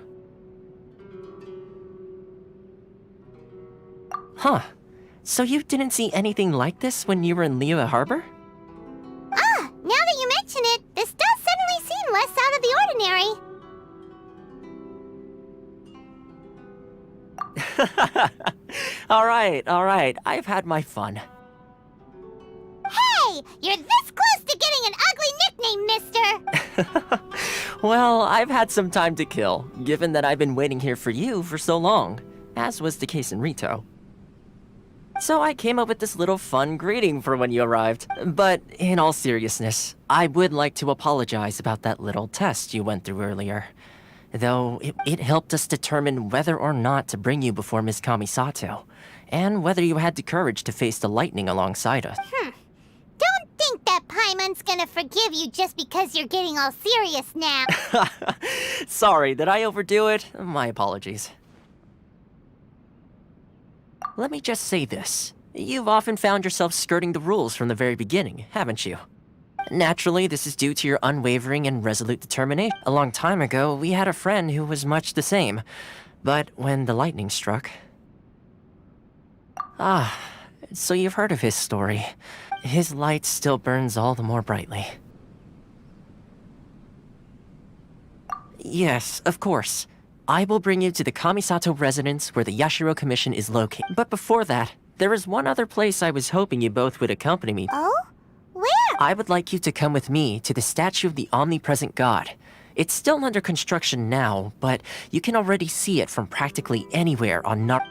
H: Huh. So you didn't see anything like this when you were in Liyue Harbor?
E: Ah, now that you mention it, this does suddenly seem less out of the ordinary.
H: All right, I've had my fun.
E: Hey, you're this close to getting an ugly nickname, mister!
H: Well, I've had some time to kill, given that I've been waiting here for you for so long, as was the case in Ritou. So I came up with this little fun greeting for when you arrived. But in all seriousness, I would like to apologize about that little test you went through earlier. Though it helped us determine whether or not to bring you before Ms. Kamisato, and whether you had the courage to face the lightning alongside us.
E: Don't think that Paimon's gonna forgive you just because you're getting all serious now.
H: Sorry, did I overdo it? My apologies. Let me just say this. You've often found yourself skirting the rules from the very beginning, haven't you? Naturally, this is due to your unwavering and resolute determination. A long time ago, we had a friend who was much the same. But when the lightning struck... Ah, so you've heard of his story. His light still burns all the more brightly. Yes, of course. I will bring you to the Kamisato residence where the Yashiro Commission is located. But before that, there is one other place I was hoping you both would accompany me.
E: Oh? Where?
H: I would like you to come with me to the statue of the omnipresent god. It's still under construction now, but you can already see it from practically anywhere on Nar...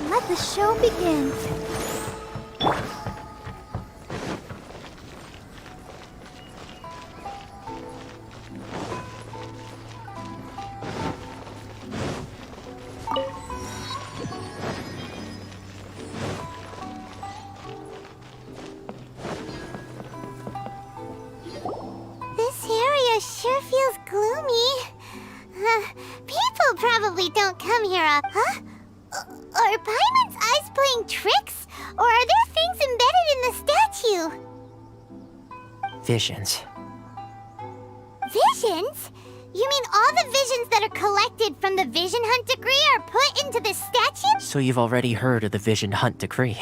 E: Let the show begin. come here, huh? Are Paimon's eyes playing tricks? Or are there things embedded in the statue?
H: Visions.
E: Visions? You mean all the visions that are collected from the Vision Hunt Decree are put into this statue?
H: So you've already heard of the Vision Hunt Decree.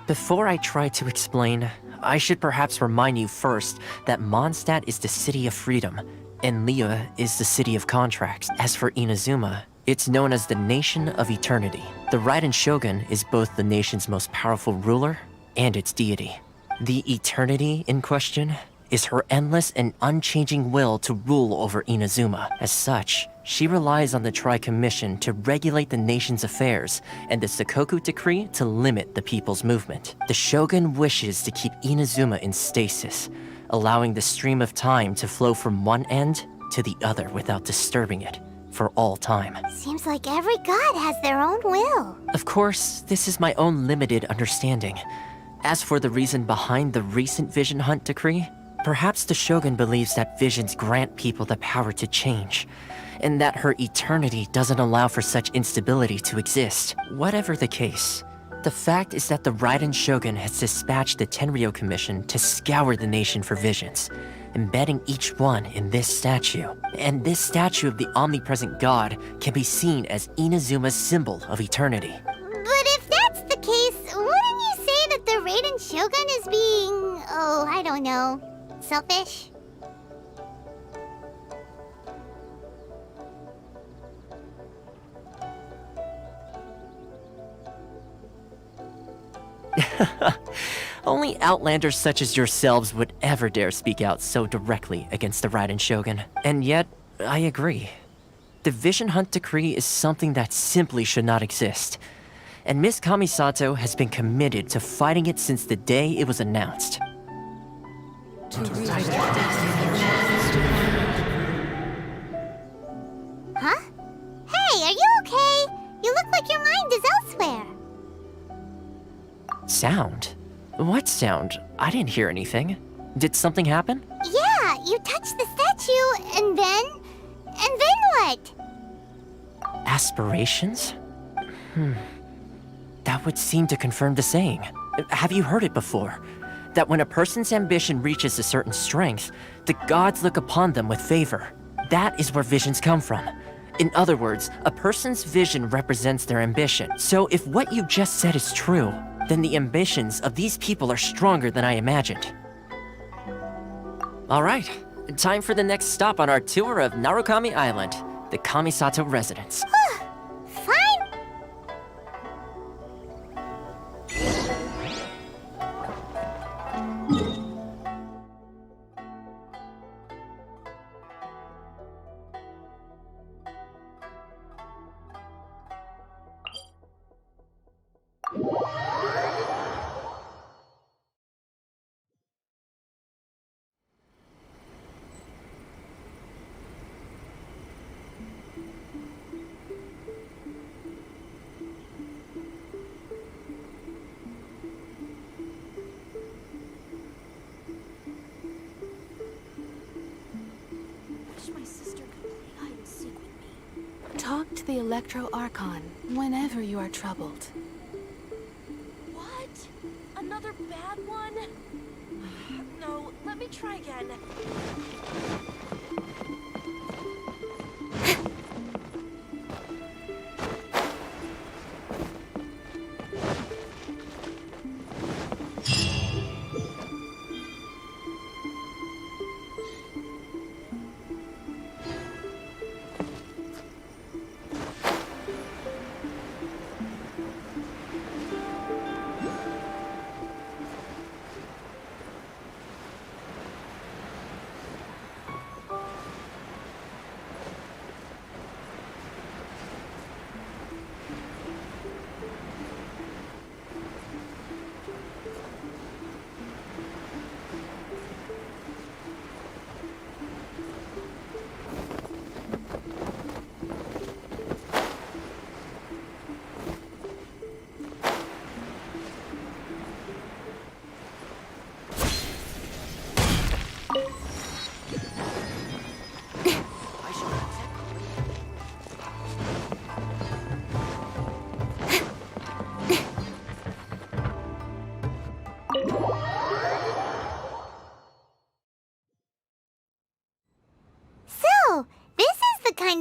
H: Before I try to explain, I should perhaps remind you first that Mondstadt is the city of freedom, and Liyue is the city of contracts. As for Inazuma, it's known as the Nation of Eternity. The Raiden Shogun is both the nation's most powerful ruler and its deity. The Eternity in question is her endless and unchanging will to rule over Inazuma. As such, she relies on the Tri-Commission to regulate the nation's affairs and the Sakoku Decree to limit the people's movement. The Shogun wishes to keep Inazuma in stasis, allowing the stream of time to flow from one end to the other without disturbing it for all time.
E: Seems like every god has their own will.
H: Of course, this is my own limited understanding. As for the reason behind the recent Vision Hunt Decree, perhaps the Shogun believes that visions grant people the power to change, and that her eternity doesn't allow for such instability to exist. Whatever the case, the fact is that the Raiden Shogun has dispatched the Tenryou Commission to scour the nation for visions, embedding each one in this statue. And this statue of the omnipresent god can be seen as Inazuma's symbol of eternity.
E: But if that's the case, wouldn't you say that the Raiden Shogun is being, oh, I don't know, selfish?
H: Only outlanders such as yourselves would ever dare speak out so directly against the Raiden Shogun. And yet, I agree. The Vision Hunt Decree is something that simply should not exist. And Miss Kamisato has been committed to fighting it since the day it was announced.
E: Huh? Hey, are you okay? You look like your mind is elsewhere.
H: Sound? What sound? I didn't hear anything. Did something happen?
E: Yeah, you touched the statue, and then what?
H: Aspirations? That would seem to confirm the saying. Have you heard it before? That when a person's ambition reaches a certain strength, the gods look upon them with favor. That is where visions come from. In other words, a person's vision represents their ambition. So if what you just said is true, then the ambitions of these people are stronger than I imagined. All right, time for the next stop on our tour of Narukami Island, the Kamisato residence.
E: Fine.
D: Talk to the Electro Archon whenever you are troubled.
I: What? Another bad one? No, let me try again.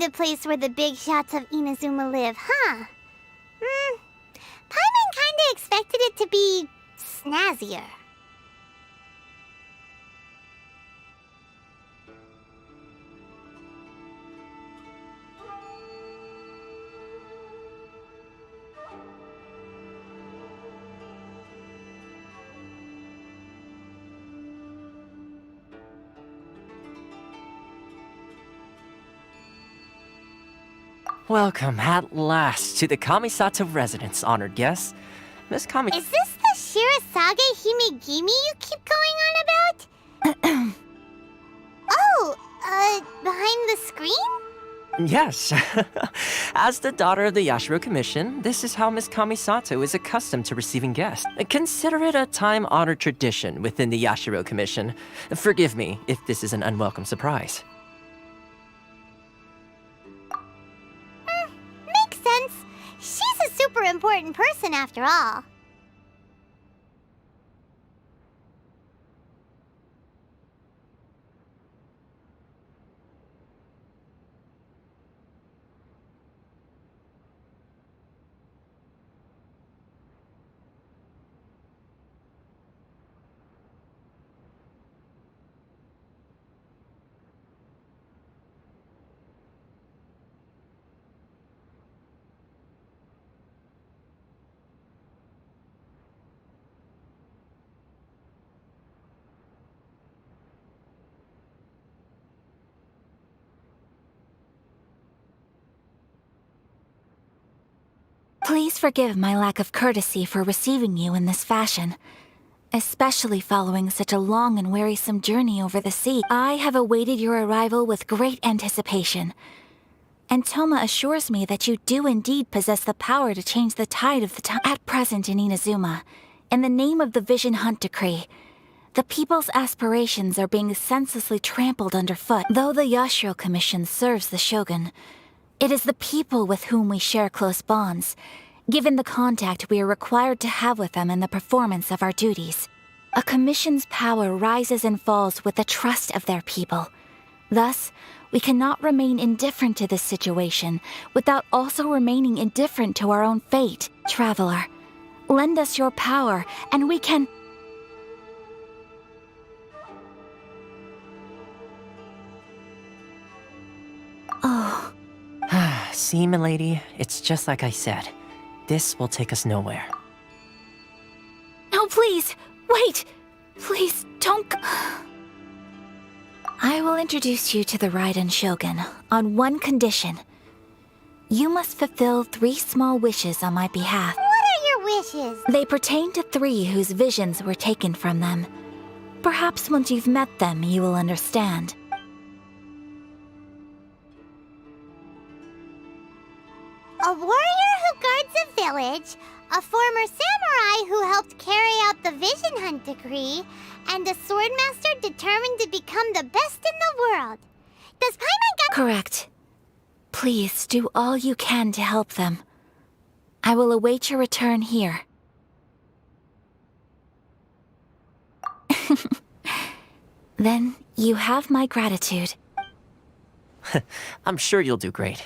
E: kind of place where the big shots of Inazuma live, huh? Paimon kinda expected it to be snazzier.
H: Welcome at last to the Kamisato residence, honored guests. Miss Kami.
E: Is this the Shirazage Himegimi you keep going on about? Oh, behind the screen?
H: Yes. As the daughter of the Yashiro Commission, this is how Miss Kamisato is accustomed to receiving guests. Consider it a time-honored tradition within the Yashiro Commission. Forgive me if this is an unwelcome surprise.
E: Makes sense. She's a super important person after all.
C: Please forgive my lack of courtesy for receiving you in this fashion, especially following such a long and wearisome journey over the sea. I have awaited your arrival with great anticipation, and Toma assures me that you do indeed possess the power to change the tide of the time. At present in Inazuma, in the name of the Vision Hunt Decree, the people's aspirations are being senselessly trampled underfoot. Though the Yashiro Commission serves the Shogun, it is the people with whom we share close bonds, given the contact we are required to have with them in the performance of our duties. A commission's power rises and falls with the trust of their people. Thus, we cannot remain indifferent to this situation without also remaining indifferent to our own fate. Traveler, lend us your power, and we can... Oh...
H: See, milady, it's just like I said. This will take us nowhere.
C: No, please! Wait! Please, don't... I will introduce you to the Raiden Shogun on one condition. You must fulfill 3 small wishes on my behalf.
E: What are your wishes?
C: They pertain to 3 whose visions were taken from them. Perhaps once you've met them, you will understand.
E: A warrior who guards a village, a former samurai who helped carry out the Vision Hunt Decree, and a swordmaster determined to become the best in the world. Does Paimon got—
C: Correct. Please do all you can to help them. I will await your return here. Then you have my gratitude.
H: I'm sure you'll do great.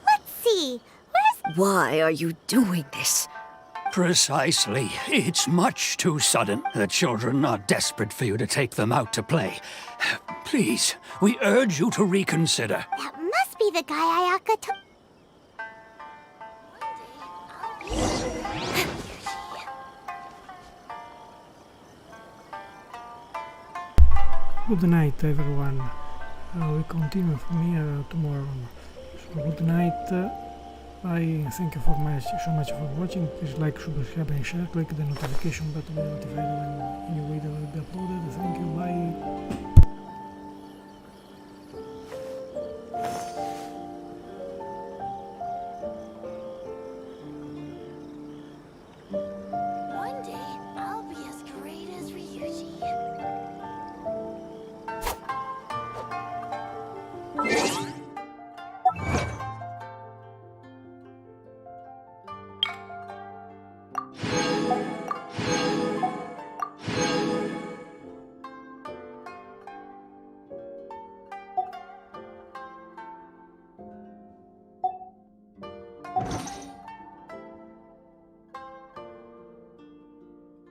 E: Let's see, where's—
P: Why are you doing this? Precisely. It's much too sudden. The children are desperate for you to take them out to play. Please, we urge you to reconsider.
E: That must be the guy Ayaka took.
A: Good night, everyone. We continue from here tomorrow. So good night. Bye. Thank you so much for watching. Please like, subscribe and share. Click the notification button to be notified when new video